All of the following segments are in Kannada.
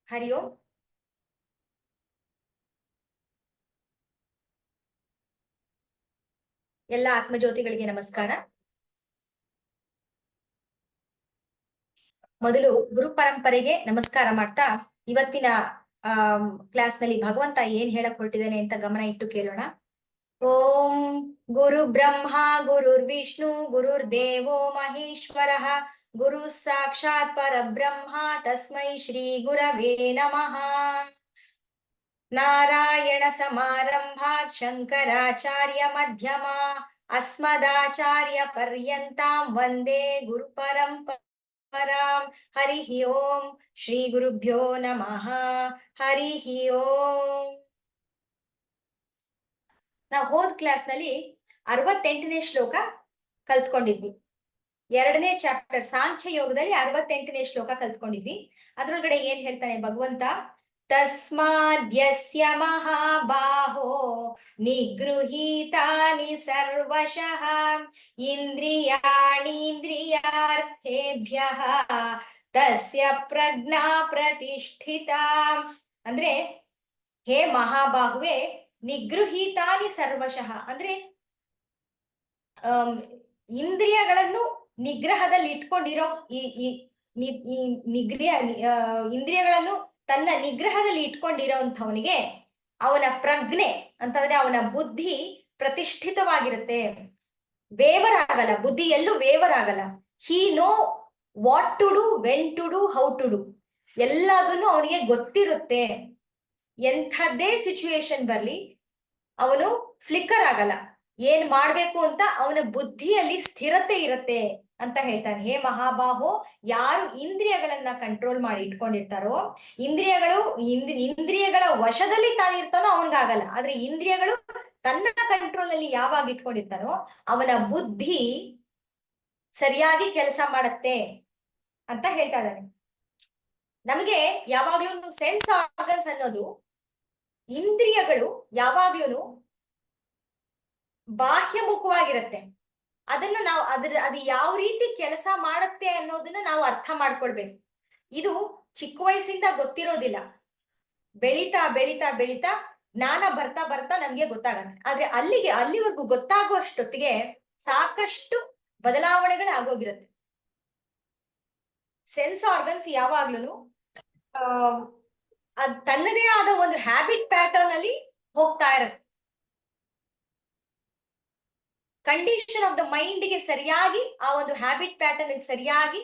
ಹರಿ ಓಂ. ಎಲ್ಲ ಆತ್ಮಜ್ಯೋತಿಗಳಿಗೆ ನಮಸ್ಕಾರ. ಮೊದಲು ಗುರು ಪರಂಪರೆಗೆ ನಮಸ್ಕಾರ ಮಾಡ್ತಾ ಇವತ್ತಿನ ಕ್ಲಾಸ್ ನಲ್ಲಿ ಭಗವಂತ ಏನ್ ಹೇಳಕ್ ಹೊರಟಿದ್ದಾನೆ ಅಂತ ಗಮನ ಇಟ್ಟು ಕೇಳೋಣ. ಓಂ ಗುರು ಬ್ರಹ್ಮ ಗುರುರ್ ವಿಷ್ಣು ಗುರುರ್ ದೇವೋ ಮಹೇಶ್ವರಃ ಗುರು ಸಾಕ್ಷಾತ್ ಪರಬ್ರಹ್ಮ ತಸ್ಮೈ ಶ್ರೀ ಗುರವೇ ನಮಃ. ನಾರಾಯಣ ಸಮಾರಂಭಾತ್ ಶಂಕರಾಚಾರ್ಯ ಮಧ್ಯಮಾ ಅಸ್ಮದಾಚಾರ್ಯ ಪರ್ಯಂತಾಂ ವಂದೇ ಗುರು ಪರಂಪರಾಂ. ಹರಿ ಓಂ. ಶ್ರೀ ಗುರುಭ್ಯೋ ನಮಃ. ಹರಿ ಓಂ. ನಾವು ಹೋದ ಕ್ಲಾಸ್ ನಲ್ಲಿ 68ನೇ ಶ್ಲೋಕ ಕಲ್ತ್ಕೊಂಡಿದ್ವಿ. 2ನೇ ಚಾಪ್ಟರ್ ಸಾಂಖ್ಯ ಯೋಗದಲ್ಲಿ 68ನೇ ಶ್ಲೋಕ ಕಲ್ತ್ಕೊಂಡಿದ್ವಿ. ಅದ್ರೊಳಗಡೆ ಏನ್ ಹೇಳ್ತಾನೆ ಭಗವಂತ? ತಸ್ಮಾದ್ಯಸ್ಯ ಮಹಾಬಾಹೋ ನಿಗೃಹೀತಾನಿ ಸರ್ವಶಃ ಇಂದ್ರಿಯಾಣೀಂದ್ರಿಯಾರ್ಥೇಭ್ಯಃ ತಸ್ಯ ಪ್ರಜ್ಞಾ ಪ್ರತಿಷ್ಠಿತಾ. ಅಂದ್ರೆ ಹೇ ಮಹಾಬಾಹುವೆ, ನಿಗೃಹೀತಾನಿ ಸರ್ವಶಃ ಅಂದ್ರೆ ಇಂದ್ರಿಯಗಳನ್ನು ನಿಗ್ರಹದಲ್ಲಿ ಇಟ್ಕೊಂಡಿರೋ ಇಂದ್ರಿಯಗಳನ್ನು ತನ್ನ ನಿಗ್ರಹದಲ್ಲಿ ಇಟ್ಕೊಂಡಿರೋಂಥವನಿಗೆ ಅವನ ಪ್ರಜ್ಞೆ ಅಂತಂದ್ರೆ ಅವನ ಬುದ್ಧಿ ಪ್ರತಿಷ್ಠಿತವಾಗಿರುತ್ತೆ, ವೇವರಾಗಲ್ಲ. ಬುದ್ಧಿ ಎಲ್ಲೂ ವೇವರಾಗಲ್ಲ. He know what to do, when to do, how to do, ಎಲ್ಲದನ್ನು ಅವನಿಗೆ ಗೊತ್ತಿರುತ್ತೆ. ಎಂಥದ್ದೇ ಸಿಚುವೇಶನ್ ಬರ್ಲಿ ಅವನು ಫ್ಲಿಕ್ಕರ್ ಆಗಲ್ಲ. ಏನ್ ಮಾಡ್ಬೇಕು ಅಂತ ಅವನ ಬುದ್ಧಿಯಲ್ಲಿ ಸ್ಥಿರತೆ ಇರುತ್ತೆ ಅಂತ ಹೇಳ್ತಾನೆ. ಹೇ ಮಹಾಬಾಹೋ, ಯಾರು ಇಂದ್ರಿಯಗಳನ್ನ ಕಂಟ್ರೋಲ್ ಮಾಡಿ ಇಟ್ಕೊಂಡಿರ್ತಾರೋ, ಇಂದ್ರಿಯಗಳ ವಶದಲ್ಲಿ ತಾನಿರ್ತಾನೋ ಅವನಿಗಾಗಲ್ಲ. ಆದ್ರೆ ಇಂದ್ರಿಯಗಳು ತನ್ನ ಕಂಟ್ರೋಲ್ ಅಲ್ಲಿ ಯಾವಾಗ ಇಟ್ಕೊಂಡಿರ್ತಾನೋ ಅವನ ಬುದ್ಧಿ ಸರಿಯಾಗಿ ಕೆಲಸ ಮಾಡತ್ತೆ ಅಂತ ಹೇಳ್ತಾ ಇದ್ದಾನೆ. ನಮಗೆ ಯಾವಾಗ್ಲೂ ಸೆನ್ಸ್ ಆರ್ಗನ್ಸ್ ಅನ್ನೋದು, ಇಂದ್ರಿಯಗಳು ಯಾವಾಗ್ಲೂ ಬಾಹ್ಯಮುಖವಾಗಿರುತ್ತೆ. ಅದನ್ನ ನಾವು ಅದು ಯಾವ ರೀತಿ ಕೆಲಸ ಮಾಡುತ್ತೆ ಅನ್ನೋದನ್ನ ನಾವು ಅರ್ಥ ಮಾಡ್ಕೊಳ್ಬೇಕು. ಇದು ಚಿಕ್ಕ ವಯಸ್ಸಿಂದ ಗೊತ್ತಿರೋದಿಲ್ಲ. ಬೆಳೀತಾ ಬೆಳೀತಾ ಬೆಳೀತಾ ಜ್ಞಾನ ಬರ್ತಾ ಬರ್ತಾ ನಮ್ಗೆ ಗೊತ್ತಾಗತ್ತೆ. ಆದ್ರೆ ಅಲ್ಲಿವರೆಗೂ ಗೊತ್ತಾಗುವಷ್ಟೊತ್ತಿಗೆ ಸಾಕಷ್ಟು ಬದಲಾವಣೆಗಳು ಆಗೋಗಿರುತ್ತೆ. ಸೆನ್ಸ್ ಆರ್ಗನ್ಸ್ ಯಾವಾಗ್ಲೂ ಅದ್ ತನ್ನದೇ ಆದ ಒಂದು ಹ್ಯಾಬಿಟ್ ಪ್ಯಾಟರ್ನ್ ಅಲ್ಲಿ ಹೋಗ್ತಾ ಇರುತ್ತೆ. ಕಂಡೀಷನ್ ಆಫ್ ದ ಮೈಂಡ್ಗೆ ಸರಿಯಾಗಿ ಆ ಒಂದು ಹ್ಯಾಬಿಟ್ ಪ್ಯಾಟರ್ನ್ ಸರಿಯಾಗಿ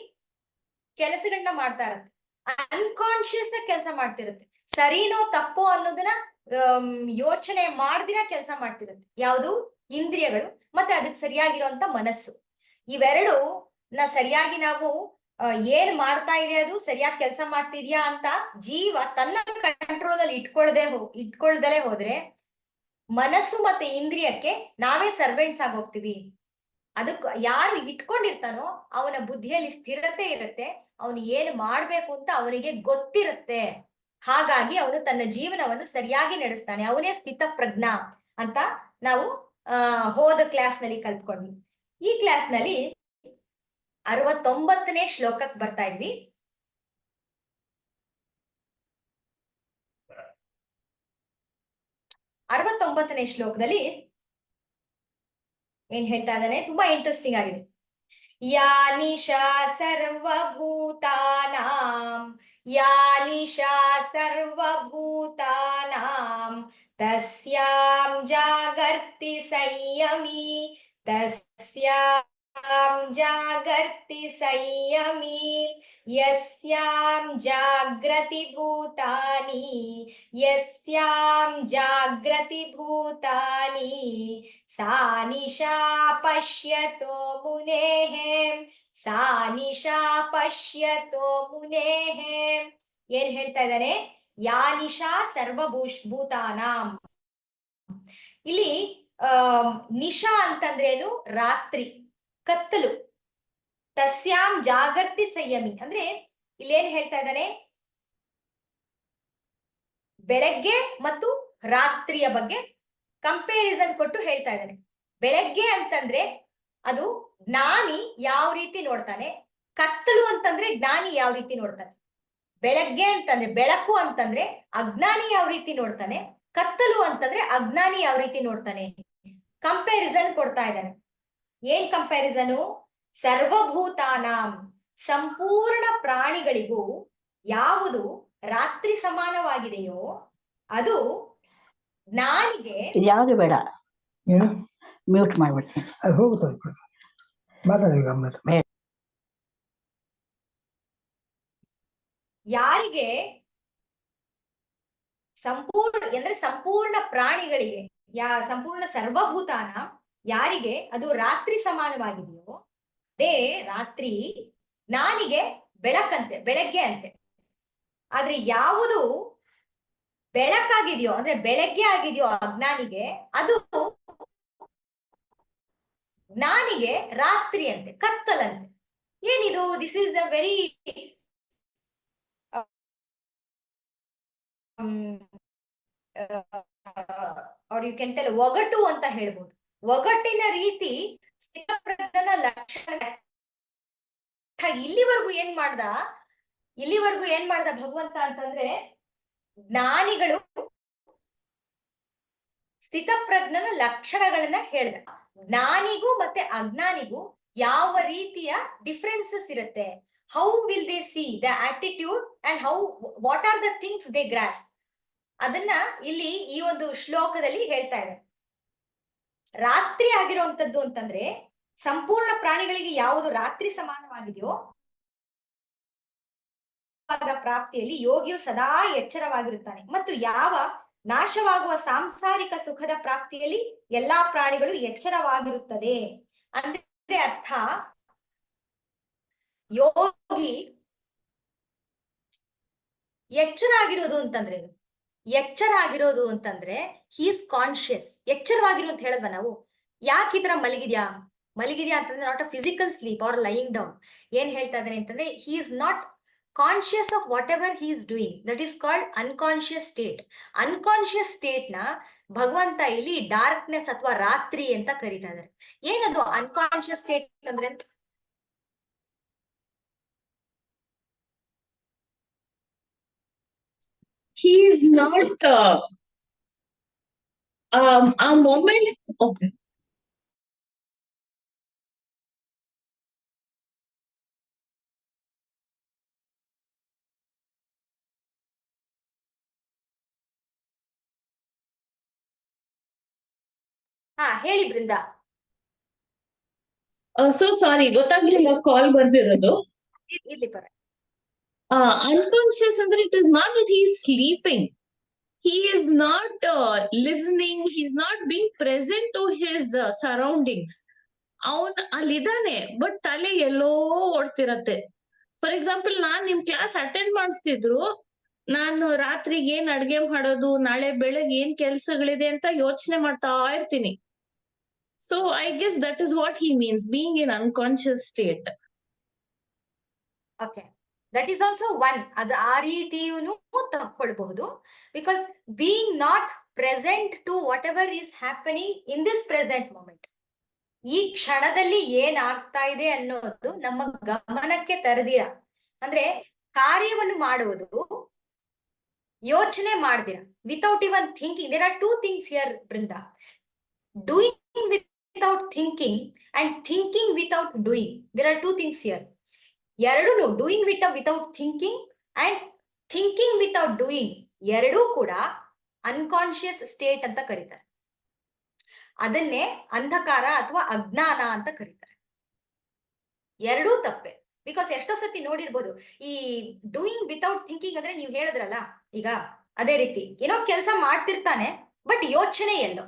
ಕೆಲಸಗಳನ್ನ ಮಾಡ್ತಾ ಇರುತ್ತೆ. ಅನ್ಕಾನ್ಶಿಯಸ್ ಆಗಿ ಕೆಲಸ ಮಾಡ್ತಿರುತ್ತೆ. ಸರಿನೋ ತಪ್ಪೋ ಅನ್ನೋದನ್ನ ಯೋಚನೆ ಮಾಡ್ದಿರ ಕೆಲಸ ಮಾಡ್ತಿರುತ್ತೆ. ಯಾವುದು? ಇಂದ್ರಿಯಗಳು ಮತ್ತೆ ಅದಕ್ಕೆ ಸರಿಯಾಗಿರುವಂತ ಮನಸ್ಸು. ಇವೆರಡು ಸರಿಯಾಗಿ ನಾವು ಏನ್ ಮಾಡ್ತಾ ಇದೆ ಅದು ಸರಿಯಾಗಿ ಕೆಲಸ ಮಾಡ್ತಿದ್ಯಾ ಅಂತ ಜೀವ ತನ್ನ ಕಂಟ್ರೋಲ್ ಅಲ್ಲಿ ಇಟ್ಕೊಳ್ದಲೇ ಹೋದ್ರೆ ಮನಸ್ಸು ಮತ್ತೆ ಇಂದ್ರಿಯಕ್ಕೆ ನಾವೇ ಸರ್ವೆಂಟ್ಸ್ ಆಗೋಗ್ತೀವಿ. ಅದಕ್ಕೆ ಯಾರು ಇಟ್ಕೊಂಡಿರ್ತಾನೋ ಅವನ ಬುದ್ಧಿಯಲ್ಲಿ ಸ್ಥಿರತೆ ಇರುತ್ತೆ. ಅವನು ಏನ್ ಮಾಡ್ಬೇಕು ಅಂತ ಅವನಿಗೆ ಗೊತ್ತಿರುತ್ತೆ. ಹಾಗಾಗಿ ಅವನು ತನ್ನ ಜೀವನವನ್ನು ಸರಿಯಾಗಿ ನಡೆಸ್ತಾನೆ, ಅವನೇ ಸ್ಥಿತಪ್ರಜ್ಞ ಅಂತ ನಾವು ಹೋದ ಕ್ಲಾಸ್ ನಲ್ಲಿ ಕಲ್ತ್ಕೊಂಡ್ವಿ. ಈ ಕ್ಲಾಸ್ ನಲ್ಲಿ 69ನೇ ಶ್ಲೋಕಕ್ಕೆ ಬರ್ತಾ ಇದ್ವಿ. 69ನೇ ಶ್ಲೋಕದಲ್ಲಿ ಏನ್ ಹೇಳ್ತಾ ಇದ್ದಾನೆ, ತುಂಬಾ ಇಂಟ್ರೆಸ್ಟಿಂಗ್ ಆಗಿದೆ. ಯಾ ನಿಶಾ ಸರ್ವಭೂತಾನಾಂ, ಯಾ ನಿಶಾ ಸರ್ವಭೂತಾನಾಂ ತಸ್ಯಾಂ ಜಾಗರ್ತಿ ಸಂಯಮಿ, ತಸ್ಯಾಂ ಜಾಗರ್ತಿ ಸಂಯಮಿ, ಯಸ್ಯಾಂ ಜಾಗ್ರತಿ ಭೂತಾನಿ, ಯಸ್ಯಾಂ ಜಾಗ್ರತಿ ಭೂತಾನಿ ಸಾ ನಿಶಾ ಪಶ್ಯತೋ ಮುನೇಃ, ಸಾ ನಿಶಾ ಪಶ್ಯತೋ ಮುನೇಃ. ಏನ್ ಹೇಳ್ತಾ ಇದ್ದಾರೆ, ಯಾ ನಿಶಾ ಸರ್ವಭೂತಾನಾಂ. ಇಲ್ಲಿ ನಿಶಾ ಅಂತಂದ್ರೇನು, ರಾತ್ರಿ, ಕತ್ತಲು. ತಸ್ಯಾಂ ಜಾಗರ್ತಿ ಸಂಯಮಿ ಅಂದ್ರೆ ಇಲ್ಲೇನ್ ಹೇಳ್ತಾ ಇದ್ದಾನೆ, ಬೆಳಗ್ಗೆ ಮತ್ತು ರಾತ್ರಿಯ ಬಗ್ಗೆ ಕಂಪ್ಯಾರಿಸನ್ ಕೊಟ್ಟು ಹೇಳ್ತಾ ಇದ್ದಾನೆ. ಬೆಳಗ್ಗೆ ಅಂತಂದ್ರೆ ಅದು ಜ್ಞಾನಿ ಯಾವ ರೀತಿ ನೋಡ್ತಾನೆ, ಕತ್ತಲು ಅಂತಂದ್ರೆ ಜ್ಞಾನಿ ಯಾವ ರೀತಿ ನೋಡ್ತಾನೆ. ಬೆಳಗ್ಗೆ ಅಂತಂದ್ರೆ ಬೆಳಕು ಅಂತಂದ್ರೆ ಅಜ್ಞಾನಿ ಯಾವ ರೀತಿ ನೋಡ್ತಾನೆ, ಕತ್ತಲು ಅಂತಂದ್ರೆ ಅಜ್ಞಾನಿ ಯಾವ ರೀತಿ ನೋಡ್ತಾನೆ. ಕಂಪ್ಯಾರಿಸನ್ ಕೊಡ್ತಾ ಇದ್ದಾನೆ. ಏನ್ ಕಂಪ್ಯಾರಿಸನು, ಸರ್ವಭೂತಾನಾಂ, ಸಂಪೂರ್ಣ ಪ್ರಾಣಿಗಳಿಗೂ ಯಾವುದು ರಾತ್ರಿ ಸಮಾನವಾಗಿದೆಯೋ ಅದು ಜ್ಞಾನಿಗೆ. ಯಾವುದು ಬೇಡ, ಮ್ಯೂಟ್ ಮಾಡ್ಬಿಡ್ತೀನಿ, ಅದು ಹೋಗುತ್ತದೆ. ಯಾರಿಗೆ ಸಂಪೂರ್ಣ ಅಂದ್ರೆ ಸಂಪೂರ್ಣ ಪ್ರಾಣಿಗಳಿಗೆ, ಸಂಪೂರ್ಣ ಸರ್ವಭೂತಾನ ಯಾರಿಗೆ ಅದು ರಾತ್ರಿ ಸಮಾನವಾಗಿದೆಯೋ ಅದೇ ರಾತ್ರಿ ಜ್ಞಾನಿಗೆ ಬೆಳಕಂತೆ, ಬೆಳಗ್ಗೆ ಅಂತೆ. ಆದ್ರೆ ಯಾವುದು ಬೆಳಕಾಗಿದೆಯೋ ಅಂದ್ರೆ ಬೆಳಗ್ಗೆ ಆಗಿದೆಯೋ ಅಜ್ಞಾನಿಗೆ, ಅದು ಜ್ಞಾನಿಗೆ ರಾತ್ರಿ ಅಂತೆ, ಕತ್ತಲಂತೆ. ಏನಿದು, this is a very or you can tell ಒಗಟು ಅಂತ ಹೇಳ್ಬೋದು. ಒಗಟಿನ ರೀತಿ ಸ್ಥಿತಪ್ರಜ್ಞನ ಲಕ್ಷಣ. ಇಲ್ಲಿವರೆಗೂ ಏನ್ ಮಾಡ್ದ ಭಗವಂತ ಅಂತಂದ್ರೆ, ಜ್ಞಾನಿಗಳು ಸ್ಥಿತಪ್ರಜ್ಞನ ಲಕ್ಷಣಗಳನ್ನ ಹೇಳ್ದ. ಜ್ಞಾನಿಗೂ ಮತ್ತೆ ಅಜ್ಞಾನಿಗೂ ಯಾವ ರೀತಿಯ ಡಿಫರೆನ್ಸಸ್ ಇರುತ್ತೆ, how will they see the attitude and what are the things they grasp, ಅದನ್ನ ಇಲ್ಲಿ ಈ ಒಂದು ಶ್ಲೋಕದಲ್ಲಿ ಹೇಳ್ತಾ ಇದೆ. ರಾತ್ರಿ ಆಗಿರುವಂತದ್ದು ಅಂತಂದ್ರೆ ಸಂಪೂರ್ಣ ಪ್ರಾಣಿಗಳಿಗೆ ಯಾವುದು ರಾತ್ರಿ ಸಮಾನವಾಗಿದೆಯೋ ಪ್ರಾಪ್ತಿಯಲ್ಲಿ ಯೋಗಿಯು ಸದಾ ಎಚ್ಚರವಾಗಿರುತ್ತಾನೆ, ಮತ್ತು ಯಾವ ನಾಶವಾಗುವ ಸಾಂಸಾರಿಕ ಸುಖದ ಪ್ರಾಪ್ತಿಯಲ್ಲಿ ಎಲ್ಲಾ ಪ್ರಾಣಿಗಳು ಎಚ್ಚರವಾಗಿರುತ್ತದೆ. ಅಂದ್ರೆ ಅರ್ಥ, ಯೋಗಿ ಎಚ್ಚರ ಆಗಿರೋದು ಅಂತಂದ್ರೆ ಹಿ ಇಸ್ ಕಾನ್ಶಿಯಸ್. ಎಚ್ಚರವಾಗಿರು ಅಂತ ಹೇಳದ್ವ ನಾವು. ಯಾಕೆ ಈ ತರ ಮಲಗಿದ್ಯಾ ಅಂತಂದ್ರೆ not a physical sleep or lying down. ಏನ್ ಹೇಳ್ತಾ ಇದ್ದಾನೆ ಅಂತಂದ್ರೆ, he is not conscious of what ever he is doing, that is called unconscious state. Unconscious state ನ ಭಗವಂತ ಇಲ್ಲಿ ಡಾರ್ಕ್ನೆಸ್ ಅಥವಾ ರಾತ್ರಿ ಅಂತ ಕರೀತಾ ಇದ್ದಾರೆ. ಏನದು ಅನ್ಕಾನ್ಶಿಯಸ್ ಸ್ಟೇಟ್ ಅಂದ್ರೆ, he is not a moment. Okay. ಹೇಳಿ ಬೃಂದಾ. So sorry, ಗೊತ್ತಾಗ್ಲಿಲ್ಲ ಕಾಲ್ ಬರ್ದಿರೋದು. ಇರ್ಲಿ ಪರ. Unconscious ಅಂದ್ರೆ it is not that he is sleeping. He is not listening. He is not being present to his surroundings. ಅವನ್ ಅಲ್ಲಿದ್ದಾನೆ, ಬಟ್ ತಲೆ ಎಲ್ಲೋ ಓಡ್ತಿರತ್ತೆ. ಫಾರ್ ಎಕ್ಸಾಂಪಲ್, ನಾನ್ ನಿಮ್ ಕ್ಲಾಸ್ ಅಟೆಂಡ್ ಮಾಡ್ತಿದ್ರು, ನಾನು ರಾತ್ರಿಗೆ ಏನ್ ಅಡ್ಗೆ ಮಾಡೋದು, ನಾಳೆ ಬೆಳಗ್ಗೆ ಏನ್ ಕೆಲ್ಸಗಳಿದೆ ಅಂತ ಯೋಚನೆ ಮಾಡ್ತಾ ಇರ್ತೀನಿ. So I guess that is what he means, being in unconscious state. Okay, that is also one. ಅದು ಆ ರೀತಿಯೂ ತಕ್ಕೊಳ್ಬಹುದು. Because being not present to whatever is happening in this present moment, ಈ ಕ್ಷಣದಲ್ಲಿ ಏನಾಗ್ತಾ ಇದೆ ಅನ್ನೋದು ನಮ್ಮ ಗಮನಕ್ಕೆ ತರದಿರ, ಅಂದ್ರೆ ಕಾರ್ಯವನ್ನು ಮಾಡುವುದು ಯೋಚನೆ ಮಾಡ್ದಿರ, without even thinking. There are two things here Brinda. Doing without thinking and thinking without doing, there are two things here. ಎರಡೂ, doing without thinking and thinking without doing, ಎರಡೂ ಕೂಡ ಅನ್ಕಾನ್ಶಿಯಸ್ ಸ್ಟೇಟ್ ಅಂತ ಕರೀತಾರೆ. ಅದನ್ನೇ ಅಂಧಕಾರ ಅಥವಾ ಅಜ್ಞಾನ ಅಂತ ಕರೀತಾರೆ. ಎರಡೂ ತಪ್ಪೆ. ಬಿಕಾಸ್ ಎಷ್ಟೋ ಸತಿ ನೋಡಿರ್ಬೋದು, ಈ ಡೂಯಿಂಗ್ ವಿತೌಟ್ ಥಿಂಕಿಂಗ್ ಅಂದ್ರೆ ನೀವು ಹೇಳಿದ್ರಲ್ಲ ಈಗ, ಅದೇ ರೀತಿ ಏನೋ ಕೆಲಸ ಮಾಡ್ತಿರ್ತಾನೆ ಬಟ್ ಯೋಚನೆ ಎಲ್ಲೋ,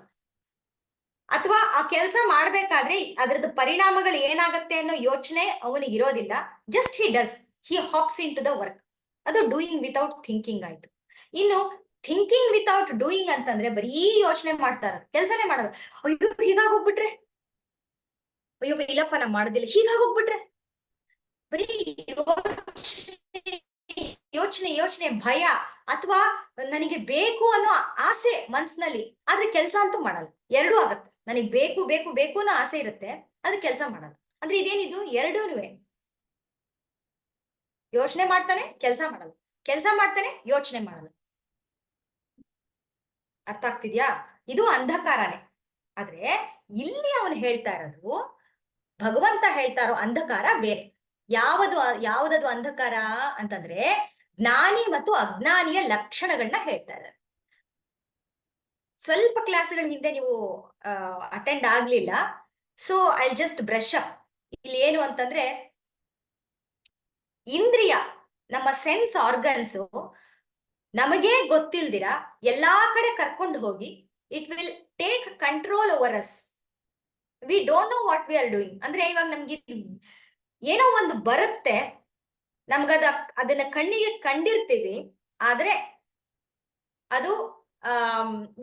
ಅಥವಾ ಆ ಕೆಲಸ ಮಾಡ್ಬೇಕಾದ್ರೆ ಅದ್ರದ್ದು ಪರಿಣಾಮಗಳು ಏನಾಗತ್ತೆ ಅನ್ನೋ ಯೋಚನೆ ಅವನಿಗೆ ಇರೋದಿಲ್ಲ. Just he does, he hops in to the work. ಅದು ಡೂಯಿಂಗ್ ವಿತೌಟ್ ಥಿಂಕಿಂಗ್ ಆಯ್ತು. ಇನ್ನು ಥಿಂಕಿಂಗ್ ವಿತೌಟ್ ಡೂಯಿಂಗ್ ಅಂತಂದ್ರೆ ಬರೀ ಯೋಚನೆ ಮಾಡ್ತಾರ, ಕೆಲಸನೇ ಮಾಡೋದು. ಅಯ್ಯೋ ಹೀಗಾಗೋಗ್ಬಿಟ್ರೆ, ಅಯ್ಯೋ ಇಲ್ಲಪ್ಪ ನಾ ಮಾಡೋದಿಲ್ಲ, ಹೀಗಾಗೋಗ್ಬಿಟ್ರೆ, ಬರೀ ಯೋಚನೆ ಯೋಚನೆ, ಭಯ, ಅಥವಾ ನನಗೆ ಬೇಕು ಅನ್ನೋ ಆಸೆ ಮನ್ಸಿನಲ್ಲಿ, ಆದ್ರೆ ಕೆಲಸ ಅಂತೂ ಮಾಡಲ್ಲ. ಎರಡೂ ಆಗತ್ತೆ. ನನಗೆ ಬೇಕು ಬೇಕು ಬೇಕು ಅನ್ನೋ ಆಸೆ ಇರುತ್ತೆ, ಆದ್ರೆ ಕೆಲಸ ಮಾಡಲ್ಲ. ಅಂದ್ರೆ ಇದೇನಿದು, ಎರಡೂನುವೆ. ಯೋಚನೆ ಮಾಡ್ತಾನೆ, ಕೆಲಸ ಮಾಡಲ್ಲ, ಕೆಲಸ ಮಾಡ್ತಾನೆ, ಯೋಚನೆ ಮಾಡಲ್ಲ. ಅರ್ಥ ಆಗ್ತಿದ್ಯಾ? ಇದು ಅಂಧಕಾರನೇ. ಆದ್ರೆ ಇಲ್ಲಿ ಅವನು ಹೇಳ್ತಾ ಇರೋದು, ಭಗವಂತ ಹೇಳ್ತಾ ಇರೋ ಅಂಧಕಾರ ಬೇರೆ. ಯಾವುದದು ಅಂಧಕಾರ ಅಂತಂದ್ರೆ, ಜ್ಞಾನಿ ಮತ್ತು ಅಜ್ಞಾನಿಯ ಲಕ್ಷಣಗಳನ್ನ ಹೇಳ್ತಾ ಇದ್ದಾರೆ. ಸ್ವಲ್ಪ ಕ್ಲಾಸ್ಗಳ ಹಿಂದೆ ನೀವು ಅಟೆಂಡ್ ಆಗ್ಲಿಲ್ಲ, so I just brush up. ಇಲ್ಲಿ ಏನು ಅಂತಂದ್ರೆ, ಇಂದ್ರಿಯ, ನಮ್ಮ ಸೆನ್ಸ್ ಆರ್ಗನ್ಸ್ ನಮಗೇ ಗೊತ್ತಿಲ್ದಿರ ಎಲ್ಲಾ ಕಡೆ ಕರ್ಕೊಂಡು ಹೋಗಿ it will take control over us. We don't know what we are doing. ಅಂದ್ರೆ ಇವಾಗ ನಮ್ಗೆ ಏನೋ ಒಂದು ಬರುತ್ತೆ, ಅದನ್ನ ಕಣ್ಣಿಗೆ ಕಂಡಿರ್ತೀವಿ, ಆದ್ರೆ ಅದು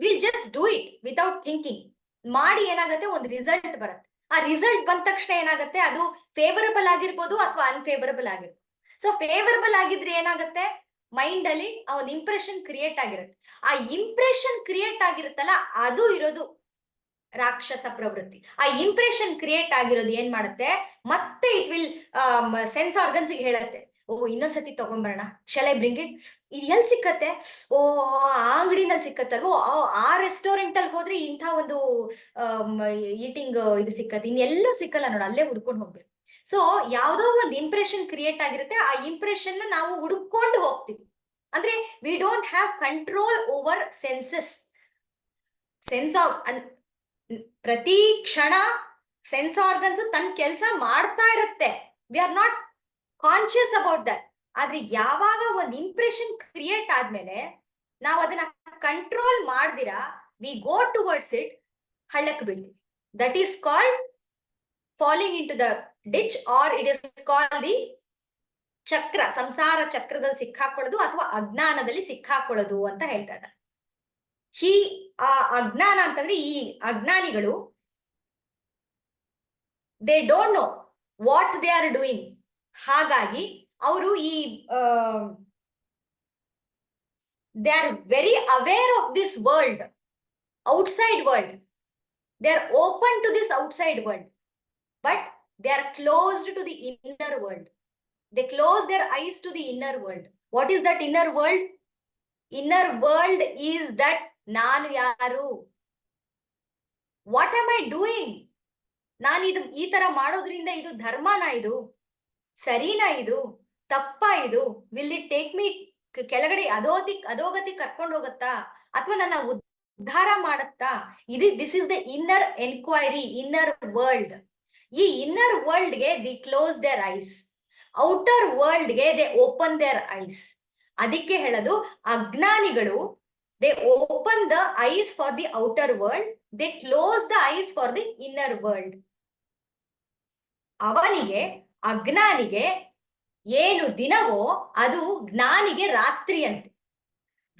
will just do it without thinking ಮಾಡಿ ಏನಾಗುತ್ತೆ, ಒಂದು ರಿಸಲ್ಟ್ ಬರುತ್ತೆ. ಆ ರಿಸಲ್ಟ್ ಬಂದ ತಕ್ಷಣ ಏನಾಗುತ್ತೆ, ಅದು ಫೇವರಬಲ್ ಆಗಿರ್ಬೋದು ಅಥವಾ ಅನ್ಫೇವರಬಲ್ ಆಗಿರ್ಬೋದು. ಸೊ ಫೇವರಬಲ್ ಆಗಿದ್ರೆ ಏನಾಗುತ್ತೆ, ಮೈಂಡ್ ಅಲ್ಲಿ ಆ ಒಂದು ಇಂಪ್ರೆಷನ್ ಕ್ರಿಯೇಟ್ ಆಗಿರುತ್ತೆ. ಆ ಇಂಪ್ರೆಷನ್ ಕ್ರಿಯೇಟ್ ಆಗಿರುತ್ತಲ್ಲ, ಅದು ಇರೋದು ರಾಕ್ಷಸ ಪ್ರವೃತ್ತಿ. ಆ ಇಂಪ್ರೆಷನ್ ಕ್ರಿಯೇಟ್ ಆಗಿರೋದು ಏನ್ ಮಾಡುತ್ತೆ, ಮತ್ತೆ ಇಟ್ ವಿಲ್ ಸೆನ್ಸ್ ಆರ್ಗನ್ಸ್ ಹೇಳತ್ತೆ, ಓ ಇನ್ನೊಂದ್ಸತಿ ತಗೊಂಬರೋಣ, ಶಲ್ ಐ ಬ್ರಿಂಗ್ ಇಟ್, ಇದು ಎಲ್ಲಿ ಸಿಕ್ಕತ್ತೆ, ಓ ಆ ಅಂಗಡಿನಲ್ಲಿ ಸಿಕ್ಕತ್ತಲ್ವೋ, ಆ ರೆಸ್ಟೋರೆಂಟ್ ಅಲ್ಲಿ ಹೋದ್ರೆ ಇಂಥ ಒಂದು ಈಟಿಂಗ್ ಇದು ಸಿಕ್ಕತ್ತೆ, ಇನ್ನೆಲ್ಲೂ ಸಿಕ್ಕಲ್ಲ ನೋಡ, ಅಲ್ಲೇ ಹುಡ್ಕೊಂಡು ಹೋಗ್ಬೇಕು. ಸೊ ಯಾವ್ದೋ ಒಂದು ಇಂಪ್ರೆಷನ್ ಕ್ರಿಯೇಟ್ ಆಗಿರುತ್ತೆ, ಆ ಇಂಪ್ರೆಷನ್ ನಾವು ಹುಡುಕೊಂಡು ಹೋಗ್ತೀವಿ. ಅಂದ್ರೆ we don't have control over senses. Sense of ಪ್ರತಿ ಕ್ಷಣ ಸೆನ್ಸ್ ಆರ್ಗನ್ಸ್ ತನ್ನ ಕೆಲಸ ಮಾಡ್ತಾ ಇರುತ್ತೆ. We are not conscious about that. ಆದ್ರೆ ಯಾವಾಗ ಒಂದು ಇಂಪ್ರೆಷನ್ ಕ್ರಿಯೇಟ್ ಆದ್ಮೇಲೆ ನಾವು ಅದನ್ನ ಕಂಟ್ರೋಲ್ ಮಾಡ್ದಿರ ವಿ ಗೋ ಟುವರ್ಡ್ಸ್ ಇಟ್, ಹಳ್ಳಕ್ಕೆ ಬೀಳ್ತೀವಿ. That is called falling in to the ditch, or it is called the chakra, ಸಂಸಾರ ಚಕ್ರದಲ್ಲಿ ಸಿಕ್ಕಾಕೊಳ್ಳೋದು ಅಥವಾ ಅಜ್ಞಾನದಲ್ಲಿ ಸಿಕ್ಕಾಕೊಳ್ಳೋದು ಅಂತ ಹೇಳ್ತಾ ಇದ್ದಾರೆ. ಆ ಅಜ್ಞಾನ ಅಂತಂದ್ರೆ, ಈ ಅಜ್ಞಾನಿಗಳು they don't know what they are doing. ಹಾಗಾಗಿ ಅವರು they are very aware of this world, outside world. They are open to this outside world, but they are closed to the inner world. They close their eyes to the inner world. What is that inner world? Inner world is that ನಾನು ಯಾರು, ವಾಟ್ ಆಮ್ ಐ ಡೂಯಿಂಗ್, ನಾನು ಈ ತರ ಮಾಡೋದ್ರಿಂದ ಇದು ಧರ್ಮನಾ, ಇದು ಸರಿನಾ, ಇದು ತಪ್ಪಾ, ಇದು ವಿಲ್ ಇಟ್ ಟೇಕ್ ಮೀ ಕೆಳಗಡೆ ಅಧೋಗತಿ ಕರ್ಕೊಂಡು ಹೋಗತ್ತಾ, ಅಥವಾ ನನ್ನ ಉದ್ಧಾರ ಮಾಡತ್ತಾ? This is the inner enquiry, inner world. ಈ ಇನ್ನರ್ ವರ್ಲ್ಡ್ ಗೆ the close their ice, outer world ಗೆ ದೇ ಓಪನ್ ದೇರ್ ಐಸ್. ಅದಕ್ಕೆ ಹೇಳೋದು, ಅಜ್ಞಾನಿಗಳು they open the eyes for the outer world, they close the eyes for the inner world. ಅವನಿಗೆ, ಅಜ್ಞಾನಿಗೆ ಏನು ದಿನವೋ ಅದು ಜ್ಞಾನಿಗೆ ರಾತ್ರಿ ಅಂತೆ.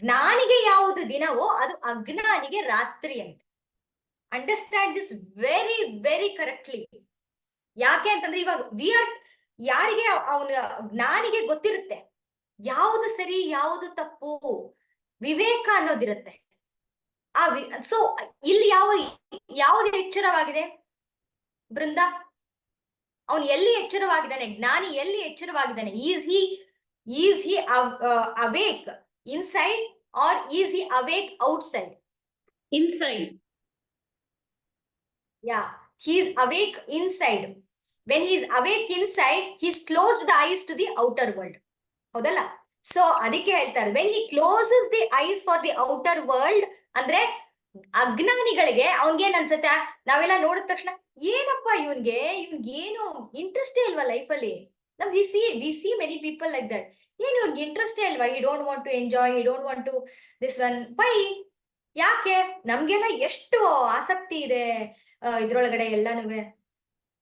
ಜ್ಞಾನಿಗೆ ಯಾವುದು ದಿನವೋ ಅದು ಅಜ್ಞಾನಿಗೆ ರಾತ್ರಿ ಅಂತೆ. Understand this very very correctly. ಯಾಕೆ ಅಂತಂದ್ರೆ, ಇವಾಗ ಯಾರಿಗೆ ಅವನ ಜ್ಞಾನಿಗೆ ಗೊತ್ತಿರುತ್ತೆ ಯಾವುದು ಸರಿ ಯಾವುದು ತಪ್ಪು, ವಿವೇಕ ಅನ್ನೋದಿರುತ್ತೆ. ಸೊ ಇಲ್ಲಿ ಯಾವುದು ಎಚ್ಚರವಾಗಿದೆ ಬೃಂದ? ಅವನು ಎಲ್ಲಿ ಎಚ್ಚರವಾಗಿದ್ದಾನೆ? ಜ್ಞಾನಿ ಎಲ್ಲಿ ಎಚ್ಚರವಾಗಿದ್ದಾನೆ? Is he awake inside or is he awake outside? Inside. Yeah, he is awake inside. When he is awake inside, he's closed the eyes to the outer world. ಹೌದಲ್ಲ? ಸೊ ಅದಕ್ಕೆ ಹೇಳ್ತಾರೆ when he closes the eyes for the outer world, ಅಂದ್ರೆ ಅಜ್ಞಾನಿಗಳಿಗೆ ಅವನ್ಗೇನ್ ಅನ್ಸುತ್ತೆ, ನಾವೆಲ್ಲ ನೋಡಿದ ತಕ್ಷಣ ಏನಪ್ಪಾ ಇವ್ನ್ಗೇನು ಇಂಟ್ರೆಸ್ಟೇ ಇಲ್ವಾ ಲೈಫಲ್ಲಿ? ನಮ್ we see many people like that. ಏನ್ ಇವ್ನ್ಗೆ ಇಂಟ್ರೆಸ್ಟೇ ಇಲ್ವಾ? ಈ ಡೋಂಟ್ ವಾಂಟ್ ಟು ಎಂಜಾಯ್, ಈ don't want to this one. Why? ಯಾಕೆ? ನಮ್ಗೆಲ್ಲ ಎಷ್ಟು ಆಸಕ್ತಿ ಇದೆ ಇದ್ರೊಳಗಡೆ ಎಲ್ಲಾನು,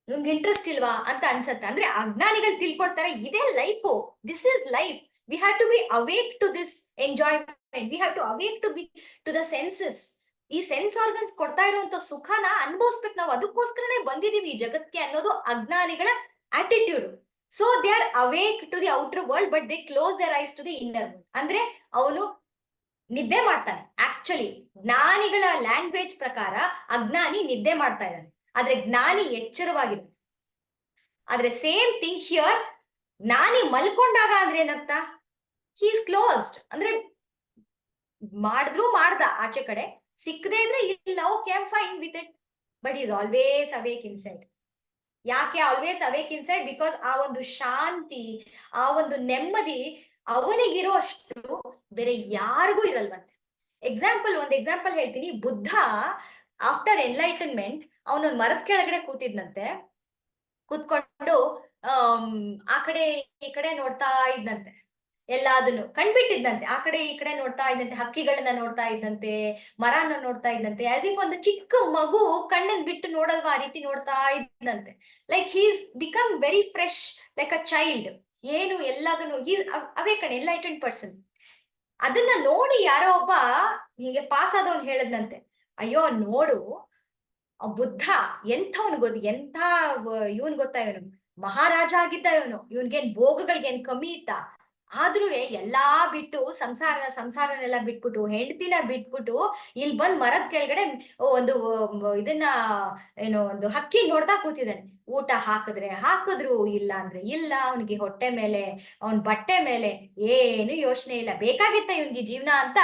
ನಿಮ್ಗೆ ಇಂಟ್ರೆಸ್ಟ್ ಇಲ್ವಾ ಅಂತ ಅನ್ಸತ್ತೆ. ಅಂದ್ರೆ ಅಜ್ಞಾನಿಗಳು ತಿಳ್ಕೊಳ್ತಾರೆ ಇದೇ life, this is life, we have to be awake to this enjoyment, we have to awake to the senses. ಈ ಸೆನ್ಸ್ ಆರ್ಗನ್ಸ್ ಕೊಡ್ತಾ ಇರುವಂತ ಸುಖನ ಅನುಭವಿಸ್ಬೇಕು ನಾವು, ಅದಕ್ಕೋಸ್ಕರನೇ ಬಂದಿದೀವಿ ಈ ಜಗತ್ಗೆ ಅನ್ನೋದು ಅಜ್ಞಾನಿಗಳ attitude. So they are awake to the outer world but they close their eyes to the inner world. ಅಂದ್ರೆ ಅವನು ನಿದ್ದೆ ಮಾಡ್ತಾನೆ. ಆಕ್ಚುಲಿ ಜ್ಞಾನಿಗಳ ಲ್ಯಾಂಗ್ವೇಜ್ ಪ್ರಕಾರ ಅಜ್ಞಾನಿ ನಿದ್ದೆ ಮಾಡ್ತಾ ಇದ್ದಾನೆ, ಆದ್ರೆ ಜ್ಞಾನಿ ಎಚ್ಚರವಾಗಿದೆ. ಆದ್ರೆ ಸೇಮ್ ಥಿಂಗ್ ಹಿಯರ್, ಜ್ಞಾನಿ ಮಲ್ಕೊಂಡಾಗ ಅಂದ್ರೆ ಏನರ್ಥ? ಹಿ ಇಸ್ ಕ್ಲೋಸ್ಡ್, ಅಂದ್ರೆ ಮಾಡ್ದ ಆಚೆ ಕಡೆ, ಸಿಕ್ಕದೇ ಇದ್ರೆ ಇಲ್ಲ, okay I am fine with it, but is always awake inside. ಯಾಕೆ ಆಲ್ವೇಸ್ ಅವೇಕ್ ಇನ್ಸೈಡ್? ಬಿಕಾಸ್ ಆ ಒಂದು ಶಾಂತಿ, ಆ ಒಂದು ನೆಮ್ಮದಿ ಅವನಿಗಿರೋ ಅಷ್ಟು ಬೇರೆ ಯಾರಿಗೂ ಇರಲ್ವಂತೆ. ಒಂದು ಎಕ್ಸಾಂಪಲ್ ಹೇಳ್ತೀನಿ. ಬುದ್ಧ ಆಫ್ಟರ್ ಎನ್ಲೈಟನ್ಮೆಂಟ್ ಅವನೊಂದು ಮರದ ಕೆಳಗಡೆ ಕೂತಿದ್ನಂತೆ. ಕೂತ್ಕೊಂಡು ಆ ಕಡೆ ಈ ಕಡೆ ನೋಡ್ತಾ ಇದ್ದಂತೆ, ಎಲ್ಲಾದನ್ನು ಕಂಡ್ಬಿಟ್ಟಿದ್ದಂತೆ. ಆ ಕಡೆ ಈ ಕಡೆ ನೋಡ್ತಾ ಇದ್ದಂತೆ, ಹಕ್ಕಿಗಳನ್ನ ನೋಡ್ತಾ ಇದ್ದಂತೆ, ಮರನ ನೋಡ್ತಾ ಇದ್ದಂತೆ, ಆಸ್ ಇಫ್ ಒಂದು ಚಿಕ್ಕ ಮಗು ಕಣ್ಣನ್ ಬಿಟ್ಟು ನೋಡಲ್ವಾ ಆ ರೀತಿ ನೋಡ್ತಾ ಇದ್ದಂತೆ. Like he's become very fresh, like a child. ಏನು ಎಲ್ಲದನ್ನು ಅವೇಕನ್ ಎನ್ಲೈಟೆಂಡ್ ಪರ್ಸನ್. ಅದನ್ನ ನೋಡಿ ಯಾರೋ ಒಬ್ಬ ಹೀಗೆ ಪಾಸ್ ಆದವನ್ ಹೇಳದ್ನಂತೆ, ಅಯ್ಯೋ ನೋಡು ಬುದ್ಧ ಎಂಥವನು ಎಂಥ ಇವನ್ ಗೊತ್ತಾ, ಇವನು ಮಹಾರಾಜ ಆಗಿದ್ದ, ಇವನ್ಗೇನ್ ಭೋಗಗಳ್ಗೇನ್ ಕಮ್ಮಿ ಇತ್ತ? ಆದ್ರೂ ಎಲ್ಲಾ ಬಿಟ್ಟು ಸಂಸಾರನೆಲ್ಲ ಬಿಟ್ಬಿಟ್ಟು, ಹೆಂಡತಿನ ಬಿಟ್ಬಿಟ್ಟು ಇಲ್ಲಿ ಬಂದ್ ಮರದ ಕೆಳಗಡೆ ಒಂದು ಇದನ್ನ ಒಂದು ಹಕ್ಕಿ ನೋಡ್ತಾ ಕೂತಿದ್ದಾನೆ. ಊಟ ಹಾಕಿದ್ರು, ಇಲ್ಲ ಅಂದ್ರೆ ಇಲ್ಲ, ಅವನಿಗೆ ಹೊಟ್ಟೆ ಮೇಲೆ, ಅವನ್ ಬಟ್ಟೆ ಮೇಲೆ ಏನು ಯೋಚನೆ ಇಲ್ಲ. ಬೇಕಾಗಿತ್ತ ಇವನ್ಗೆ ಜೀವನ ಅಂತ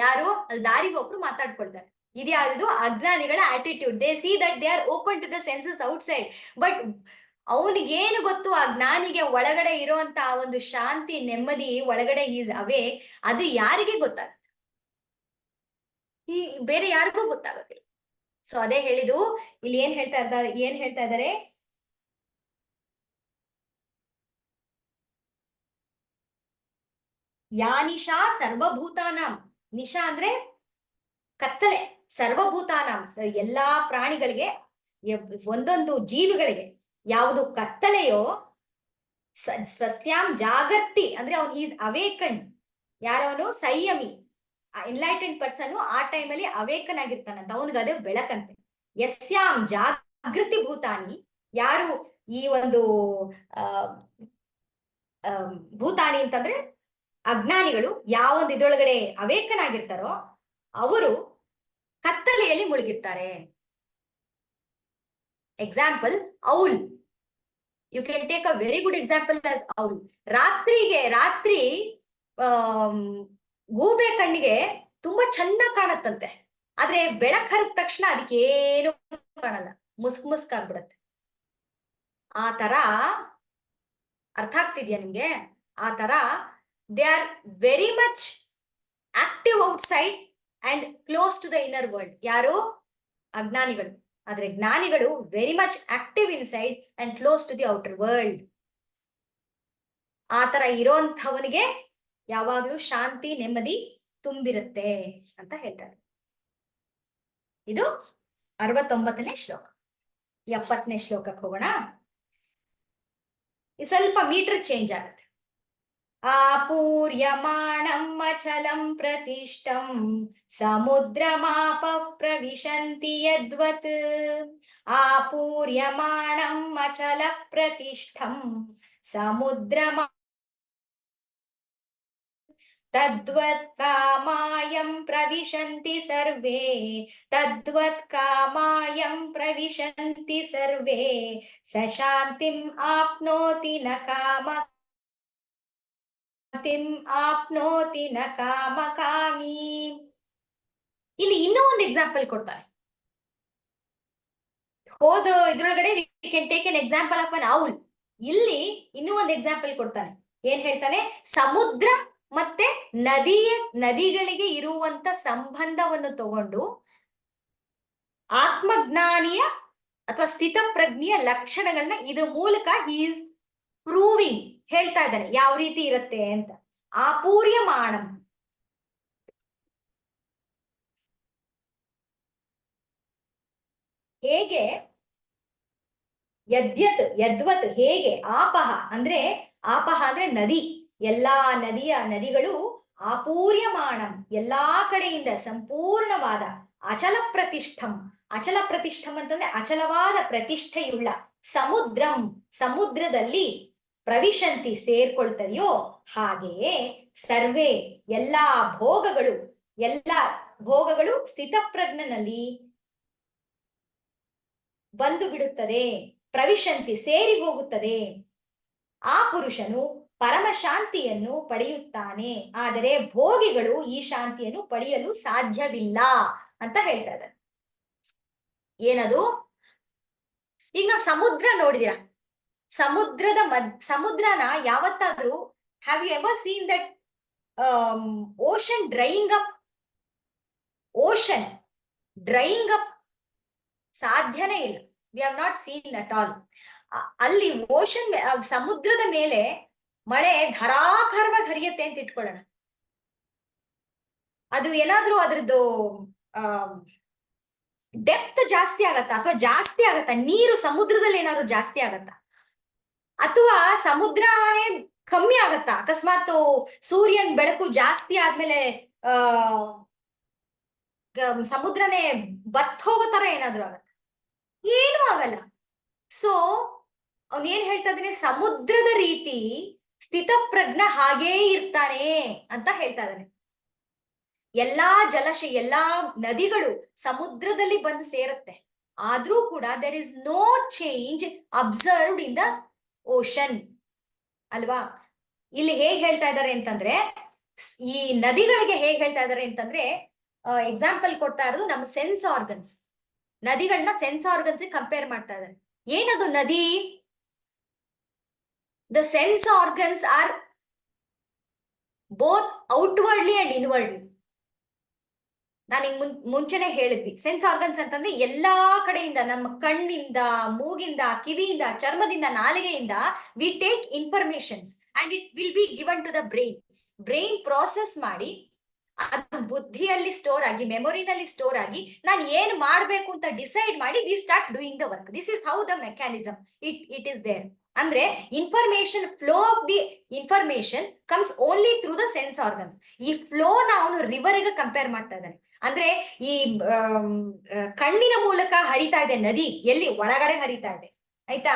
ಯಾರು ಅಲ್ಲಿ ದಾರಿಗೆ ಒಬ್ರು ಮಾತಾಡ್ಕೊಳ್ತಾರೆ. ಇದ್ಯಾವುದು ಅಜ್ಞಾನಿಗಳ attitude. They see that they are open to the senses outside, but ಅವನಿಗೇನು ಗೊತ್ತು, ಆ ಜ್ಞಾನಿಗೆ ಒಳಗಡೆ ಇರುವಂತ ಒಂದು ಶಾಂತಿ, ನೆಮ್ಮದಿ ಒಳಗಡೆ ಈಸ್ ಅವೇ, ಅದು ಯಾರಿಗೆ ಗೊತ್ತಾಗುತ್ತೆ? ಈ ಬೇರೆ ಯಾರಿಗೂ ಗೊತ್ತಾಗೋದಿಲ್ಲ. ಸೊ ಅದೇ ಹೇಳಿದು ಇಲ್ಲಿ ಏನ್ ಹೇಳ್ತಾ ಇದ್ದಾರೆ, ಯಾ ನಿಶಾ ಸರ್ವಭೂತಾನಾಂ. ನಿಶಾ ಅಂದ್ರೆ ಕತ್ತಲೆ, ಸರ್ವಭೂತಾನಾಂ ಎಲ್ಲಾ ಪ್ರಾಣಿಗಳಿಗೆ, ಒಂದೊಂದು ಜೀವಿಗಳಿಗೆ ಯಾವುದು ಕತ್ತಲೆಯೋ, ಸಸ್ಯಾಂ ಜಾಗರ್ತಿ ಅಂದ್ರೆ ಅವ್ನು ಈಸ್ ಅವೇಕನ್. ಯಾರವನು? ಸಂಯಮಿ, ಎನ್ಲೈಟೆಂಡ್ ಪರ್ಸನ್ ಆ ಟೈಮಲ್ಲಿ ಅವೇಕನ್ ಆಗಿರ್ತಾನಂತ, ಅವನಿಗೆ ಅದೇ ಬೆಳಕಂತೆ. ಯಸ್ಯಾಂ ಜಾಗೃತಿ ಭೂತಾನಿ, ಯಾರು ಈ ಒಂದು ಭೂತಾನಿ ಅಂತಂದ್ರೆ ಅಜ್ಞಾನಿಗಳು, ಯಾವೊಂದು ಇದ್ರೊಳಗಡೆ ಅವೇಕನ್ ಆಗಿರ್ತಾರೋ ಅವರು ಕತ್ತಲೆಯಲ್ಲಿ ಮುಳುಗಿರ್ತಾರೆ. Example owl, you can take a very good example as owl. ರಾತ್ರಿ ಗೂಬೆ ಕಣ್ಣಿಗೆ ತುಂಬಾ ಚೆನ್ನಾಗ್ ಕಾಣತ್ತಂತೆ, ಆದ್ರೆ ಬೆಳಕ್ ಹರಿದ ತಕ್ಷಣ ಅದಕ್ಕೆ ಏನು ಕಾಣಲ್ಲ, ಮುಸ್ಕ್ ಆಗ್ಬಿಡತ್ತೆ. ಆ ತರ ಅರ್ಥ ಆಗ್ತಿದ್ಯಾ ನಿಮ್ಗೆ? ಆ ತರ they are very much active outside and close to the inner world. ಯಾರು? ಅಜ್ಞಾನಿಗಳು. ಆದ್ರೆ ಜ್ಞಾನಿಗಳು very much active inside and close to the outer world. ಆ ತರ ಇರೋಂಥವನಿಗೆ ಯಾವಾಗ್ಲೂ ಶಾಂತಿ, ನೆಮ್ಮದಿ ತುಂಬಿರುತ್ತೆ ಅಂತ ಹೇಳ್ತಾರೆ. ಇದು 69ನೇ ಶ್ಲೋಕ. 70ನೇ ಶ್ಲೋಕಕ್ಕೆ ಹೋಗೋಣ. ಸ್ವಲ್ಪ ಮೀಟರ್ ಚೇಂಜ್ ಆಗುತ್ತೆ. आपूर्यमाणम् अचलम् प्रतिष्ठम् समुद्रमापः प्रविशन्ति यद्वत् आपूर्यमाणम् अचल प्रतिष्ठम् समुद्रमा तद्वत् कामायं प्रविशन्ति सर्वे तद्वत् कामायं प्रविशन्ति सर्वे स शान्तिम् आप्नोति न कामकामी. ಇಲ್ಲಿ ಇನ್ನೂ ಒಂದು ಎಕ್ಸಾಂಪಲ್ ಕೊಡ್ತಾರೆ. ಹೋದ ಇದ್ರೊಳಗಡೆ we can take an example of an owl. ಇಲ್ಲಿ ಇನ್ನೂ ಒಂದು ಎಕ್ಸಾಂಪಲ್ ಕೊಡ್ತಾನೆ. ಏನ್ ಹೇಳ್ತಾನೆ? ಸಮುದ್ರ ಮತ್ತೆ ನದಿಗಳಿಗೆ ಇರುವಂತ ಸಂಬಂಧವನ್ನು ತಗೊಂಡು ಆತ್ಮಜ್ಞಾನಿಯ ಅಥವಾ ಸ್ಥಿತ ಪ್ರಜ್ಞೆಯ ಲಕ್ಷಣಗಳನ್ನ ಇದ್ರ ಮೂಲಕ ಈಸ್ ಪ್ರೂವಿಂಗ್, ಹೇಳ್ತಾ ಇದ್ದಾನೆ ಯಾವ ರೀತಿ ಇರುತ್ತೆ ಅಂತ. ಆಪೂರ್ಯಮಾಣಂ, ಹೇಗೆ ಯದ್ವತ್ ಹೇಗೆ, ಆಪಹ ಅಂದ್ರೆ ನದಿ, ಎಲ್ಲಾ ನದಿಗಳು ಆಪೂರ್ಯಮಾಣಂ ಎಲ್ಲಾ ಕಡೆಯಿಂದ ಸಂಪೂರ್ಣವಾದ ಅಚಲ ಪ್ರತಿಷ್ಠಂ ಅಂತಂದ್ರೆ ಅಚಲವಾದ ಪ್ರತಿಷ್ಠೆಯುಳ್ಳ ಸಮುದ್ರದಲ್ಲಿ ಪ್ರವಿಶಂತಿ ಸೇರ್ಕೊಳ್ತದೆಯೋ ಹಾಗೆಯೇ ಸರ್ವೇ ಎಲ್ಲಾ ಭೋಗಗಳು ಸ್ಥಿತಪ್ರಜ್ಞನಲ್ಲಿ ಬಂದು ಬಿಡುತ್ತದೆ, ಪ್ರವಿಶಂತಿ ಸೇರಿ ಹೋಗುತ್ತದೆ. ಆ ಪುರುಷನು ಪರಮ ಶಾಂತಿಯನ್ನು ಪಡೆಯುತ್ತಾನೆ, ಆದರೆ ಭೋಗಿಗಳು ಈ ಶಾಂತಿಯನ್ನು ಪಡೆಯಲು ಸಾಧ್ಯವಿಲ್ಲ ಅಂತ ಹೇಳ್ತಾ ಇದ್ದಾರೆ. ಏನದು? ಈಗ ನಾವು ಸಮುದ್ರ ನೋಡಿದಿರಾ? ಸಮುದ್ರನ ಯಾವತ್ತಾದ್ರೂ have you ever seen that ocean drying up? ಸಾಧ್ಯನೇ ಇಲ್ಲ. We have not seen that all. ಅಲ್ಲಿ ಸಮುದ್ರದ ಮೇಲೆ ಮಳೆ ಧಾರಾಕಾರವಾಗಿ ಹರಿಯುತ್ತೆ ಅಂತ ಇಟ್ಕೊಳ್ಳೋಣ. ಅದು ಏನಾದ್ರೂ ಅದ್ರದ್ದು ಡೆಪ್ತ್ ಜಾಸ್ತಿ ಆಗತ್ತಾ ಅಥವಾ ಜಾಸ್ತಿ ಆಗತ್ತಾ? ನೀರು ಸಮುದ್ರದಲ್ಲಿ ಏನಾದ್ರು ಜಾಸ್ತಿ ಆಗತ್ತಾ ಅಥವಾ ಸಮುದ್ರನೇ ಕಮ್ಮಿ ಆಗತ್ತಾ? ಅಕಸ್ಮಾತ್ ಸೂರ್ಯನ್ ಬೆಳಕು ಜಾಸ್ತಿ ಆದ್ಮೇಲೆ ಸಮುದ್ರನೇ ಬತ್ ಹೋಗೋ ತರ ಏನಾದ್ರು ಆಗತ್ತ? ಏನೂ ಆಗಲ್ಲ. ಸೊ ಅವನ್ ಏನ್ ಹೇಳ್ತಾ ಇದ್ದಾನೆ? ಸಮುದ್ರದ ರೀತಿ ಸ್ಥಿತಪ್ರಜ್ಞ ಹಾಗೇ ಇರ್ತಾನೆ ಅಂತ ಹೇಳ್ತಾ ಇದ್ದಾನೆ. ಎಲ್ಲಾ ಎಲ್ಲಾ ನದಿಗಳು ಸಮುದ್ರದಲ್ಲಿ ಬಂದು ಸೇರುತ್ತೆ, ಆದ್ರೂ ಕೂಡ there is no change observed in the ocean ಅಲ್ವಾ? ಇಲ್ಲಿ ಹೇಗ್ ಹೇಳ್ತಾ ಇದ್ದಾರೆ ಅಂತಂದ್ರೆ, ಈ ನದಿಗಳಿಗೆ ಹೇಗ್ ಹೇಳ್ತಾ ಇದ್ದಾರೆ ಅಂತಂದ್ರೆ, ಎಕ್ಸಾಂಪಲ್ ಕೊಡ್ತಾ ಇರೋದು ನಮ್ಮ ಸೆನ್ಸ್ ಆರ್ಗನ್ಸ್. ನದಿಗಳನ್ನ ಸೆನ್ಸ್ ಆರ್ಗನ್ಸ್ ಕಂಪೇರ್ ಮಾಡ್ತಾ ಇದ್ದಾರೆ. ಏನದು ನದಿ? The sense organs are both outwardly and inwardly. ನಾನು ಮುಂಚೆನೆ ಹೇಳಿದ್ವಿ, ಸೆನ್ಸ್ ಆರ್ಗನ್ಸ್ ಅಂತಂದ್ರೆ ಎಲ್ಲಾ ಕಡೆಯಿಂದ, ನಮ್ಮ ಕಣ್ಣಿಂದ, ಮೂಗಿಂದ, ಕಿವಿಯಿಂದ, ಚರ್ಮದಿಂದ, ನಾಲಿಗೆಯಿಂದ we take informations and it will be given to the brain process ಮಾಡಿ ಅದು ಬುದ್ಧಿಯಲ್ಲಿ ಸ್ಟೋರ್ ಆಗಿ, ಮೆಮೊರಿನಲ್ಲಿ ಸ್ಟೋರ್ ಆಗಿ, ನಾನು ಏನ್ ಮಾಡ್ಬೇಕು ಅಂತ ಡಿಸೈಡ್ ಮಾಡಿ we start doing the work. This is how the mechanism it is there. ಅಂದ್ರೆ information flow of the information comes only through the sense organs. ಈ ಫ್ಲೋನ ಅವನು ರಿವರ್ಗೆ ಕಂಪೇರ್ ಮಾಡ್ತಾ ಇದ್ದಾನೆ. ಅಂದ್ರೆ ಈ ಕಣ್ಣಿನ ಮೂಲಕ ಹರಿತಾ ಇದೆ ನದಿ, ಎಲ್ಲಿ? ಒಳಗಡೆ ಹರಿತಾ ಇದೆ, ಆಯ್ತಾ?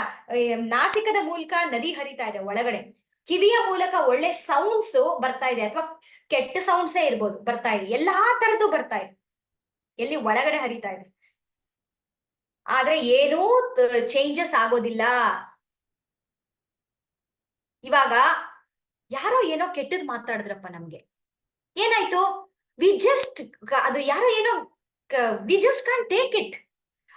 ನಾಸಿಕದ ಮೂಲಕ ನದಿ ಹರಿತಾ ಇದೆ ಒಳಗಡೆ. ಕಿವಿಯ ಮೂಲಕ ಒಳ್ಳೆ ಸೌಂಡ್ಸ್ ಬರ್ತಾ ಇದೆ, ಅಥವಾ ಕೆಟ್ಟ ಸೌಂಡ್ಸೇ ಇರ್ಬೋದು, ಬರ್ತಾ ಇದೆ. ಎಲ್ಲಾ ತರದ್ದು ಬರ್ತಾ ಇದೆ, ಎಲ್ಲಿ? ಒಳಗಡೆ ಹರಿತಾ ಇದೆ. ಆದ್ರೆ ಏನೂ ಚೇಂಜಸ್ ಆಗೋದಿಲ್ಲ. ಇವಾಗ ಯಾರೋ ಏನೋ ಕೆಟ್ಟದ್ ಮಾತಾಡಿದ್ರಪ್ಪ ನಮ್ಗೆ, ಏನಾಯ್ತು? ಅದು ಯಾರೋ ಏನೋ we just can't take it.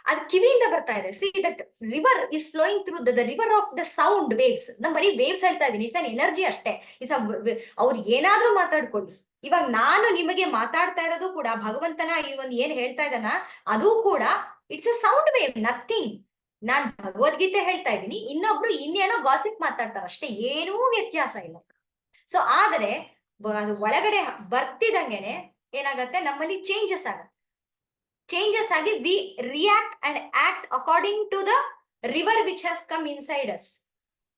ಅದು ಕಿವಿಯಿಂದ ಬರ್ತಾ ಇದೆ. See that river is flowing through the river of the sound waves. ನಾನು ಬರೀ ವೇವ್ಸ್ ಹೇಳ್ತಾ ಇದ್ದೀನಿ, ಇಟ್ಸ್ ಅನ್ ಎನರ್ಜಿ ಅಷ್ಟೇ. ಅವ್ರು ಏನಾದ್ರೂ ಮಾತಾಡ್ಕೊಳ್ಳಿ. ಇವಾಗ ನಾನು ನಿಮಗೆ ಮಾತಾಡ್ತಾ ಇರೋದು ಕೂಡ ಭಗವಂತನ ಈ ಒಂದು ಏನ್ ಹೇಳ್ತಾ ಇದ್ದಾನ, ಅದು ಕೂಡ it's a sound wave, nothing. ನಾನ್ ಭಗವದ್ಗೀತೆ ಹೇಳ್ತಾ ಇದ್ದೀನಿ, ಇನ್ನೊಬ್ರು ಇನ್ನೇನೋ ಗಾಸಿಪ್ ಮಾತಾಡ್ತಾರ ಅಷ್ಟೇ, ಏನೂ ವ್ಯತ್ಯಾಸ ಇಲ್ಲ. ಸೊ ಆದರೆ ಅದು ಒಳಗಡೆ ಬರ್ತಿದಂಗೆನೆ ಏನಾಗತ್ತೆ? ನಮ್ಮಲ್ಲಿ ಚೇಂಜಸ್ ಆಗಿ we react and act according to the river which has come inside us.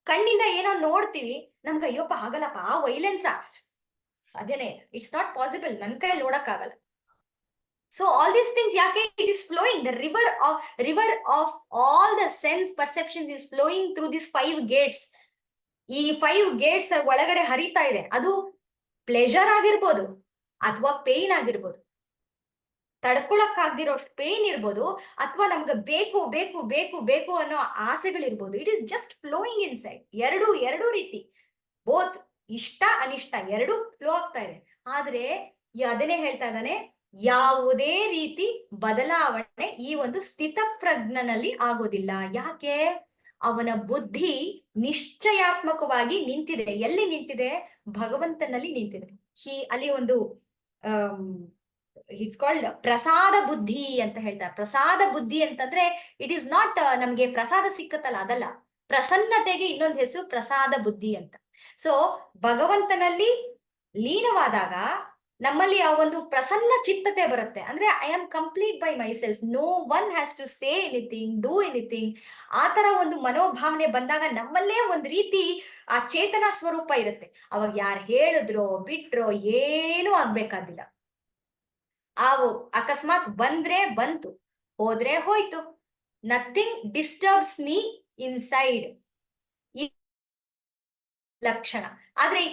ಕಣ್ಣಿಂದ ಏನೋ ನೋಡ್ತೀವಿ, ನಮ್ಗೆ ಅಯ್ಯಪ್ಪ ಆಗಲ್ಲಪ್ಪ, ಆ ವೈಲೆನ್ಸ್ ಸಾಧ್ಯನೇ, ಇಟ್ಸ್ ನಾಟ್ ಪಾಸಿಬಲ್, ನನ್ ಕೈ ನೋಡಕ್ ಆಗಲ್ಲ. ಸೊ ಆಲ್ ದೀಸ್ ಥಿಂಗ್ಸ್ ಯಾಕೆ, it is flowing, the river of all the sense perceptions is flowing through this 5 Gates. ಈ 5 ಗೇಟ್ಸ್ ಒಳಗಡೆ ಹರಿತಾ ಇದೆ. ಅದು ಪ್ಲೆಜರ್ ಆಗಿರ್ಬೋದು ಅಥವಾ ಪೇನ್ ಆಗಿರ್ಬೋದು, ತಡ್ಕೊಳಕ್ ಆಗ್ದಿರೋಷ್ಟು ಪೇನ್ ಇರ್ಬೋದು, ಅಥವಾ ನಮ್ಗೆ ಬೇಕು ಬೇಕು ಬೇಕು ಬೇಕು ಅನ್ನೋ ಆಸೆಗಳಿರ್ಬೋದು. It is just flowing inside. ಎರಡು ರೀತಿ, ಬೋತ್ ಇಷ್ಟ ಅನಿಷ್ಟ ಎರಡೂ ಫ್ಲೋ ಆಗ್ತಾ ಇದೆ. ಆದ್ರೆ ಅದನ್ನೇ ಹೇಳ್ತಾ ಇದ್ದಾನೆ, ಯಾವುದೇ ರೀತಿ ಬದಲಾವಣೆ ಈ ಒಂದು ಸ್ಥಿತಪ್ರಜ್ಞನಲ್ಲಿ ಆಗೋದಿಲ್ಲ. ಯಾಕೆ? ಅವನ ಬುದ್ಧಿ ನಿಶ್ಚಯಾತ್ಮಕವಾಗಿ ನಿಂತಿದೆ. ಎಲ್ಲಿ ನಿಂತಿದೆ? ಭಗವಂತನಲ್ಲಿ ನಿಂತಿದೆ. ಅಲ್ಲಿ ಒಂದು ಇಟ್ಸ್ ಕಾಲ್ಡ್ ಪ್ರಸಾದ ಬುದ್ಧಿ ಅಂತ ಹೇಳ್ತಾರೆ. ಪ್ರಸಾದ ಬುದ್ಧಿ ಅಂತಂದ್ರೆ ಇಟ್ ಈಸ್ ನಾಟ್ ನಮ್ಗೆ ಪ್ರಸಾದ ಸಿಕ್ಕತ್ತಲ್ಲ, ಅದಲ್ಲ. ಪ್ರಸನ್ನತೆಗೆ ಇನ್ನೊಂದು ಹೆಸರು ಪ್ರಸಾದ ಬುದ್ಧಿ ಅಂತ. ಸೊ ಭಗವಂತನಲ್ಲಿ ಲೀನವಾದಾಗ ನಮ್ಮಲ್ಲಿ ಆ ಒಂದು ಪ್ರಸನ್ನ ಚಿತ್ತತೆ ಬರುತ್ತೆ. ಅಂದ್ರೆ I am complete by myself, no one has to say anything, do anything. ಆ ತರ ಒಂದು ಮನೋಭಾವನೆ ಬಂದಾಗ ನಮ್ಮಲ್ಲೇ ಒಂದ್ ರೀತಿ ಆ ಚೇತನ ಸ್ವರೂಪ ಇರುತ್ತೆ. ಅವಾಗ ಯಾರು ಹೇಳಿದ್ರೋ ಬಿಟ್ರೋ ಏನೂ ಆಗ್ಬೇಕಾದಿಲ್ಲ. ಅಕಸ್ಮಾತ್ ಬಂದ್ರೆ ಬಂತು, ಹೋದ್ರೆ ಹೋಯ್ತು. ನಥಿಂಗ್ ಡಿಸ್ಟರ್ಬ್ಸ್ ಮೀ ಇನ್ಸೈಡ್, ಈ ಲಕ್ಷಣ. ಆದ್ರೆ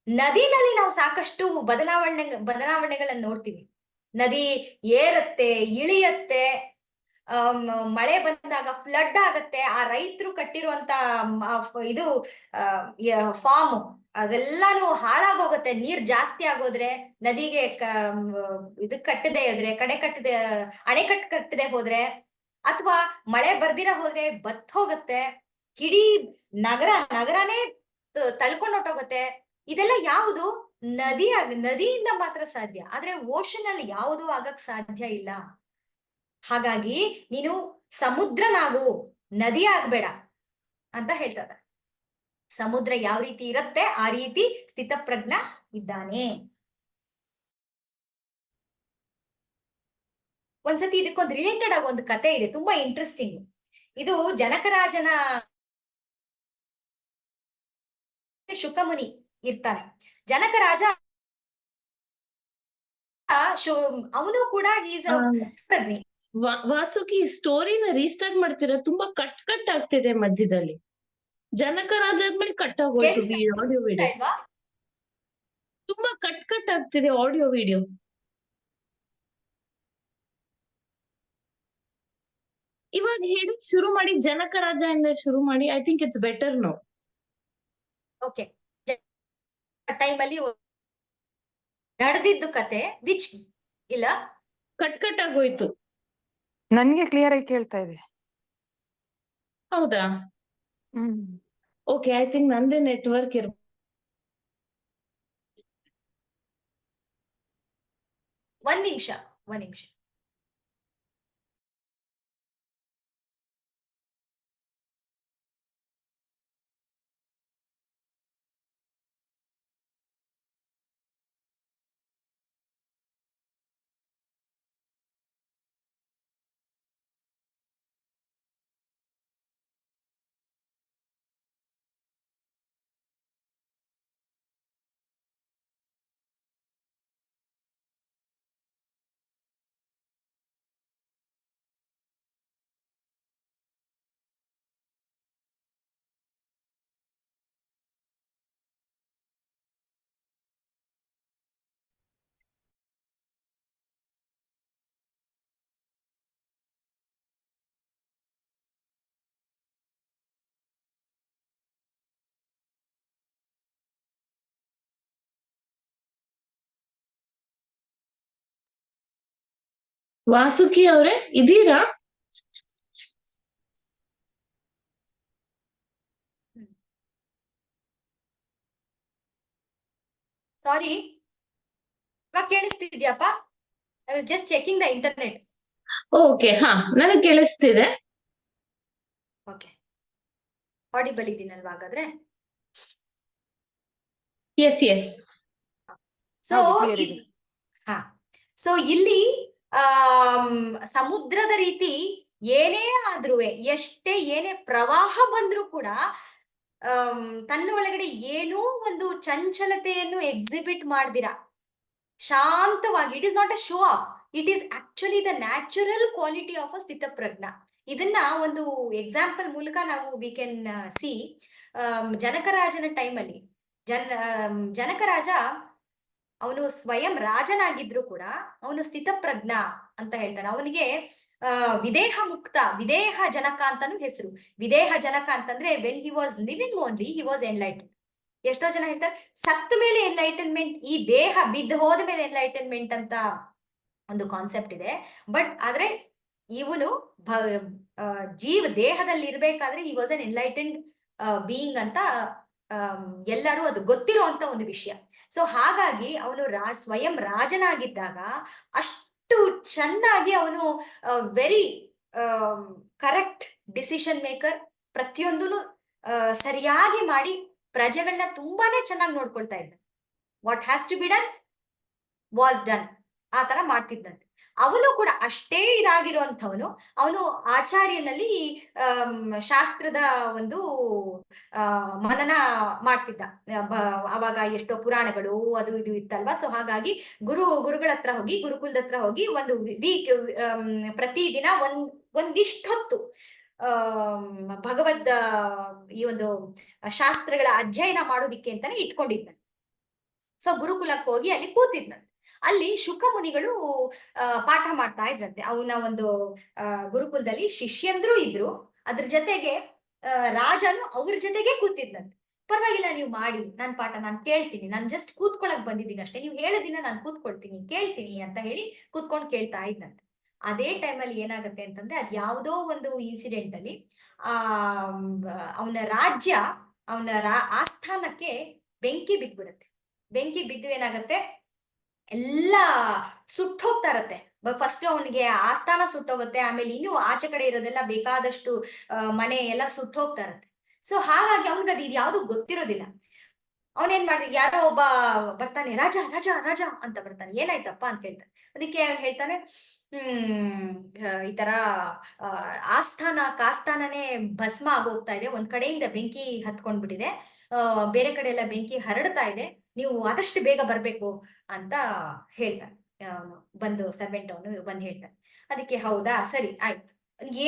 ನದಿನಲ್ಲಿ ನಾವು ಸಾಕಷ್ಟು ಬದಲಾವಣೆಗಳನ್ನ ನೋಡ್ತೀವಿ. ನದಿ ಏರುತ್ತೆ, ಇಳಿಯತ್ತೆ, ಮಳೆ ಬಂದಾಗ ಫ್ಲಡ್ ಆಗತ್ತೆ. ಆ ರೈತರು ಕಟ್ಟಿರುವಂತ ಇದು ಫಾರ್ಮ್ ಅದೆಲ್ಲಾನು ಹಾಳಾಗೋಗುತ್ತೆ. ನೀರ್ ಜಾಸ್ತಿ ಆಗೋದ್ರೆ, ನದಿಗೆ ಇದು ಕಟ್ಟದೆ ಇದ್ರೆ, ಅಣೆಕಟ್ಟು ಕಟ್ಟದೆ ಹೋದ್ರೆ, ಅಥವಾ ಮಳೆ ಬರ್ದಿರ ಹೋದ್ರೆ ಬತ್ ಹೋಗುತ್ತೆ. ಇಡೀ ನಗರನೇ ತಳ್ಕೊಂಡು ಹೊಟ್ಟೋಗುತ್ತೆ. ಇದೆಲ್ಲ ಯಾವುದು? ನದಿಯಿಂದ ಮಾತ್ರ ಸಾಧ್ಯ. ಆದ್ರೆ ಓಷನ್ ಅಲ್ಲಿ ಯಾವುದೂ ಆಗಕ್ ಸಾಧ್ಯ ಇಲ್ಲ. ಹಾಗಾಗಿ ನೀನು ಸಮುದ್ರನಾಗು, ನದಿ ಆಗ್ಬೇಡ ಅಂತ ಹೇಳ್ತಾರೆ. ಸಮುದ್ರ ಯಾವ ರೀತಿ ಇರುತ್ತೆ ಆ ರೀತಿ ಸ್ಥಿತಪ್ರಜ್ಞ ಇದ್ದಾನೆ. ಒಂದ್ಸತಿ ಇದಕ್ಕೊಂದು ರಿಲೇಟೆಡ್ ಆಗಿ ಒಂದು ಕತೆ ಇದೆ, ತುಂಬಾ ಇಂಟ್ರೆಸ್ಟಿಂಗ್. ಇದು ಜನಕರಾಜನ ಶುಕಮುನಿ ಇರ್ತಾನೆ. ಜನಕರಾಜ ಅವನು ಕೂಡ ಈಸ್ ಪ್ರಜ್ಞೆ. ವಾಸುಕಿ, ಸ್ಟೋರಿನ ರೀಸ್ಟಾರ್ಟ್ ಮಾಡ್ತೀರಾ? ತುಂಬಾ ಕಟ್ ಆಗ್ತಿದೆ ಮಧ್ಯದಲ್ಲಿ. ಜನಕರಾಜ ಆದ್ಮೇಲೆ ಕಟ್ ಆಗೋಯ್ತು ಆಡಿಯೋ ವಿಡಿಯೋ. ತುಂಬಾ ಕಟ್ ಆಗ್ತಿದೆ ಆಡಿಯೋ ವಿಡಿಯೋ. ಇವಾಗ ಹೇಳಿ ಶುರು ಮಾಡಿ, ಜನಕರಾಜ ಇಂದ ಶುರು ಮಾಡಿ. I think it's better no. Okay, ಟೈಮಲ್ಲಿ ನಡೆದಿದ್ದು ಕತೆ ವಿಚ್ ಇಲ್ಲ, ಕಟ್ ಆಗೋಯ್ತು. ನನ್ಗೆ ಕ್ಲಿಯರ್ ಆಗಿ ಕೇಳ್ತಾ ಇದೆ. ಹೌದಾ? ಓಕೆ, ಐ ಥಿಂಕ್ ನಂದೇ ನೆಟ್ವರ್ಕ್ ಒಂದ್ ನಿಮಿಷ. ವಾಸುಕಿ ಅವರೇ ಇದೀರಾ? ಸಾರಿ, ಇವಾಗ ಕೇಳಿಸ್ತಿದ್ಯಾಪ್ಪ? I was just checking the internet. Okay, ಹಾ, ನನಗೆ ಕೇಳಿಸ್ತಿದೆ. ಓಕೆ, ಆಡಿಬಲ್ ಇದೀನಲ್ವಾ ಹಾಗಾದ್ರೆ? ಎಸ್. ಸೊ ಹಾ, ಸೊ ಇಲ್ಲಿ ಸಮುದ್ರದ ರೀತಿ ಏನೇ ಆದ್ರೂ, ಏನೇ ಪ್ರವಾಹ ಬಂದ್ರೂ ಕೂಡ ತನ್ನ ಒಳಗಡೆ ಏನೂ ಒಂದು ಚಂಚಲತೆಯನ್ನು ಎಕ್ಸಿಬಿಟ್ ಮಾಡ್ದಿರಾ ಶಾಂತವಾಗಿ, it is not a show off, it is actually the natural quality of a ಸ್ಥಿತಪ್ರಜ್ಞ. ಇದನ್ನ ಒಂದು ಎಕ್ಸಾಂಪಲ್ ಮೂಲಕ ನಾವು ವಿ ಕ್ಯಾನ್ ಸಿ. ಜನಕರಾಜನ ಟೈಮಲ್ಲಿ ಜನಕರಾಜ ಅವನು ಸ್ವಯಂ ರಾಜನಾಗಿದ್ರು ಕೂಡ ಅವನು ಸ್ಥಿತಪ್ರಜ್ಞ ಅಂತ ಹೇಳ್ತಾನೆ. ಅವನಿಗೆ ವಿದೇಹ ಮುಕ್ತ, ವಿದೇಹ ಜನಕ ಅಂತಾನು ಹೆಸರು. ವಿದೇಹ ಜನಕ ಅಂತಂದ್ರೆ when he was living only he was enlightened. ಎಷ್ಟೋ ಜನ ಹೇಳ್ತಾರೆ ಸತ್ತ ಮೇಲೆ ಎನ್ಲೈಟನ್ಮೆಂಟ್, ಈ ದೇಹ ಬಿದ್ದು ಹೋದ ಮೇಲೆ ಎನ್ಲೈಟನ್ಮೆಂಟ್ ಅಂತ ಒಂದು ಕಾನ್ಸೆಪ್ಟ್ ಇದೆ. ಬಟ್ ಆದ್ರೆ ಇವನು ದೇಹದಲ್ಲಿ ಇರ್ಬೇಕಾದ್ರೆ he was an enlightened being ಅಂತ ಎಲ್ಲರೂ ಅದು ಗೊತ್ತಿರುವಂತ ಒಂದು ವಿಷಯ. ಸೊ ಹಾಗಾಗಿ ಅವನು ಸ್ವಯಂ ರಾಜನಾಗಿದ್ದಾಗ ಅಷ್ಟು ಚೆನ್ನಾಗಿ ಅವನು ವೆರಿ ಕರೆಕ್ಟ್ ಡಿಸಿಷನ್ ಮೇಕರ್, ಪ್ರತಿಯೊಂದೂ ಸರಿಯಾಗಿ ಮಾಡಿ ಪ್ರಜೆಗಳನ್ನ ತುಂಬಾನೇ ಚೆನ್ನಾಗಿ ನೋಡ್ಕೊಳ್ತಾ ಇದ್ದ. What has to be done was done, ಆ ತರ ಮಾಡ್ತಿದ್ದಂತೆ. ಅವನು ಕೂಡ ಅಷ್ಟೇ ಇದಾಗಿರುವಂಥವನು. ಅವನು ಆಚಾರ್ಯನಲ್ಲಿ ಶಾಸ್ತ್ರದ ಒಂದು ಮನನ ಮಾಡ್ತಿದ್ದ. ಅವಾಗ ಎಷ್ಟೋ ಪುರಾಣಗಳು ಅದು ಇದು ಇತ್ತಲ್ವಾ. ಸೊ ಹಾಗಾಗಿ ಗುರುಗಳ ಹತ್ರ ಹೋಗಿ, ಗುರುಕುಲದ ಹತ್ರ ಹೋಗಿ ಒಂದು ವೀಕ್ ಪ್ರತಿದಿನ ಒಂದಿಷ್ಟು ಹೊತ್ತು ಭಗವದ್ ಈ ಒಂದು ಶಾಸ್ತ್ರಗಳ ಅಧ್ಯಯನ ಮಾಡೋದಿಕ್ಕೆ ಅಂತಾನೆ ಇಟ್ಕೊಂಡಿದ್ದ. ಸೊ ಗುರುಕುಲಕ್ಕೆ ಹೋಗಿ ಅಲ್ಲಿ ಕೂತಿದ್ನಂತೆ. ಅಲ್ಲಿ ಶುಕ ಮುನಿಗಳು ಪಾಠ ಮಾಡ್ತಾ ಇದ್ರಂತೆ. ಅವನ ಒಂದು ಗುರುಕುಲದಲ್ಲಿ ಶಿಷ್ಯಂದ್ರು ಇದ್ರು, ಅದ್ರ ಜೊತೆಗೆ ರಾಜನು ಅವ್ರ ಜೊತೆಗೆ ಕೂತಿದ್ನಂತೆ. ಪರವಾಗಿಲ್ಲ, ನೀವು ಮಾಡಿ, ನಾನ್ ಪಾಠ ನಾನು ಕೇಳ್ತೀನಿ, ನಾನು ಜಸ್ಟ್ ಕೂತ್ಕೊಳಕ್ ಬಂದಿದ್ದೀನಿ ಅಷ್ಟೇ, ನೀವು ಹೇಳೋದಿನ ನಾನು ಕೂತ್ಕೊಳ್ತೀನಿ, ಕೇಳ್ತೀನಿ ಅಂತ ಹೇಳಿ ಕೂತ್ಕೊಂಡು ಕೇಳ್ತಾ ಇದ್ನಂತೆ. ಅದೇ ಟೈಮಲ್ಲಿ ಏನಾಗುತ್ತೆ ಅಂತಂದ್ರೆ, ಅದ್ ಯಾವುದೋ ಒಂದು ಇನ್ಸಿಡೆಂಟ್ ಅಲ್ಲಿ ಅವನ ರಾಜ್ಯ, ಅವನ ಆಸ್ಥಾನಕ್ಕೆ ಬೆಂಕಿ ಬಿದ್ಬಿಡುತ್ತೆ. ಬೆಂಕಿ ಬಿದ್ದು ಏನಾಗತ್ತೆ, ಎಲ್ಲ ಸುಟ್ಟೋಗ್ತಾ ಇರತ್ತೆ. ಫಸ್ಟ್ ಅವನಿಗೆ ಆಸ್ಥಾನ ಸುಟ್ಟೋಗುತ್ತೆ, ಆಮೇಲೆ ಇನ್ನು ಆಚೆ ಕಡೆ ಇರೋದೆಲ್ಲ ಬೇಕಾದಷ್ಟು ಮನೆ ಎಲ್ಲ ಸುಟ್ಟೋಗ್ತಾ ಇರತ್ತೆ. ಸೊ ಹಾಗಾಗಿ ಅವನಿಗೆ ಅದು ಇದು ಯಾವ್ದು ಗೊತ್ತಿರೋದಿಲ್ಲ. ಅವನೇನ್ ಮಾಡಿದ, ಯಾರೋ ಒಬ್ಬ ಬರ್ತಾನೆ, ರಾಜ ರಾಜ ರಾಜ ಅಂತ ಬರ್ತಾನೆ. ಏನಾಯ್ತಪ್ಪ ಅಂತ ಕೇಳ್ತಾನೆ. ಅದಕ್ಕೆ ಅವ್ನು ಹೇಳ್ತಾನೆ, ಈ ತರ ಕಾಸ್ಥಾನನೇ ಭಸ್ಮ ಆಗೋಗ್ತಾ ಇದೆ, ಒಂದ್ ಕಡೆಯಿಂದ ಬೆಂಕಿ ಹತ್ಕೊಂಡ್ಬಿಟ್ಟಿದೆ, ಬೇರೆ ಕಡೆ ಎಲ್ಲ ಬೆಂಕಿ ಹರಡ್ತಾ ಇದೆ, ನೀವು ಆದಷ್ಟು ಬೇಗ ಬರ್ಬೇಕು ಅಂತ ಹೇಳ್ತಾನೆ. ಬಂದು ಸರ್ವೆಂಟ್ ಅವನು ಬಂದು ಹೇಳ್ತಾನೆ. ಅದಕ್ಕೆ ಹೌದಾ, ಸರಿ ಆಯ್ತು.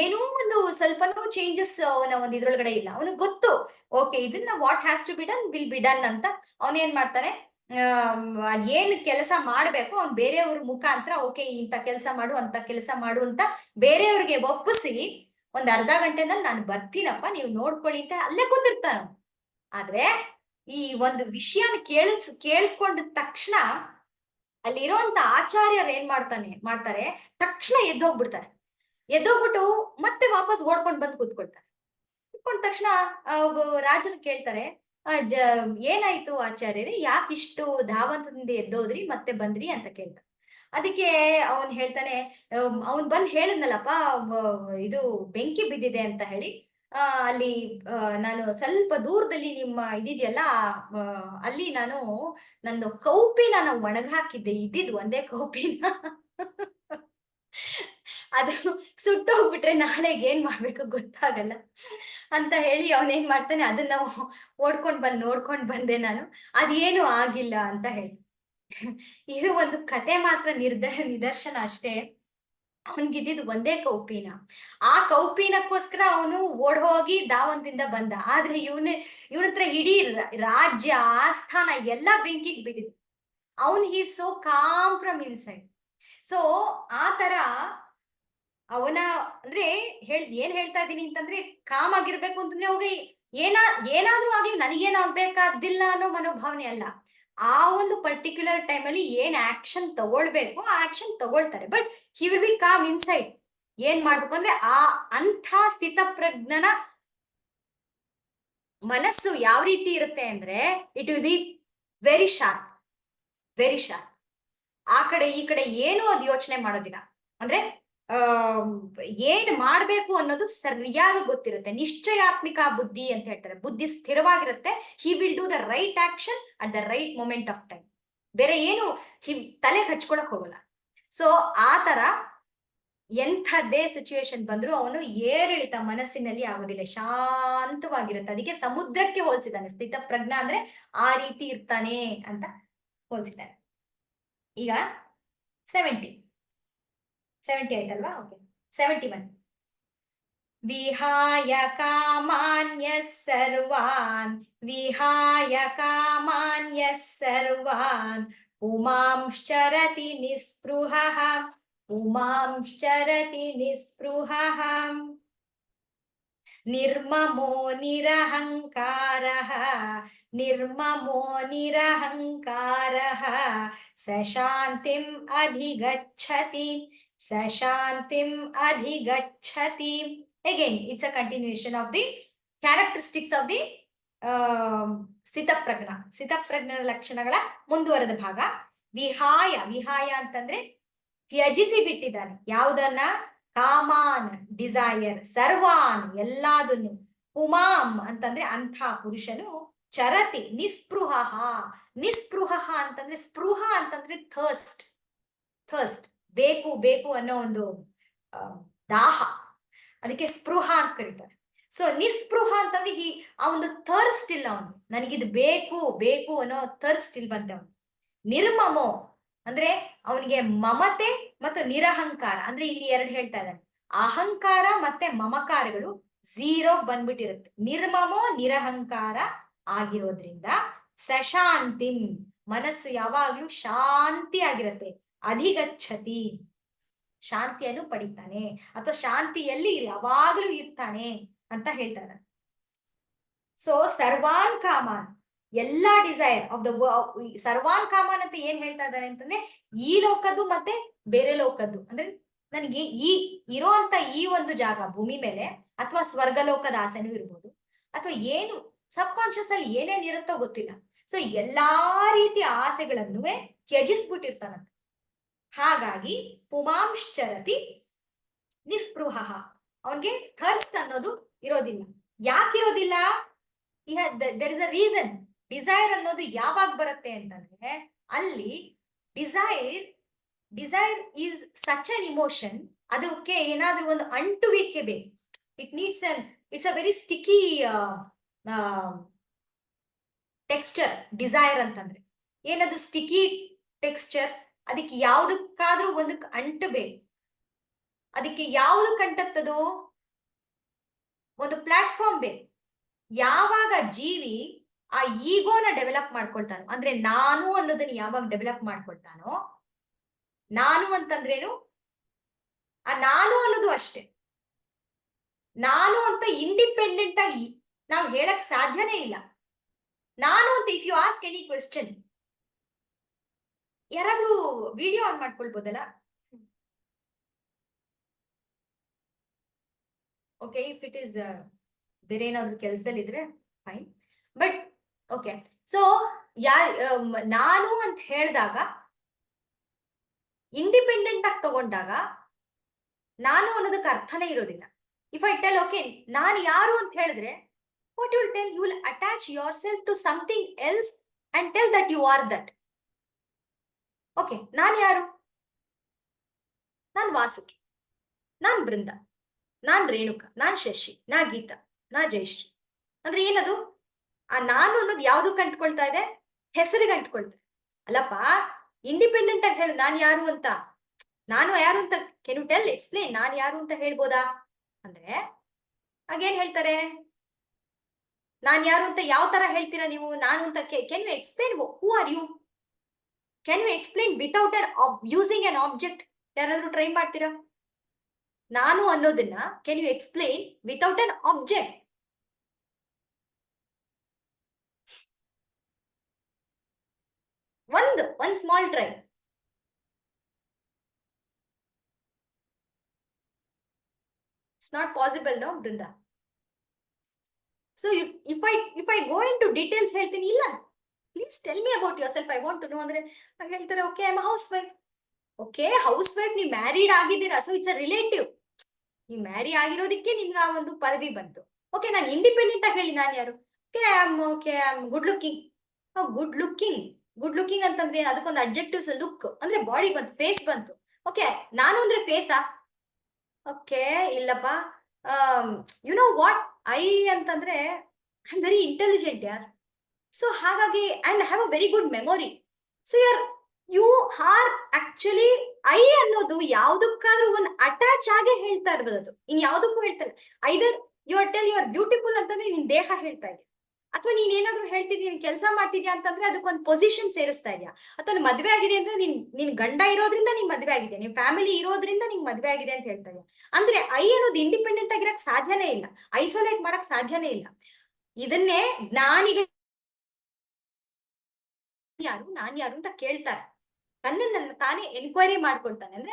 ಏನೂ ಒಂದು ಸ್ವಲ್ಪನೂ ಚೇಂಜಸ್ ಅವನ ಒಂದು ಇದ್ರೊಳಗಡೆ ಇಲ್ಲ. ಅವನಿಗೆ ಗೊತ್ತು, ಓಕೆ ಇದನ್ನ what has to be done will be done ಅಂತ. ಅವನೇನ್ ಮಾಡ್ತಾನೆ, ಏನ್ ಕೆಲಸ ಮಾಡ್ಬೇಕು ಅವ್ನು ಬೇರೆಯವ್ರ ಮುಖಾಂತರ, ಓಕೆ ಇಂಥ ಕೆಲಸ ಮಾಡು ಅಂತ ಕೆಲಸ ಮಾಡು ಅಂತ ಬೇರೆಯವ್ರಿಗೆ ಒಪ್ಪಿಸಿ ಒಂದ್ ಅರ್ಧ ಗಂಟೆನಲ್ಲಿ ನಾನು ಬರ್ತೀನಪ್ಪ, ನೀವು ನೋಡ್ಕೊಳ್ಳಿ ಅಂತ ಅಲ್ಲೇ ಕೂತಿರ್ತಾನ. ಆದ್ರೆ ಈ ಒಂದು ವಿಷಯನ ಕೇಳ್ಕೊಂಡ ತಕ್ಷಣ ಅಲ್ಲಿರೋಂತ ಆಚಾರ್ಯರು ಏನ್ ಮಾಡ್ತಾರೆ, ತಕ್ಷಣ ಎದ್ದೋಗ್ಬಿಡ್ತಾರೆ. ಎದ್ದೋಗ್ಬಿಟ್ಟು ಮತ್ತೆ ವಾಪಸ್ ಓಡ್ಕೊಂಡ್ ಬಂದು ಕೂತ್ಕೊಳ್ತಾರೆ. ಕೂತ್ಕೊಂಡ ತಕ್ಷಣ ರಾಜರು ಕೇಳ್ತಾರೆ, ಏನಾಯ್ತು ಆಚಾರ್ಯರೇ, ಯಾಕಿಷ್ಟು ಧಾವಂತದಿಂದ ಎದ್ದೋದ್ರಿ ಮತ್ತೆ ಬಂದ್ರಿ ಅಂತ ಕೇಳ್ತಾರೆ. ಅದಕ್ಕೆ ಅವನ್ ಹೇಳ್ತಾನೆ, ಅವನ್ ಬಂದ್ ಹೇಳಿದ್ನಲ್ಲಪ್ಪ, ಇದು ಬೆಂಕಿ ಬಿದ್ದಿದೆ ಅಂತ ಹೇಳಿ, ಅಲ್ಲಿ ನಾನು ಸ್ವಲ್ಪ ದೂರದಲ್ಲಿ ನಿಮ್ಮ ಇದಿದೆಯಲ್ಲ, ಅಲ್ಲಿ ನಾನು ನನ್ನ ಕೌಪಿನ ನಾವು ಒಣಗಾಕಿದ್ದೆ, ಇದ್ದಿದ್ ಒಂದೇ ಕೌಪಿನ ಅದು ಸುಟ್ಟೋಗ್ಬಿಟ್ರೆ ನಾಳೆಗೆ ಏನ್ ಮಾಡ್ಬೇಕು ಗೊತ್ತಾಗಲ್ಲ ಅಂತ ಹೇಳಿ ಅವನೇನ್ ಮಾಡ್ತಾನೆ, ಅದನ್ನ ನೋಡ್ಕೊಂಡ್ ಬಂದೆ ನಾನು, ಅದೇನು ಆಗಿಲ್ಲ ಅಂತ ಹೇಳಿ. ಇದು ಒಂದು ಕತೆ ಮಾತ್ರ ನಿದರ್ಶನ ಅಷ್ಟೇ. ಅವನ್ಗಿದ್ದಿದ್ ಒಂದೇ ಕೌಪಿನ, ಆ ಕೌಪಿನಕ್ಕೋಸ್ಕರ ಅವನು ಓಡ್ ಹೋಗಿ ದಾವಂತದಿಂದ ಬಂದ. ಆದ್ರೆ ಇವನ ಹತ್ರ ಇಡೀ ರಾಜ್ಯ ಆಸ್ಥಾನ ಎಲ್ಲ ಬೆಂಕಿಗೆ ಬಿದ್ದಿದ್. ಅವನ್ ಹಿ so com from inside. So ಆ ತರ ಅವನ ಅಂದ್ರೆ ಏನ್ ಹೇಳ್ತಾ ಇದೀನಿ ಅಂತಂದ್ರೆ, ಕಾಮ್ ಆಗಿರ್ಬೇಕು ಅಂತಂದ್ರೆ ಹೋಗಿ ಏನಾದ್ರೂ ಆಗ್ಲಿ ನನಗೇನು ಆಗ್ಬೇಕಾದಿಲ್ಲ ಅನ್ನೋ ಮನೋಭಾವನೆ ಅಲ್ಲ. ಆ ಒಂದು ಪರ್ಟಿಕ್ಯುಲರ್ ಟೈಮಲ್ಲಿ ಏನ್ ಆಕ್ಷನ್ ತಗೊಳ್ಬೇಕು ಆ ಆಕ್ಷನ್ ತಗೊಳ್ತಾರೆ. But he will be com inside. ಏನ್ ಮಾಡ್ಬೇಕು ಅಂದ್ರೆ, ಅಂಥ ಸ್ಥಿತಪ್ರಜ್ಞನ ಮನಸ್ಸು ಯಾವ ರೀತಿ ಇರುತ್ತೆ ಅಂದ್ರೆ, it will be very sharp, very sharp. ಆ ಕಡೆ ಈ ಕಡೆ ಏನೂ ಅದು ಯೋಚನೆ ಮಾಡೋದಿಲ್ಲ. ಅಂದ್ರೆ ಏನ್ ಮಾಡ್ಬೇಕು ಅನ್ನೋದು ಸರಿಯಾಗಿ ಗೊತ್ತಿರುತ್ತೆ. ನಿಶ್ಚಯಾತ್ಮಿಕ ಬುದ್ಧಿ ಅಂತ ಹೇಳ್ತಾರೆ. ಬುದ್ಧಿ ಸ್ಥಿರವಾಗಿರುತ್ತೆ. He will do the right action at the right moment of time. ಬೇರೆ ಏನು ತಲೆ ಹಚ್ಕೊಳಕ್ ಹೋಗಲ್ಲ. ಸೊ ಆ ತರ ಎಂಥದ್ದೇ ಸಿಚುಯೇಷನ್ ಬಂದ್ರು ಅವನು ಏರಿಳಿತ ಮನಸ್ಸಿನಲ್ಲಿ ಆಗೋದಿಲ್ಲ, ಶಾಂತವಾಗಿರುತ್ತೆ. ಅದಕ್ಕೆ ಸಮುದ್ರಕ್ಕೆ ಹೋಲಿಸಿದ್ದಾನೆ. ಸ್ಥಿತ ಪ್ರಜ್ಞ ಅಂದ್ರೆ ಆ ರೀತಿ ಇರ್ತಾನೆ ಅಂತ ಹೋಲಿಸಿದ್ದಾನೆ. ಈಗ 70 ಆಯ್ತಲ್ವಾ? ಓಕೆ, 71. ವಿಹಾಯ ಕಾಮಾನ್ಯಃ ಸರ್ವಾನ್, ವಿಹಾಯ ಕಾಮಾನ್ಯಃ ಸರ್ವಾನ್, ಪುಮಾಂಶ್ಚರತಿ ನಿಸ್ಪೃಹಃ, ಪುಮಾಂಶ್ಚರತಿ ನಿಸ್ಪೃಹಃ. ನಿರ್ಮಮೋ ನಿರಹಂಕಾರಃ, ನಿರ್ಮಮೋ ನಿರಹಂಕಾರಃ, ಸಶಾಂತಿಂ ಅಧಿಗಚ್ಚತಿ, ಸಶಾಂತಿಂ ಅಧಿಗಚ್ಚತಿ. Again, it's a continuation of the characteristics of the ಸ್ಥಿತಪ್ರಜ್ಞ. ಸ್ಥಿತಪ್ರಜ್ಞನ ಲಕ್ಷಣಗಳ ಮುಂದುವರೆದ ಭಾಗ. ವಿಹಾಯ, ವಿಹಾಯ ಅಂತಂದ್ರೆ ತ್ಯಜಿಸಿ ಬಿಟ್ಟಿದ್ದಾನೆ. ಯಾವುದನ್ನ? ಕಾಮಾನ್, ಡಿಸೈರ್, ಸರ್ವಾನ್, ಎಲ್ಲದನ್ನು. ಪುಮಾಂ ಅಂತಂದ್ರೆ ಅಂಥ ಪುರುಷನು ಚರತಿ, ನಿಸ್ಪೃಹ. ನಿಸ್ಪೃಹ ಅಂತಂದ್ರೆ, ಸ್ಪೃಹ ಅಂತಂದ್ರೆ ಥರ್ಸ್ಟ್, ಥರ್ಸ್ಟ್, ಬೇಕು ಬೇಕು ಅನ್ನೋ ಒಂದು ದಾಹ, ಅದಕ್ಕೆ ಸ್ಪೃಹ ಅಂತ ಕರೀತಾರೆ. ಸೊ ನಿಸ್ಪೃಹ ಅಂತಂದ್ರೆ ಆ ಒಂದು ಥರ್ಸ್ಟ್ ಇಲ್ಲ ಅವನು, ನನಗಿದು ಬೇಕು ಬೇಕು ಅನ್ನೋ ಥರ್ಸ್ಟ್ ಇಲ್ವಂತೆ ಅವನು. ನಿರ್ಮಮೋ ಅಂದ್ರೆ ಅವನಿಗೆ ಮಮತೆ ಮತ್ತು ನಿರಹಂಕಾರ, ಅಂದ್ರೆ ಇಲ್ಲಿ ಎರಡು ಹೇಳ್ತಾ ಇದ್ದಾನೆ. ಅಹಂಕಾರ ಮತ್ತೆ ಮಮಕಾರಗಳು ಝೀರೋ ಬಂದ್ಬಿಟ್ಟಿರುತ್ತೆ. ನಿರ್ಮಮೋ ನಿರಹಂಕಾರ ಆಗಿರೋದ್ರಿಂದ ಸಶಾಂತಿಂ, ಮನಸ್ಸು ಯಾವಾಗ್ಲೂ ಶಾಂತಿ ಆಗಿರತ್ತೆ. ಅಧಿಗಚ್ಚತಿ, ಶಾಂತಿಯನ್ನು ಪಡಿತಾನೆ, ಅಥವಾ ಶಾಂತಿಯಲ್ಲಿ ಯಾವಾಗ್ಲೂ ಇರ್ತಾನೆ ಅಂತ ಹೇಳ್ತಾ ಇದ್ದಾನೆ. ಸೊ ಸರ್ವಾನ್ ಕಾಮಾನ್, ಎಲ್ಲಾ ಡಿಸೈರ್ ಆಫ್ ದ ಸರ್ವಾನ್ ಕಾಮಾನ್ ಅಂತ ಏನ್ ಹೇಳ್ತಾ ಇದ್ದಾನೆ ಅಂತಂದ್ರೆ, ಈ ಲೋಕದ್ದು ಮತ್ತೆ ಬೇರೆ ಲೋಕದ್ದು. ಅಂದ್ರೆ ನನಗೆ ಈ ಇರೋಂತ ಈ ಒಂದು ಜಾಗ ಭೂಮಿ ಮೇಲೆ, ಅಥವಾ ಸ್ವರ್ಗಲೋಕದ ಆಸೆನೂ ಇರ್ಬೋದು, ಅಥವಾ ಏನು ಸಬ್ ಕಾನ್ಶಿಯಸ್ ಅಲ್ಲಿ ಏನೇನ್ ಇರುತ್ತೋ ಗೊತ್ತಿಲ್ಲ. ಸೊ ಎಲ್ಲಾ ರೀತಿಯ ಆಸೆಗಳನ್ನು ತ್ಯಜಿಸ್ಬಿಟ್ಟಿರ್ತಾನಂತ. ಹಾಗಾಗಿ ಪುಮಾಂಶ್ಚರತಿ ನಿಸ್ಪೃಹ, ಅವನ್ಗೆ ಥರ್ಸ್ಟ್ ಅನ್ನೋದು ಇರೋದಿಲ್ಲ. ಯಾಕಿರೋದಿಲ್ಲ? There is a reason. Desire ಅನ್ನೋದು ಯಾವಾಗ ಬರುತ್ತೆ ಅಂತಂದ್ರೆ, ಅಲ್ಲಿ desire is such an emotion, ಅದಕ್ಕೆ ಏನಾದ್ರೂ ಒಂದು ಅಂಟುವಿಕೆ ಬೇಕು. It's a very sticky texture desire ಅಂತಂದ್ರೆ. ಏನದು ಸ್ಟಿಕಿ ಟೆಕ್ಸ್ಚರ್? ಅದಕ್ಕೆ ಯಾವುದಕ್ಕಾದ್ರೂ ಒಂದು ಅಂಟು ಬೇಕು. ಅದಕ್ಕೆ ಯಾವುದು ಕಂಟತ್ತದೋ? ಒಂದು ಪ್ಲಾಟ್ಫಾರ್ಮ್ ಬೇಕು. ಯಾವಾಗ ಜೀವಿ ಆ ಈಗೋನ ಡೆವಲಪ್ ಮಾಡ್ಕೊಳ್ತಾನೋ, ಅಂದ್ರೆ ನಾನು ಅನ್ನೋದನ್ನ ಯಾವಾಗ ಡೆವಲಪ್ ಮಾಡ್ಕೊಳ್ತಾನೋ, ನಾನು ಅಂತಂದ್ರೇನು? ಆ ನಾನು ಅನ್ನೋದು ಅಷ್ಟೇ. ನಾನು ಅಂತ ಇಂಡಿಪೆಂಡೆಂಟ್ ಆಗಿ ನಾವು ಹೇಳಕ್ ಸಾಧ್ಯನೇ ಇಲ್ಲ. ನಾನು ಅಂತ if you ask any question, ಯಾರಾದ್ರೂ ವಿಡಿಯೋ ಆನ್ ಮಾಡ್ಕೊಳ್ಬೋದಲ್ಲ? ಓಕೆ, ಇಫ್ ಇಟ್ ಈಸ್ ಬೇರೆ ಏನಾದ್ರು ಕೆಲಸದಲ್ಲಿ ಇದ್ರೆ ಫೈನ್, ಬಟ್ ಓಕೆ. ಸೊ ನಾನು ಅಂತ ಹೇಳಿದಾಗ, ಇಂಡಿಪೆಂಡೆಂಟ್ ಆಗಿ ತಗೊಂಡಾಗ ನಾನು ಅನ್ನೋದಕ್ಕೆ ಅರ್ಥನೇ ಇರೋದಿಲ್ಲ. ಇಫ್ ಐ ಟೆಲ್ ಓಕೆ ನಾನು ಯಾರು ಅಂತ ಹೇಳಿದ್ರೆ, what you will tell? You will attach yourself to something else and tell that you are that. Okay, ನಾನು ಯಾರು? ನಾನ್ ವಾಸುಕಿ, ನಾನ್ ಬೃಂದ, ನಾನ್ ರೇಣುಕಾ, ನಾನ್ ಶಶಿ, ನಾ ಗೀತಾ, ನಾ ಜಯಶ್ರೀ. ಅಂದ್ರೆ ಏನದು? ಆ ನಾನು ಅನ್ನೋದು ಯಾವ್ದಕ್ಕೆ ಅಂಟ್ಕೊಳ್ತಾ ಇದೆ? ಹೆಸರಿಗೆ ಅಂಟ್ಕೊಳ್ತಾ. ಅಲ್ಲಪ್ಪ, ಇಂಡಿಪೆಂಡೆಂಟ್ ಆಗಿ ಹೇಳು ನಾನು ಯಾರು ಅಂತ. ನಾನು ಯಾರು ಅಂತ ಕೆನ್ ಯು ಟೆಲ್, ಎಕ್ಸ್ಪ್ಲೇನ್, ನಾನು ಯಾರು ಅಂತ ಹೇಳ್ಬೋದಾ ಅಂದ್ರೆ ಹಾಗೇನ್ ಹೇಳ್ತಾರೆ? ನಾನ್ ಯಾರು ಅಂತ ಯಾವ ತರ ಹೇಳ್ತೀರಾ ನೀವು? ನಾನು ಅಂತ can you explain who are you? Can you explain without using an object? ಯಾರಾದ್ರೂ ಟ್ರೈ ಮಾಡ್ತೀರಾ? ನಾನು ಅನ್ನೋದನ್ನ can you explain without an object? ಒಂದು small try. It's not possible, no, Brinda? So if I go into details ಹೇಳ್ತೀನಿ, ಇಲ್ಲ please tell me about yourself, I want to know ಅಂದ್ರೆ ಹೇಳ್ತಾರೆ, okay I am housewife. Okay, housewife, ನೀವು ಮ್ಯಾರಿಡ್ ಆಗಿದ್ದೀರಾ, ಸೊ ಇಟ್ಸ್ ಅ ರಿಲೇಟಿವ್. ನೀವು ಮ್ಯಾರಿ ಆಗಿರೋದಕ್ಕೆ ನಿಮ್ಗೆ ಆ ಒಂದು ಪದವಿ ಬಂತು. ಓಕೆ, ನಾನು ಇಂಡಿಪೆಂಡೆಂಟ್ ಆಗಿ ಹೇಳಿ ನಾನು ಯಾರು? Okay I am good looking. Good looking ಅಂತಂದ್ರೆ ಅದಕ್ಕೊಂದು ಅಬ್ಜೆಕ್ಟಿವ್ಸ್, ಲುಕ್ ಅಂದ್ರೆ ಬಾಡಿ ಬಂತು, ಫೇಸ್ ಬಂತು. ಓಕೆ, ನಾನು ಅಂದ್ರೆ ಫೇಸಾ? ಓಕೆ, ಇಲ್ಲಪ್ಪ. ಯು ನೋ ವಾಟ್, ಐ ಅಂತಂದ್ರೆ ಐ ಆಮ್ ವೆರಿ ಇಂಟೆಲಿಜೆಂಟ್ ಯಾರ್. ಸೊ ಹಾಗಾಗಿ and have a very good memory. So you are actually I ಅನ್ನೋದು ಯಾವ್ದಕ್ಕಾದ್ರೂ ಒಂದು ಅಟ್ಯಾಚ್ ಆಗೇ ಹೇಳ್ತಾ ಇರ್ಬೋದು. ಅದು ಇನ್ ಯಾವ್ದಕ್ಕೂ ಹೇಳ್ತಾರೆ. Either you are tell you are beautiful ಅಂತಂದ್ರೆ ನಿನ್ ದೇಹ ಹೇಳ್ತಾ ಇದೆ, ಅಥವಾ ನೀನ್ ಏನಾದ್ರು ಹೇಳ್ತಿದ್ಯ, ನೀನ್ ಕೆಲಸ ಮಾಡ್ತಿದ್ಯಾ ಅಂತಂದ್ರೆ ಅದಕ್ಕೊಂದು ಪೊಸಿಷನ್ ಸೇರಿಸ್ತಾ ಇದೆಯಾ, ಅಥವಾ ಮದ್ವೆ ಆಗಿದೆ ಅಂದ್ರೆ ನಿನ್ ಗಂಡ ಇರೋದ್ರಿಂದ ನಿನ್ ಮದ್ವೆ ಆಗಿದೆ, ನಿನ್ ಫ್ಯಾಮಿಲಿ ಇರೋದ್ರಿಂದ ನಿನ್ ಮದ್ವೆ ಆಗಿದೆ ಅಂತ ಹೇಳ್ತಾ ಇದೆಯಾ. ಅಂದ್ರೆ ಐ ಅನ್ನೋದು ಇಂಡಿಪೆಂಡೆಂಟ್ ಆಗಿರಕ್ ಸಾಧ್ಯನೇ ಇಲ್ಲ, ಐಸೋಲೇಟ್ ಮಾಡಕ್ ಸಾಧ್ಯನೇ ಇಲ್ಲ. ಇದನ್ನೇ ಜ್ಞಾನಿಗಳು ಯಾರು, ನಾನ್ ಯಾರು ಅಂತ ಕೇಳ್ತಾರೆ. ತನ್ನನ್ನ ತಾನೇ ಎನ್ಕ್ವೈರಿ ಮಾಡ್ಕೊಳ್ತಾನೆ. ಅಂದ್ರೆ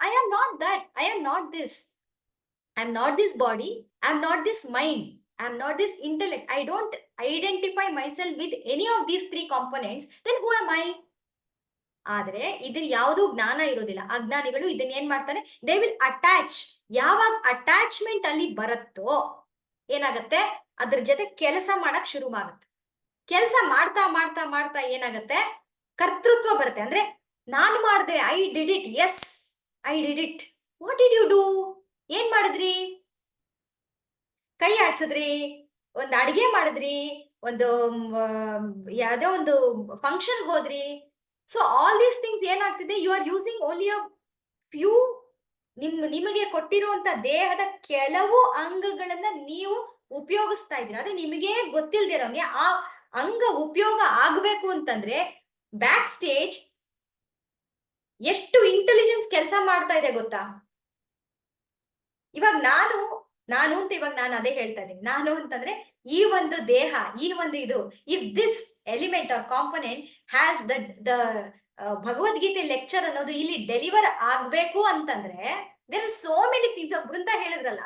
I am not that, I am not this, I am not this body, I am not this mind, I am not this intellect, I don't identify myself with any of these 3 components, then who am I? ಆದ್ರೆ ಇದ್ರ ಯಾವುದು ಜ್ಞಾನ ಇರೋದಿಲ್ಲ. ಅಜ್ಞಾನಿಗಳು ಇದನ್ನ ಏನ್ ಮಾಡ್ತಾರೆ, ದೇ ವಿಲ್ ಅಟ್ಯಾಚ್. ಯಾವಾಗ ಅಟ್ಯಾಚ್ಮೆಂಟ್ ಅಲ್ಲಿ ಬರುತ್ತೋ ಏನಾಗತ್ತೆ, ಅದ್ರ ಜೊತೆ ಕೆಲಸ ಮಾಡಕ್ ಶುರು ಮಾಡುತ್ತೆ. ಕೆಲಸ ಮಾಡ್ತಾ ಮಾಡ್ತಾ ಮಾಡ್ತಾ ಏನಾಗತ್ತೆ, ಕರ್ತೃತ್ವ ಬರುತ್ತೆ. ಅಂದ್ರೆ ನಾನ್ ಮಾಡ್ದೆ, I did it, yes I did it. What did you do? ಏನ್ ಮಾಡಿದ್ರಿ? ಕೈ ಆಡ್ಸಿದ್ರಿ, ಒಂದ್ ಅಡಿಗೆ ಮಾಡಿದ್ರಿ, ಒಂದು ಯಾವ್ದೋ ಒಂದು ಫಂಕ್ಷನ್ ಹೋದ್ರಿ. ಸೊ ಆಲ್ ದೀಸ್ ಥಿಂಗ್ಸ್ ಏನಾಗ್ತಿದೆ, you are using only a few. ನಿಮಗೆ ಕೊಟ್ಟಿರುವಂತ ದೇಹದ ಕೆಲವು ಅಂಗಗಳನ್ನ ನೀವು ಉಪಯೋಗಿಸ್ತಾ ಇದ್ದೀರಾ. ಅದು ನಿಮಗೆ ಗೊತ್ತಿಲ್ದಿರೋಂಗೆ ಆ ಅಂಗ ಉಪಯೋಗ ಆಗ್ಬೇಕು ಅಂತಂದ್ರೆ ಬ್ಯಾಕ್ ಸ್ಟೇಜ್ ಎಷ್ಟು ಇಂಟೆಲಿಜೆನ್ಸ್ ಕೆಲಸ ಮಾಡ್ತಾ ಇದೆ ಗೊತ್ತಾ? ಇವಾಗ ನಾನು ಅಂತ ಇವಾಗ ನಾನು ಅದೇ ಹೇಳ್ತಾ ಇದ್ದೀನಿ. ನಾನು ಅಂತಂದ್ರೆ ಈ ಒಂದು ದೇಹ, ಈ ಒಂದು ಇದು, if this element or component has the Bhagavad Gita lecture ಅನ್ನೋದು ಇಲ್ಲಿ ಡೆಲಿವರ್ ಆಗ್ಬೇಕು ಅಂತಂದ್ರೆ there are so many things. Brinda ಹೇಳಿದ್ರಲ್ಲ,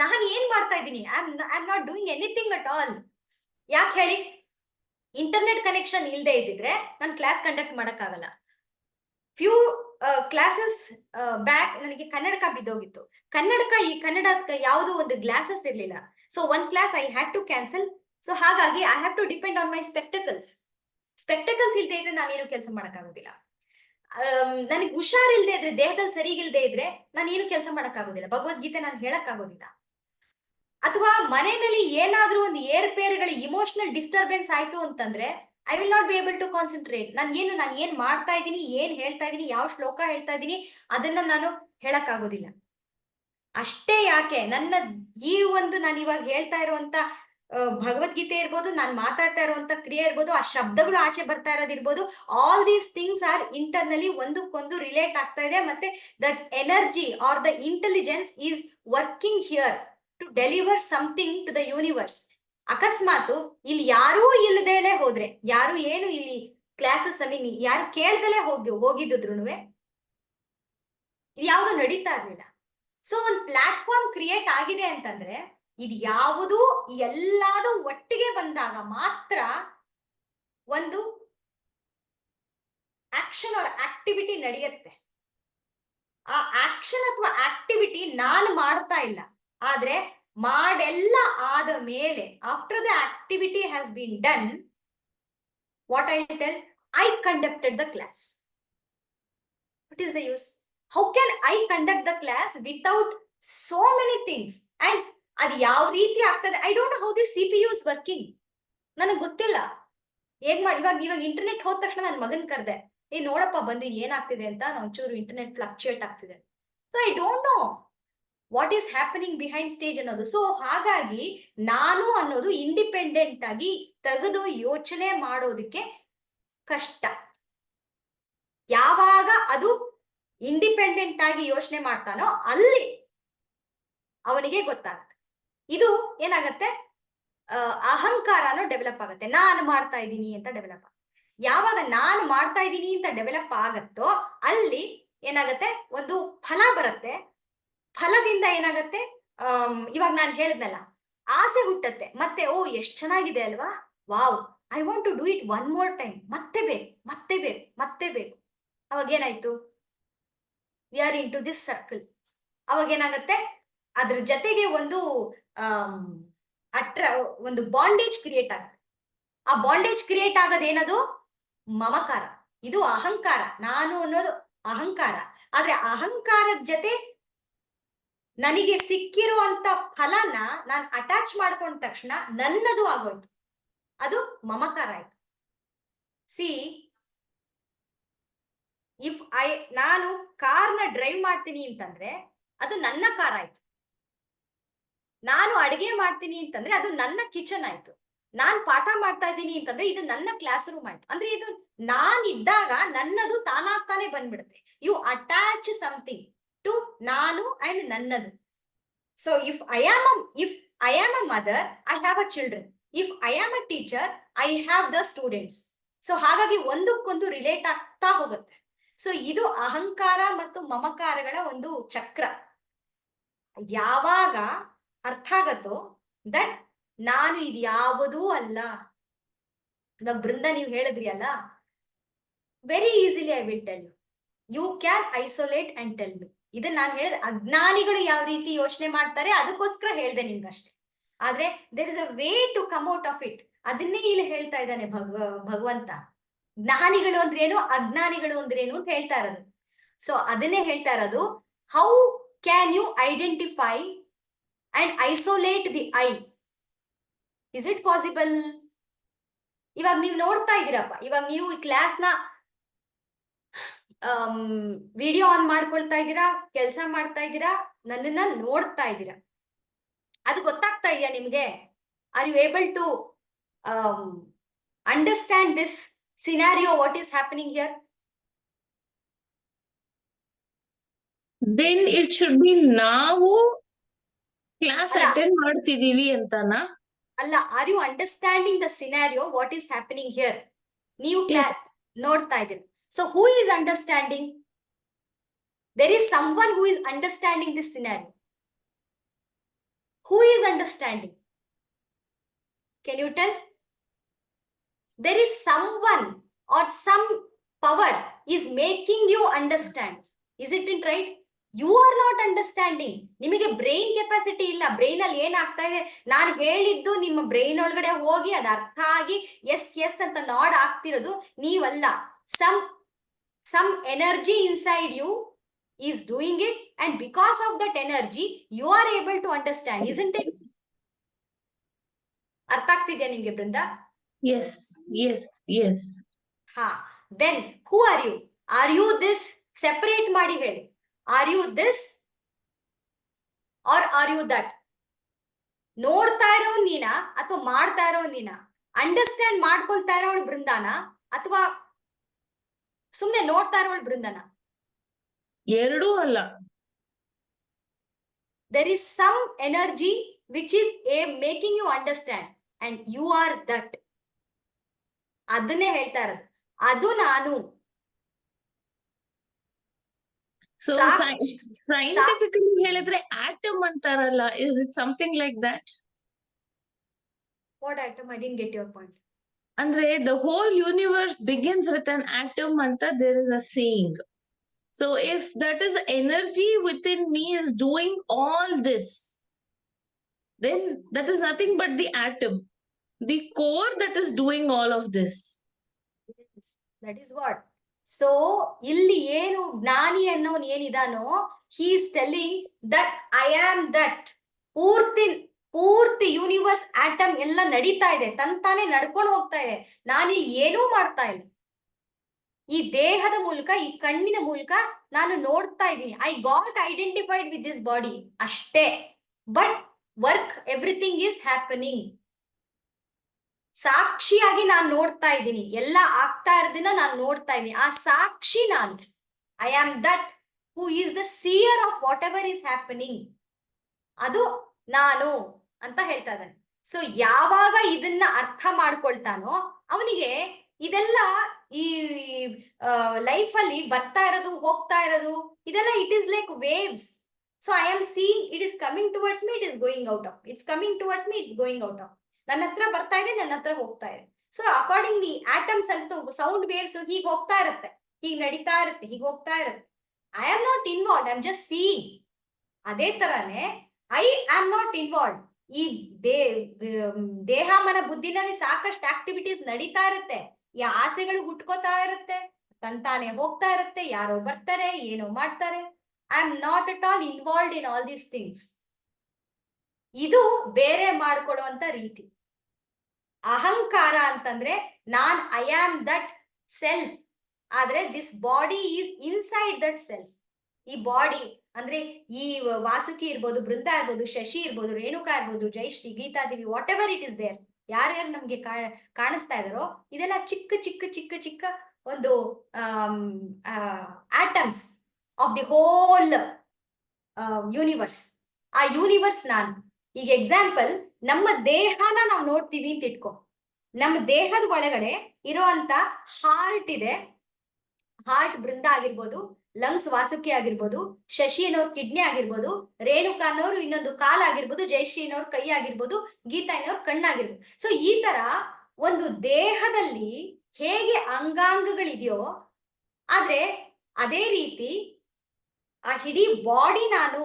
ನಾನು ಏನ್ ಮಾಡ್ತಾ ಇದ್ದೀನಿ, I am not doing anything at all. ಯಾಕೆ ಹೇಳಿ? ಇಂಟರ್ನೆಟ್ ಕನೆಕ್ಷನ್ ಇಲ್ಲದೆ ಇದ್ದಿದ್ರೆ ನಾನು ಕ್ಲಾಸ್ ಕಂಡಕ್ಟ್ ಮಾಡಕ್ಕಾಗಲ್ಲ. ಫ್ಯೂ ಕ್ಲಾಸಸ್ ಬ್ಯಾಕ್ ನನಗೆ ಕನ್ನಡಕ ಬಿದ್ದೋಗಿತ್ತು. ಈ ಕನ್ನಡಕ್ಕೆ ಯಾವುದೋ ಒಂದು ಗ್ಲಾಸಸ್ ಇರ್ಲಿಲ್ಲ. ಸೊ ಒಂದ್ class I had to cancel. So ಹಾಗಾಗಿ I have to depend on my spectacles ಇಲ್ಲದೆ ಇದ್ರೆ ನಾನೇನು ಕೆಲಸ ಮಾಡಕ್ಕಾಗೋದಿಲ್ಲ. ನನಗೆ ಹುಷಾರಿಲ್ದೆ ಇದ್ರೆ, ದೇಹದಲ್ಲಿ ಸರಿಗಿಲ್ದೆ ಇದ್ರೆ ನಾನೇನು ಕೆಲಸ ಮಾಡಕ್ಕಾಗೋದಿಲ್ಲ, ಭಗವದ್ಗೀತೆ ನಾನು ಹೇಳಕ್ಕಾಗೋದಿಲ್ಲ. ಅಥವಾ ಮನೆಯಲ್ಲಿ ಏನಾದ್ರೂ ಒಂದು ಏರ್ಪೇರುಗಳ ಇಮೋಷನಲ್ ಡಿಸ್ಟರ್ಬೆನ್ಸ್ ಆಯ್ತು ಅಂತಂದ್ರೆ I will not be able to concentrate. ನಾನು ಏನ್ ಮಾಡ್ತಾ ಇದ್ದೀನಿ, ಏನ್ ಹೇಳ್ತಾ ಇದ್ದೀನಿ, ಯಾವ ಶ್ಲೋಕ ಹೇಳ್ತಾ ಇದ್ದೀನಿ ಅದನ್ನ ನಾನು ಹೇಳಕ್ಕಾಗೋದಿಲ್ಲ. ಅಷ್ಟೇ ಯಾಕೆ, ನನ್ನ ಈ ಒಂದು ನಾನು ಇವಾಗ ಹೇಳ್ತಾ ಇರುವಂತ ಭಗವದ್ಗೀತೆ ಇರ್ಬೋದು, ನಾನು ಮಾತಾಡ್ತಾ ಇರುವಂತ ಕ್ರಿಯೆ ಇರ್ಬೋದು, ಆ ಶಬ್ದಗಳು ಆಚೆ ಬರ್ತಾ ಇರೋದಿರ್ಬೋದು, all these things are internally ಒಂದಕ್ಕೊಂದು ರಿಲೇಟ್ ಆಗ್ತಾ ಇದೆ. ಮತ್ತೆ that energy or the intelligence is working here to deliver something to the universe. ಅಕಸ್ಮಾತ್ ಇಲ್ಲಿ ಯಾರೂ ಇಲ್ಲದೇನೆ ಹೋದ್ರೆ, ಯಾರು ಏನು ಇಲ್ಲಿ ಕ್ಲಾಸಸ್ ಅಲ್ಲಿ ಯಾರು ಕೇಳ್ದಲೇ ಹೋಗಿದ್ರು ಇದು ಯಾವುದು ನಡೀತಾ ಇರ್ಲಿಲ್ಲ. ಸೊ ಒಂದು ಪ್ಲಾಟ್ಫಾರ್ಮ್ ಕ್ರಿಯೇಟ್ ಆಗಿದೆ ಅಂತಂದ್ರೆ ಇದು ಯಾವುದು ಎಲ್ಲಾನು ಒಟ್ಟಿಗೆ ಬಂದಾಗ ಮಾತ್ರ ಒಂದು ಆಕ್ಷನ್ ಆರ್ ಆಕ್ಟಿವಿಟಿ ನಡೆಯುತ್ತೆ. ಆ ಆಕ್ಷನ್ ಅಥವಾ ಆಕ್ಟಿವಿಟಿ ನಾನು ಮಾಡ್ತಾ ಇಲ್ಲ, ಆದ್ರೆ ಮಾಡೆಲ್ಲ ಆದ ಮೇಲೆ after the activity has been done, what I tell, I conducted the class. What is the use? How can I conduct the class without so many things? And ಅದು ಯಾವ ರೀತಿ ಆಗ್ತದೆ, I don't know how this CPU is working. ನನಗೆ ಗೊತ್ತಿಲ್ಲ ಹೇಗ್ ಮಾಡಿ. ಇವಾಗ ಇಂಟರ್ನೆಟ್ ಹೋದ ತಕ್ಷಣ ನನ್ನ ಮಗನ್ ಕರೆದೆ, ನೋಡಪ್ಪ ಬಂದು ಏನಾಗ್ತಿದೆ ಅಂತ, ಒಂಚೂರು ಇಂಟರ್ನೆಟ್ ಫ್ಲಕ್ಚುಯೇಟ್ ಆಗ್ತಿದೆ. So I don't know what is happening behind stage ಅನ್ನೋದು. ಸೊ ಹಾಗಾಗಿ ನಾನು ಅನ್ನೋದು ಇಂಡಿಪೆಂಡೆಂಟ್ ಆಗಿ ತೆಗೆದು ಯೋಚನೆ ಮಾಡೋದಕ್ಕೆ ಕಷ್ಟ. ಯಾವಾಗ ಅದು ಇಂಡಿಪೆಂಡೆಂಟ್ ಆಗಿ ಯೋಚನೆ ಮಾಡ್ತಾನೋ ಅಲ್ಲಿ ಅವನಿಗೆ ಗೊತ್ತಾಗುತ್ತೆ. ಇದು ಏನಾಗತ್ತೆ, ಅಹಂಕಾರನೂ ಡೆವಲಪ್ ಆಗುತ್ತೆ. ನಾನು ಮಾಡ್ತಾ ಇದ್ದೀನಿ ಅಂತ ಡೆವಲಪ್ ಆಗುತ್ತೆ. ಯಾವಾಗ ನಾನು ಮಾಡ್ತಾ ಇದ್ದೀನಿ ಅಂತ ಡೆವಲಪ್ ಆಗತ್ತೋ ಅಲ್ಲಿ ಏನಾಗತ್ತೆ, ಒಂದು ಫಲ ಬರುತ್ತೆ. ಫಲದಿಂದ ಏನಾಗತ್ತೆ, ಇವಾಗ ನಾನು ಹೇಳಿದ್ನಲ್ಲ, ಆಸೆ ಹುಟ್ಟತ್ತೆ. ಮತ್ತೆ ಓ ಎಷ್ಟ್ ಚೆನ್ನಾಗಿದೆ ಅಲ್ವಾ, wow, I want to do it one more time. ಮತ್ತೆ ಬೇಕು. ಅವಾಗ ಏನಾಯ್ತು, we are into this circle. ಅವಾಗ ಏನಾಗತ್ತೆ, ಅದ್ರ ಜೊತೆಗೆ ಒಂದು ಒಂದು ಬಾಂಡೇಜ್ ಕ್ರಿಯೇಟ್ ಆಗುತ್ತೆ. ಆ ಬಾಂಡೇಜ್ ಕ್ರಿಯೇಟ್ ಆಗೋದೇನದು, ಮಮಕಾರ. ಇದು ಅಹಂಕಾರ. ನಾನು ಅನ್ನೋದು ಅಹಂಕಾರ. ಆದ್ರೆ ಅಹಂಕಾರದ ಜೊತೆ ನನಗೆ ಸಿಕ್ಕಿರುವಂತ ಫಲನ ನಾನು ಅಟ್ಯಾಚ್ ಮಾಡ್ಕೊಂಡ ತಕ್ಷಣ ನನ್ನದು ಆಗೋಯ್ತು, ಅದು ಮಮಕಾರ ಆಯ್ತು. ಸಿ ಇಫ್ ನಾನು ಕಾರ್ನ ಡ್ರೈವ್ ಮಾಡ್ತೀನಿ ಅಂತಂದ್ರೆ ಅದು ನನ್ನ ಕಾರ್ ಆಯ್ತು. ನಾನು ಅಡಿಗೆ ಮಾಡ್ತೀನಿ ಅಂತಂದ್ರೆ ಅದು ನನ್ನ ಕಿಚನ್ ಆಯ್ತು. ನಾನ್ ಪಾಠ ಮಾಡ್ತಾ ಇದ್ದೀನಿ ಅಂತಂದ್ರೆ ಇದು ನನ್ನ ಕ್ಲಾಸ್ ರೂಮ್ ಆಯ್ತು. ಅಂದ್ರೆ ಇದು ನಾನಿದ್ದಾಗ ನನ್ನದು ತಾನಾಗ್ತಾನೆ ಬಂದ್ಬಿಡುತ್ತೆ. ಯು ಅಟ್ಯಾಚ್ ಸಮಥಿಂಗ್ ಟು ನಾನು ಅಂಡ್ ನನ್ನದು. So if I am a mother, I have a children. If I am a teacher, I have the students. So ಹಾಗಾಗಿ ಒಂದಕ್ಕೊಂದು ರಿಲೇಟ್ ಆಗ್ತಾ ಹೋಗುತ್ತೆ. ಸೊ ಇದು ಅಹಂಕಾರ ಮತ್ತು ಮಮಕಾರಗಳ ಒಂದು ಚಕ್ರ. ಯಾವಾಗ ಅರ್ಥ ಆಗತ್ತೋ ದಟ್ ನಾನು ಇದು ಯಾವುದೂ ಅಲ್ಲ. ಇವಾಗ ಬೃಂದ ನೀವು ಹೇಳಿದ್ರಿ ಅಲ್ಲ, very easily I will tell you can isolate and tell me. ಇದನ್ನ ನಾನು ಹೇಳಿದ ಅಜ್ಞಾನಿಗಳು ಯಾವ ರೀತಿ ಯೋಚನೆ ಮಾಡ್ತಾರೆ ಅದಕ್ಕೋಸ್ಕರ ಹೇಳ್ದೆ ನಿಮ್ಗಷ್ಟೇ. ಆದ್ರೆ there is a way to come out of it. ಅದನ್ನೇ ಇಲ್ಲಿ ಹೇಳ್ತಾ ಇದ್ದಾನೆ ಭಗವಂತ. ಜ್ಞಾನಿಗಳು ಅಂದ್ರೇನು, ಅಜ್ಞಾನಿಗಳು ಅಂದ್ರೇನು ಅಂತ ಹೇಳ್ತಾ ಇರೋದು. ಸೊ ಅದನ್ನೇ ಹೇಳ್ತಾ ಇರೋದು, how can you identify and isolate the I? Is it possible? ಇವಾಗ ನೀವು ನೋಡ್ತಾ ಇದ್ದೀರಪ್ಪ, ಇವಾಗ ನೀವು ಈ ಕ್ಲಾಸ್ನ ವಿಡಿಯೋ ಆನ್ ಮಾಡ್ಕೊಳ್ತಾ ಇದ್ದೀರಾ, ಕೆಲಸ ಮಾಡ್ತಾ ಇದ್ದೀರಾ, ನನ್ನನ್ನ ನೋಡ್ತಾ ಇದ್ದೀರಾ. ಅದು ಗೊತ್ತಾಗ್ತಾ ಇದೆಯಾ ನಿಮ್ಗೆ? Are you able to understand this scenario, what is happening here? Then it should be ನಾವು ಕ್ಲಾಸ್ ಅಟೆಂಡ್ ಮಾಡ್ತಿದೀವಿ ಅಂತನಾ? ಅಲ್ಲ, are you understanding the scenario, what is happening here? ನೀವು ನೋಡ್ತಾ ಇದ್ದೀರಿ. So who is understanding? There is someone who is understanding this scenario. Who is understanding? Can you tell? There is someone or some power is making you understand. Is it right? You are not understanding. ನಿಮಗೆ ಬ್ರೈನ್ ಕೆಪಾಸಿಟಿ ಇಲ್ಲ. ಬ್ರೈನ್ ಅಲ್ಲಿ ಏನಾಗ್ತಾ ಇದೆ, ನಾನು ಹೇಳಿದ್ದು ನಿಮ್ಮ ಬ್ರೈನ್ ಒಳಗಡೆ ಹೋಗಿ ಅದು ಅರ್ಥ ಆಗಿ ಎಸ್ ಎಸ್ ಅಂತ ನಾಡ್ ಆಗ್ತಿರೋದು ನೀವಲ್ಲ. some energy inside you is doing it, and because of that energy you are able to understand. Isn't it? ಅರ್ಥ ಆಗ್ತಿದ್ಯಾ ನಿಮ್ಗೆ ಬೃಂದ? Yes, yes, yes. ಹಾ, then who are you? Are you this? Separate ಮಾಡಿ ಹೇಳಿ. Are you this or are you that? ನೋಡ್ತಾ ಇರೋ ನೀನಾ ಅಥವಾ ಮಾಡ್ತಾ ಇರೋ ನೀನಾ? ಅಂಡರ್ಸ್ಟ್ಯಾಂಡ್ ಮಾಡ್ಕೊಳ್ತಾ ಇರೋಳು ಬೃಂದಾನ ಅಥವಾ ಸುಮ್ನೆ ನೋಡ್ತಾ ಇರೋಳು ಬೃಂದನ? ಎರಡೂ ಅಲ್ಲ. There is some energy which is making you understand, and you are that. ಅದನ್ನೇ ಹೇಳ್ತಾ ಇರೋದು, ಅದು ನಾನು. So scientifically ಹೇಳಿದ್ರೆ atom ಅಂತಾರಲ್ಲ, is it something like that? What atom? I didn't get your point. ಅಂದ್ರೆ the whole universe begins with an atom ಅಂತ there is a saying. So if that is energy within me is doing all this, then that is nothing but the atom, the core that is doing all of this. Yes, that is what. So ಇಲ್ಲಿ ಏನು ಜ್ಞಾನಿ ಅನ್ನೋನು ಏನಿದಾನೋ, he is telling that I am that. ಪೂರ್ತಿ ಯೂನಿವರ್ಸ್ ಆಟಮ್ ಎಲ್ಲ ನಡೀತಾ ಇದೆ, ತಂತಾನೆ ನಡ್ಕೊಂಡು ಹೋಗ್ತಾ ಇದೆ. ನಾನಿಲ್ಲಿ ಏನೂ ಮಾಡ್ತಾ ಇಲ್ಲ. ಈ ದೇಹದ ಮೂಲಕ, ಈ ಕಣ್ಣಿನ ಮೂಲಕ ನಾನು ನೋಡ್ತಾ ಇದ್ದೀನಿ. I got identified with this body ಅಷ್ಟೇ. But work everything is happening. ಸಾಕ್ಷಿಯಾಗಿ ನಾನು ನೋಡ್ತಾ ಇದ್ದೀನಿ, ಎಲ್ಲ ಆಗ್ತಾ ಇರೋದನ್ನ ನಾನು ನೋಡ್ತಾ ಇದ್ದೀನಿ. ಆ ಸಾಕ್ಷಿ ನಾನು. I am that who is the seer of whatever is happening. ಅದು ನಾನು ಅಂತ ಹೇಳ್ತಾ ಇದ್ದಾನೆ. ಸೊ ಯಾವಾಗ ಇದನ್ನ ಅರ್ಥ ಮಾಡ್ಕೊಳ್ತಾನೋ ಅವನಿಗೆ ಇದೆಲ್ಲ ಈ ಲೈಫ್ ಅಲ್ಲಿ ಬರ್ತಾ ಇರೋದು, ಹೋಗ್ತಾ ಇರೋದು, ಇದೆಲ್ಲ it is like waves. So I am seeing it is coming towards me, it is going out of. It's coming towards me, it's going out of. ನನ್ನ ಹತ್ರ ಬರ್ತಾ ಇದೆ, ನನ್ನ ಹತ್ರ ಹೋಗ್ತಾ ಇದೆ. ಸೊ ಅಕಾರ್ಡಿಂಗ್ ದಿ ಆಟಮ್ಸ್ ಅಂತೂ ಸೌಂಡ್ ವೇವ್ಸ್ ಹೀಗೆ ಹೋಗ್ತಾ ಇರುತ್ತೆ, ಹೀಗೆ ನಡೀತಾ ಇರುತ್ತೆ, ಹೀಗೆ ಹೋಗ್ತಾ ಇರುತ್ತೆ. I am not involve, I am just seeing. ಅದೇ ತರಾನೇ ಐ ಆಮ್ ನಾಟ್ ಇನ್ವಾಲ್ವ್. ಈ ದೇಹ ಮನ ಬುದ್ಧಿನಲ್ಲಿ ಸಾಕಷ್ಟು ಆಕ್ಟಿವಿಟೀಸ್ ನಡೀತಾ ಇರುತ್ತೆ, ಈ ಆಸೆಗಳು ಹುಟ್ಕೋತಾ ಇರುತ್ತೆ, ತಂತಾನೆ ಹೋಗ್ತಾ ಇರುತ್ತೆ. ಯಾರೋ ಬರ್ತಾರೆ, ಏನೋ ಮಾಡ್ತಾರೆ. I am not at all involved in all these things. ಇದು ಬೇರೆ ಮಾಡ್ಕೊಳ್ಳುವಂತ ರೀತಿ. ಅಹಂಕಾರ ಅಂತಂದ್ರೆ ಐ ಆಮ್ ದಟ್ ಸೆಲ್ಫ್, ಆದ್ರೆ this body is inside that self. ಈ ಬಾಡಿ ಅಂದ್ರೆ ಈ ವಾಸುಕಿ ಇರ್ಬೋದು, ಬೃಂದ ಇರ್ಬೋದು, ಶಶಿ ಇರ್ಬೋದು, ರೇಣುಕಾ ಇರ್ಬೋದು, Jayashree, Geetadevi, whatever it is there, ಯಾರ್ಯಾರು ನಮ್ಗೆ ಕಾಣಿಸ್ತಾ ಇದಾರೋ ಇದೆಲ್ಲ ಚಿಕ್ಕ ಚಿಕ್ಕ ಚಿಕ್ಕ ಚಿಕ್ಕ ಒಂದು atoms of the whole universe. ಆ ಯೂನಿವರ್ಸ್ ನಾನು. ಈಗ ಎಕ್ಸಾಂಪಲ್, ನಮ್ಮ ದೇಹನ ನಾವು ನೋಡ್ತೀವಿ ಅಂತ ಇಟ್ಕೋ. ನಮ್ಮ ದೇಹದ ಒಳಗಡೆ ಇರೋಂತ ಹಾರ್ಟ್ ಇದೆ, ಹಾರ್ಟ್ ಬೃಂದ ಆಗಿರ್ಬೋದು, ಲಂಗ್ಸ್ ವಾಸುಕಿ ಆಗಿರ್ಬೋದು, ಶಶಿ ಅನ್ನೋರ್ ಕಿಡ್ನಿ ಆಗಿರ್ಬೋದು, ರೇಣುಕಾ ಅನ್ನೋರು ಇನ್ನೊಂದು ಕಾಲ್ ಆಗಿರ್ಬೋದು, ಜಯಶ್ರೀ ಅನ್ನೋರ್ ಕೈ ಆಗಿರ್ಬೋದು, ಗೀತಾ ಅನ್ನೋರ್ ಕಣ್ಣಾಗಿರ್ಬೋದು. ಸೊ ಈ ತರ ಒಂದು ದೇಹದಲ್ಲಿ ಹೇಗೆ ಅಂಗಾಂಗಗಳಿದೆಯೋ, ಆದ್ರೆ ಅದೇ ರೀತಿ ಆ ಇಡೀ ಬಾಡಿ ನಾನು,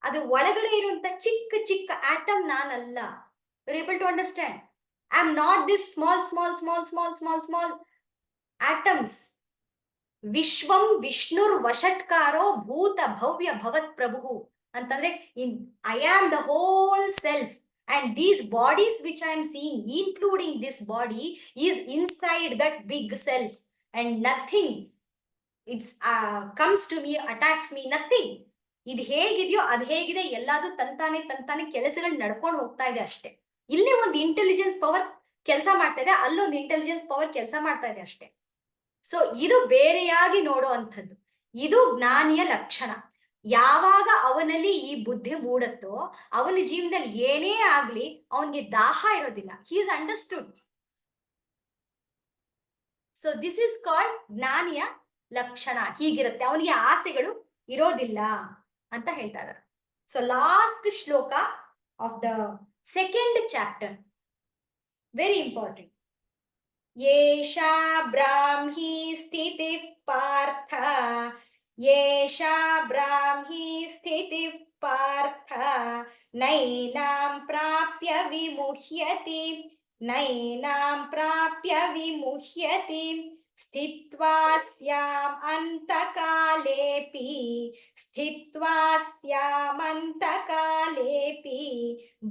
ಅದ್ರ ಒಳಗಡೆ ಇರುವಂತ ಚಿಕ್ಕ ಚಿಕ್ಕ ಆಟಮ್ ನಾನಲ್ಲ. You are able to understand? I am not this small small small small small small atoms. ವಿಶ್ವಂ ವಿಷ್ಣುರ್ ವಷಟ್ಕಾರೋ ಭೂತ ಭವ್ಯ ಭವತ್ ಪ್ರಭು ಅಂತಂದ್ರೆ I am the whole self, and these bodies which I am seeing, including this body, is inside that big self, and nothing it's comes to me, attacks me, nothing. ಇದು ಹೇಗಿದೆಯೋ ಅದು ಹೇಗಿದೆ, ಎಲ್ಲಾದ್ರೂ ತಂತಾನೆ ಕೆಲಸಗಳು ನಡ್ಕೊಂಡು ಹೋಗ್ತಾ ಇದೆ ಅಷ್ಟೇ. ಇಲ್ಲಿ ಒಂದು ಇಂಟೆಲಿಜೆನ್ಸ್ ಪವರ್ ಕೆಲಸ ಮಾಡ್ತಾ ಇದೆ, ಅಲ್ಲೊಂದು ಇಂಟೆಲಿಜೆನ್ಸ್ ಪವರ್ ಕೆಲಸ ಮಾಡ್ತಾ ಇದೆ ಅಷ್ಟೇ. ಸೊ ಇದು ಬೇರೆಯಾಗಿ ನೋಡುವಂಥದ್ದು. ಇದು ಜ್ಞಾನಿಯ ಲಕ್ಷಣ. ಯಾವಾಗ ಅವನಲ್ಲಿ ಈ ಬುದ್ಧಿ ಮೂಡುತ್ತೋ ಅವನ ಜೀವನದಲ್ಲಿ ಏನೇ ಆಗ್ಲಿ ಅವನಿಗೆ ದಾಹ ಇರೋದಿಲ್ಲ. He is understood. So this is called ಜ್ಞಾನಿಯ ಲಕ್ಷಣ. ಹೀಗಿರುತ್ತೆ, ಅವನಿಗೆ ಆಸೆಗಳು ಇರೋದಿಲ್ಲ ಅಂತ ಹೇಳ್ತಾ ಇದ್ದಾರೆ. ಸೊ ಲಾಸ್ಟ್ ಶ್ಲೋಕ of the second chapter, very important. ಯೇಷಾ ಬ್ರಾಹ್ಮಿ ಸ್ಥಿತಿ ಪಾರ್ಥ, ಯೇಷಾ ಬ್ರಾಹ್ಮಿ ಸ್ಥಿತಿ ಪಾರ್ಥ, ನೈನಾಂ ಪ್ರಾಪ್ಯ ವಿಮುಹ್ಯತಿ, ನೈನಾಂ ಪ್ರಾಪ್ಯ ವಿಮುಹ್ಯತಿ, ಸ್ಥಿತ್ವಾ ಸ್ಯಾಮ್ ಅಂತಕಾಲೇಪಿ, ಸ್ಥಿತ್ವಾ ಸ್ಯಾಮ್ ಅಂತಕಾಲೇಪಿ,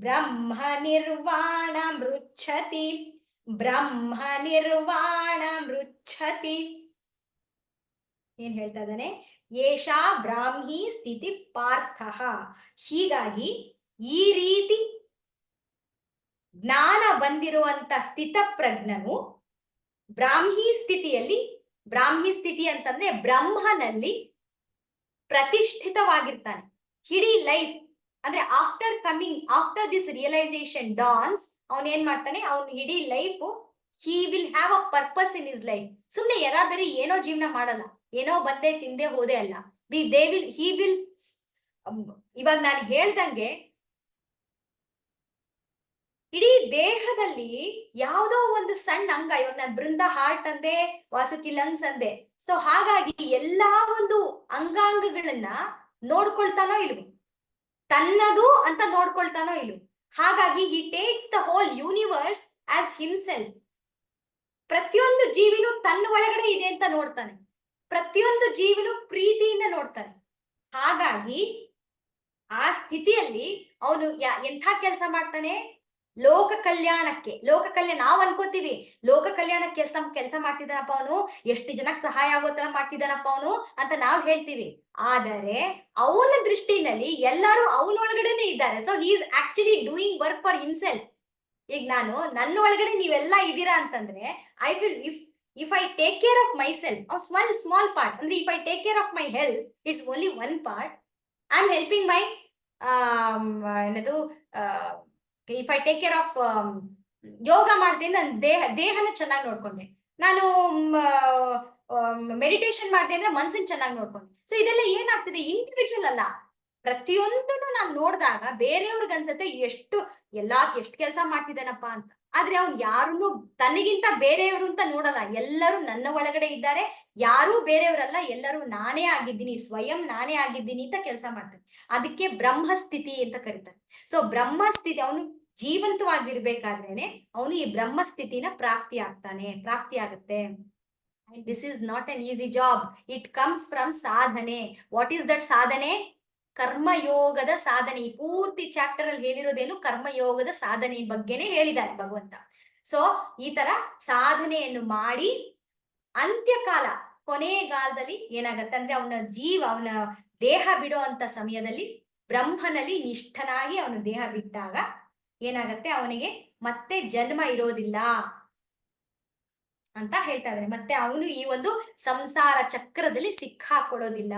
ಬ್ರಹ್ಮ ನಿರ್ವಾಣ ಮೃಚ್ಛತಿ, ಬ್ರಹ್ಮ ನಿರ್ವಾಣ ಮೃಚ್ಛತಿ. ಏನ್ ಹೇಳ್ತಾ ಇದ್ದಾನೆ? ಯೇಷಾ ಬ್ರಾಹ್ಮಿ ಸ್ಥಿತಿ ಪಾರ್ಥ. ಹೀಗಾಗಿ ಈ ರೀತಿ ಜ್ಞಾನ ಬಂದಿರುವಂತ ಸ್ಥಿತಪ್ರಜ್ಞನು ಬ್ರಾಹ್ಮಿ ಸ್ಥಿತಿಯಲ್ಲಿ, ಬ್ರಾಹ್ಮಿ ಸ್ಥಿತಿ ಅಂತಂದ್ರೆ ಬ್ರಹ್ಮನಲ್ಲಿ ಪ್ರತಿಷ್ಠಿತವಾಗಿರ್ತಾನೆ. ಇಡೀ ಲೈಫ್ ಅಂದ್ರೆ ಆಫ್ಟರ್ ದಿಸ್ ರಿಯಲೈಸೇಷನ್ ಡಾನ್ಸ್, ಅವನ್ ಏನ್ ಮಾಡ್ತಾನೆ, ಅವನ್ ಇಡೀ life he will have a purpose in his life. ಸುಮ್ನೆ ಬೇರೆ ಏನೋ ಜೀವನ ಮಾಡಲ್ಲ, ಏನೋ ಬಂದೆ ತಿಂದೆ ಹೋದೆ ಅಲ್ಲ. ಹಿ ವಿಲ್ ಇವಾಗ ನಾನು ಹೇಳ್ದಂಗೆ ಇಡೀ ದೇಹದಲ್ಲಿ ಯಾವುದೋ ಒಂದು ಸಣ್ಣ ಅಂಗ, ಇವಾಗ ನಾನು ಬೃಂದ ಹಾರ್ಟ್ ಅಂದೆ, ವಾಸುಕಿ ಲಂಗ್ಸ್ ಅಂದೆ. ಸೊ ಹಾಗಾಗಿ ಎಲ್ಲಾ ಒಂದು ಅಂಗಾಂಗಗಳನ್ನ ನೋಡ್ಕೊಳ್ತಾನೋ ಇಲ್ವೋ, ತನ್ನದು ಅಂತ ನೋಡ್ಕೊಳ್ತಾನೋ ಇಲ್ವೋ. ಹಾಗಾಗಿ he takes the whole universe as himself. ಪ್ರತಿಯೊಂದು ಜೀವಿನೂ ತನ್ನ ಒಳಗಡೆ ಇದೆ ಅಂತ ನೋಡ್ತಾನೆ, ಪ್ರತಿಯೊಂದು ಜೀವಿನೂ ಪ್ರೀತಿಯಿಂದ ನೋಡ್ತಾನೆ. ಹಾಗಾಗಿ ಆ ಸ್ಥಿತಿಯಲ್ಲಿ ಅವನು ಎಂಥ ಕೆಲಸ ಮಾಡ್ತಾನೆ? ಲೋಕ ಕಲ್ಯಾಣಕ್ಕೆ. ನಾವು ಅನ್ಕೋತೀವಿ ಲೋಕ ಕಲ್ಯಾಣಕ್ಕೆ ಕೆಲಸ ಮಾಡ್ತಿದ್ದಾನಪ್ಪ ಅವನು, ಎಷ್ಟು ಜನಕ್ಕೆ ಸಹಾಯ ಆಗೋ ತರ ಮಾಡ್ತಿದ್ದಾನಪ್ಪ ಅವನು ಅಂತ ನಾವು ಹೇಳ್ತೀವಿ. ಆದರೆ ಅವನ ದೃಷ್ಟಿನಲ್ಲಿ ಎಲ್ಲರೂ ಅವನೊಳಗಡೆನೆ ಇದ್ದಾರೆ. So he is actually doing work for himself. ಈಗ ನನ್ನ ಒಳಗಡೆ ನೀವೆಲ್ಲ ಇದ್ದೀರಾ ಅಂತಂದ್ರೆ I will if I take care of myself, small part ಅಂದ್ರೆ if I take care of my health, it's only one part. I am helping my ಏನದು, if I take care of yoga ಮಾಡ್ತೀನಿ, ನಾನು ದೇಹನ ಚೆನ್ನಾಗಿ ನೋಡ್ಕೊಂಡೆ, ನಾನು ಮೆಡಿಟೇಷನ್ ಮಾಡ್ತೀನಿ ಅಂದ್ರೆ ಮನ್ಸನ್ ಚೆನ್ನಾಗಿ ನೋಡ್ಕೊಂಡೆ. ಸೊ ಇದೆಲ್ಲ ಏನಾಗ್ತಿದೆ? ಇಂಡಿವಿಜುವಲ್ ಅಲ್ಲ, ಪ್ರತಿಯೊಂದನ್ನು ನಾನು ನೋಡಿದಾಗ ಬೇರೆಯವ್ರಿಗೆ ಅನ್ಸುತ್ತೆ ಎಷ್ಟು ಕೆಲಸ ಮಾಡ್ತಿದ್ದಾನಪ್ಪ ಅಂತ. ಆದ್ರೆ ಅವ್ನು ಯಾರನ್ನು ತನಗಿಂತ ಬೇರೆಯವರು ಅಂತ ನೋಡಲ್ಲ. ಎಲ್ಲರೂ ನನ್ನ ಒಳಗಡೆ ಇದ್ದಾರೆ, ಯಾರೂ ಬೇರೆಯವರಲ್ಲ, ಎಲ್ಲರೂ ನಾನೇ ಆಗಿದ್ದೀನಿ, ಸ್ವಯಂ ನಾನೇ ಆಗಿದ್ದೀನಿ ಅಂತ ಕೆಲಸ ಮಾಡ್ತಾನೆ. ಅದಕ್ಕೆ ಬ್ರಹ್ಮಸ್ಥಿತಿ ಅಂತ ಕರೀತಾರೆ. ಸೊ ಬ್ರಹ್ಮಸ್ಥಿತಿ, ಅವನು ಜೀವಂತವಾಗಿರ್ಬೇಕಾದ್ರೇನೆ ಅವನು ಈ ಬ್ರಹ್ಮಸ್ಥಿತಿನ ಪ್ರಾಪ್ತಿ ಆಗುತ್ತೆ. And this is not an easy job. It comes from sadhane. What is that sadhane? ಕರ್ಮಯೋಗದ ಸಾಧನೆ. ಈ ಪೂರ್ತಿ ಚಾಪ್ಟರ್ ಅಲ್ಲಿ ಹೇಳಿರೋದೇನು ಕರ್ಮಯೋಗದ ಸಾಧನೆ ಬಗ್ಗೆನೇ ಹೇಳಿದ್ದಾನೆ ಭಗವಂತ. ಸೊ ಈ ತರ ಸಾಧನೆಯನ್ನು ಮಾಡಿ ಅಂತ್ಯಕಾಲ ಕೊನೆಗಾಲದಲ್ಲಿ ಏನಾಗತ್ತೆ ಅಂದ್ರೆ ಅವನ ದೇಹ ಬಿಡೋ ಅಂತ ಸಮಯದಲ್ಲಿ ಬ್ರಹ್ಮನಲ್ಲಿ ನಿಷ್ಠನಾಗಿ ಅವನು ದೇಹ ಬಿಟ್ಟಾಗ ಏನಾಗತ್ತೆ, ಅವನಿಗೆ ಮತ್ತೆ ಜನ್ಮ ಇರೋದಿಲ್ಲ ಅಂತ ಹೇಳ್ತಾ ಇದ್ದಾರೆ. ಮತ್ತೆ ಅವನು ಈ ಒಂದು ಸಂಸಾರ ಚಕ್ರದಲ್ಲಿ ಸಿಕ್ಕಾಕೊಳ್ಳೋದಿಲ್ಲ.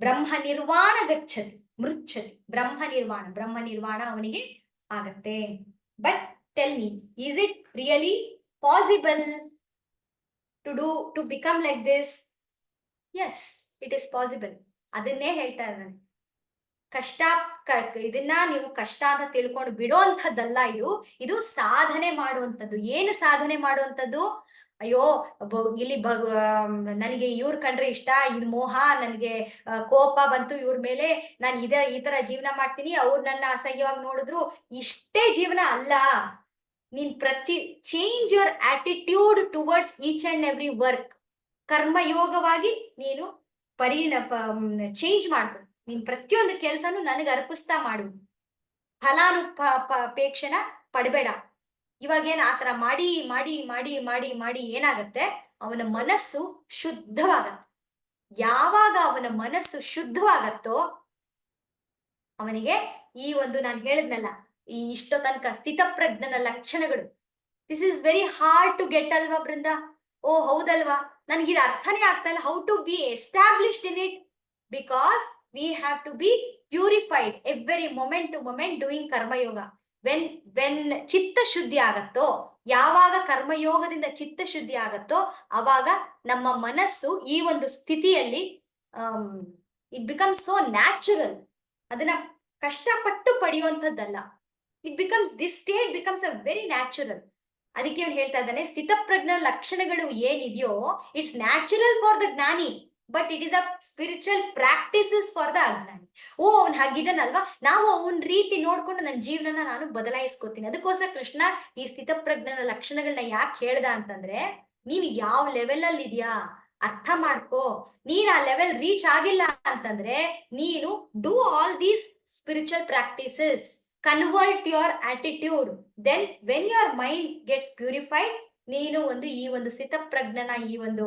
ಬ್ರಹ್ಮ ನಿರ್ವಾಣ ಗಚ್ಚತಿ ಮೃಚ್ಛತಿ. ಬ್ರಹ್ಮ ನಿರ್ವಾಣ ಅವನಿಗೆ ಆಗತ್ತೆ. But tell me, is it really possible to become like this? Yes, it is possible. ಅದನ್ನೇ ಹೇಳ್ತಾ ಇದ್ದಾನೆ. ಇದನ್ನ ನೀವು ಕಷ್ಟ ಅಂತ ತಿಳ್ಕೊಂಡು ಬಿಡೋಂಥದ್ದಲ್ಲ. ಇದು ಸಾಧನೆ ಮಾಡುವಂಥದ್ದು. ಏನು ಸಾಧನೆ ಮಾಡುವಂಥದ್ದು? ಅಯ್ಯೋ ಇಲ್ಲಿ ನನಗೆ ಇವ್ರ ಕಂಡ್ರೆ ಇಷ್ಟ, ಇದು ಮೋಹ, ನನಗೆ ಕೋಪ ಬಂತು ಇವ್ರ ಮೇಲೆ, ನಾನು ಈ ತರ ಜೀವನ ಮಾಡ್ತೀನಿ, ಅವ್ರು ನನ್ನ ಅಸಹ್ಯವಾಗಿ ನೋಡಿದ್ರು, ಇಷ್ಟೇ ಜೀವನ ಅಲ್ಲ. ನೀನ್ change your attitude towards each and every work. ಕರ್ಮಯೋಗವಾಗಿ ನೀನು ಚೇಂಜ್ ಮಾಡ್ಬೇಕು. ನೀನ್ ಪ್ರತಿಯೊಂದು ಕೆಲ್ಸನೂ ನನಗೆ ಅರ್ಪಿಸ್ತಾ ಮಾಡು. ಫಲಾನುಪೇಕ್ಷೆನ ಪಡಬೇಡ. ಇವಾಗೇನ್ ಆತರ ಮಾಡಿ ಮಾಡಿ ಮಾಡಿ ಮಾಡಿ ಮಾಡಿ ಏನಾಗತ್ತೆ, ಅವನ ಮನಸ್ಸು ಶುದ್ಧವಾಗತ್ತೆ. ಯಾವಾಗ ಅವನ ಮನಸ್ಸು ಶುದ್ಧವಾಗತ್ತೋ ಅವನಿಗೆ ಈ ಒಂದು ನಾನು ಹೇಳಿದ್ನಲ್ಲ, ಈ ಇಷ್ಟೋ ತನಕ ಸ್ಥಿತಪ್ರಜ್ಞನ ಲಕ್ಷಣಗಳು, this is very hard to get ಅಲ್ವಾ ಬೃಂದ? ಓ ಹೌದಲ್ವಾ, ನನ್ಗಿದು ಅರ್ಥನೇ ಆಗ್ತಾ ಇಲ್ಲ. How to be established in it? Because we have to be purified every moment to moment doing karma yoga. When ಚಿತ್ತ ಶುದ್ಧಿ ಆಗತ್ತೋ, ಯಾವಾಗ ಕರ್ಮಯೋಗದಿಂದ ಚಿತ್ತ ಶುದ್ಧಿ ಆಗತ್ತೋ ಅವಾಗ ನಮ್ಮ ಮನಸ್ಸು ಈ ಒಂದು ಸ್ಥಿತಿಯಲ್ಲಿ ಇಟ್ ಬಿಕಮ್ಸ್ ಸೋ ನ್ಯಾಚುರಲ್. ಅದನ್ನ ಕಷ್ಟಪಟ್ಟು ಪಡೆಯುವಂಥದ್ದಲ್ಲ. This state becomes a very natural. ಅದಕ್ಕೆ ಅವ್ನು ಹೇಳ್ತಾ ಇದ್ದಾನೆ, ಸ್ಥಿತಪ್ರಜ್ಞ ಲಕ್ಷಣಗಳು ಏನಿದೆಯೋ ಇಟ್ಸ್ ನ್ಯಾಚುರಲ್ ಫಾರ್ ದ ಜ್ಞಾನಿ, but it is a spiritual practices for the ಅಜ್ಞಾನಿ. ಓ ಅವ್ನು ಹಾಗಿದನಲ್ವಾ, ನಾವು ಅವನ ರೀತಿ ನೋಡ್ಕೊಂಡು ನನ್ನ ಜೀವನನ ನಾನು ಬದಲಾಯಿಸ್ಕೋತೀನಿ. ಅದಕ್ಕೋಸ್ಕರ ಕೃಷ್ಣ ಈ ಸ್ಥಿತಪ್ರಜ್ಞನ ಲಕ್ಷಣಗಳನ್ನ ಯಾಕೆ ಹೇಳ್ದ ಅಂತಂದ್ರೆ, ನೀನು ಯಾವ ಲೆವೆಲ್ ಅಲ್ಲಿ ಇದೆಯಾ ಅರ್ಥ ಮಾಡ್ಕೋ. ನೀನ್ ಆ ಲೆವೆಲ್ ರೀಚ್ ಆಗಿಲ್ಲ ಅಂತಂದ್ರೆ ನೀನು do all these spiritual practices, convert your attitude, then when your mind gets purified, ನೀನು ಈ ಒಂದು ಸ್ಥಿತಪ್ರಜ್ಞನ ಈ ಒಂದು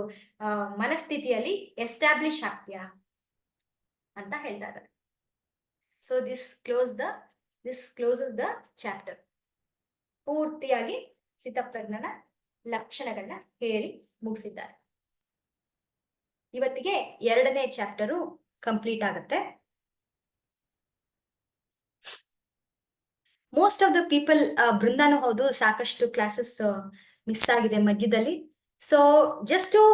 ಮನಸ್ಥಿತಿಯಲ್ಲಿ ಎಸ್ಟಾಬ್ಲಿಷ್ ಆಗ್ತೀಯಾ ಅಂತ ಹೇಳ್ತಾ ಇದ್ದಾರೆ. So this closes the chapter. ಪೂರ್ತಿಯಾಗಿ ಸ್ಥಿತಪ್ರಜ್ಞನ ಲಕ್ಷಣಗಳನ್ನ ಹೇಳಿ ಮುಗಿಸಿದ್ದಾರೆ. ಇವತ್ತಿಗೆ 2ನೇ ಚಾಪ್ಟರು ಕಂಪ್ಲೀಟ್ ಆಗುತ್ತೆ. ಮೋಸ್ಟ್ ಆಫ್ ದ ಪೀಪಲ್, ಬೃಂದಾನು ಹೌದು, ಸಾಕಷ್ಟು ಕ್ಲಾಸಸ್ ಮಿಸ್ ಆಗಿದೆ ಮಧ್ಯದಲ್ಲಿ. So just to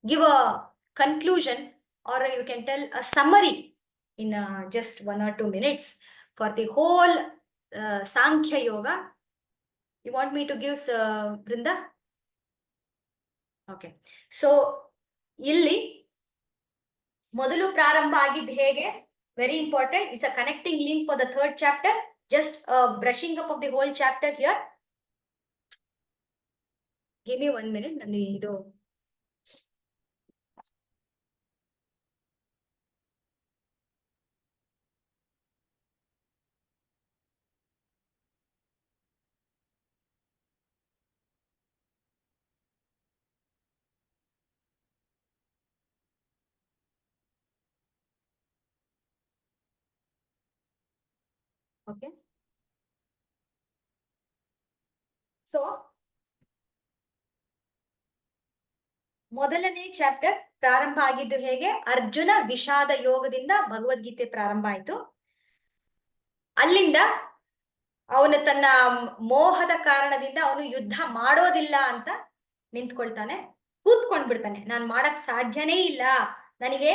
give a conclusion or you can tell a summary in just 1 or 2 minutes for the whole Sankhya Yoga. You want me to give Brinda? Okay. So ಇಲ್ಲಿ ಮೊದಲು ಪ್ರಾರಂಭ ಆಗಿದ್ದು ಹೇಗೆ, very important. It's a connecting link for the 3rd chapter. Just brushing up of the whole chapter here. Give me 1 minute. ನಾನು ಇದು okay. So ಮೊದಲನೇ ಚಾಪ್ಟರ್ ಪ್ರಾರಂಭ ಆಗಿದ್ದು ಹೇಗೆ, ಅರ್ಜುನ ವಿಷಾದ ಯೋಗದಿಂದ ಭಗವದ್ಗೀತೆ ಪ್ರಾರಂಭ ಆಯ್ತು. ಅಲ್ಲಿಂದ ಅವನು ತನ್ನ ಮೋಹದ ಕಾರಣದಿಂದ ಅವನು ಯುದ್ಧ ಮಾಡೋದಿಲ್ಲ ಅಂತ ನಿಂತ್ಕೊಳ್ತಾನೆ, ಕೂತ್ಕೊಂಡ್ಬಿಡ್ತಾನೆ. ನಾನು ಮಾಡಕ್ ಸಾಧ್ಯನೇ ಇಲ್ಲ, ನನಗೆ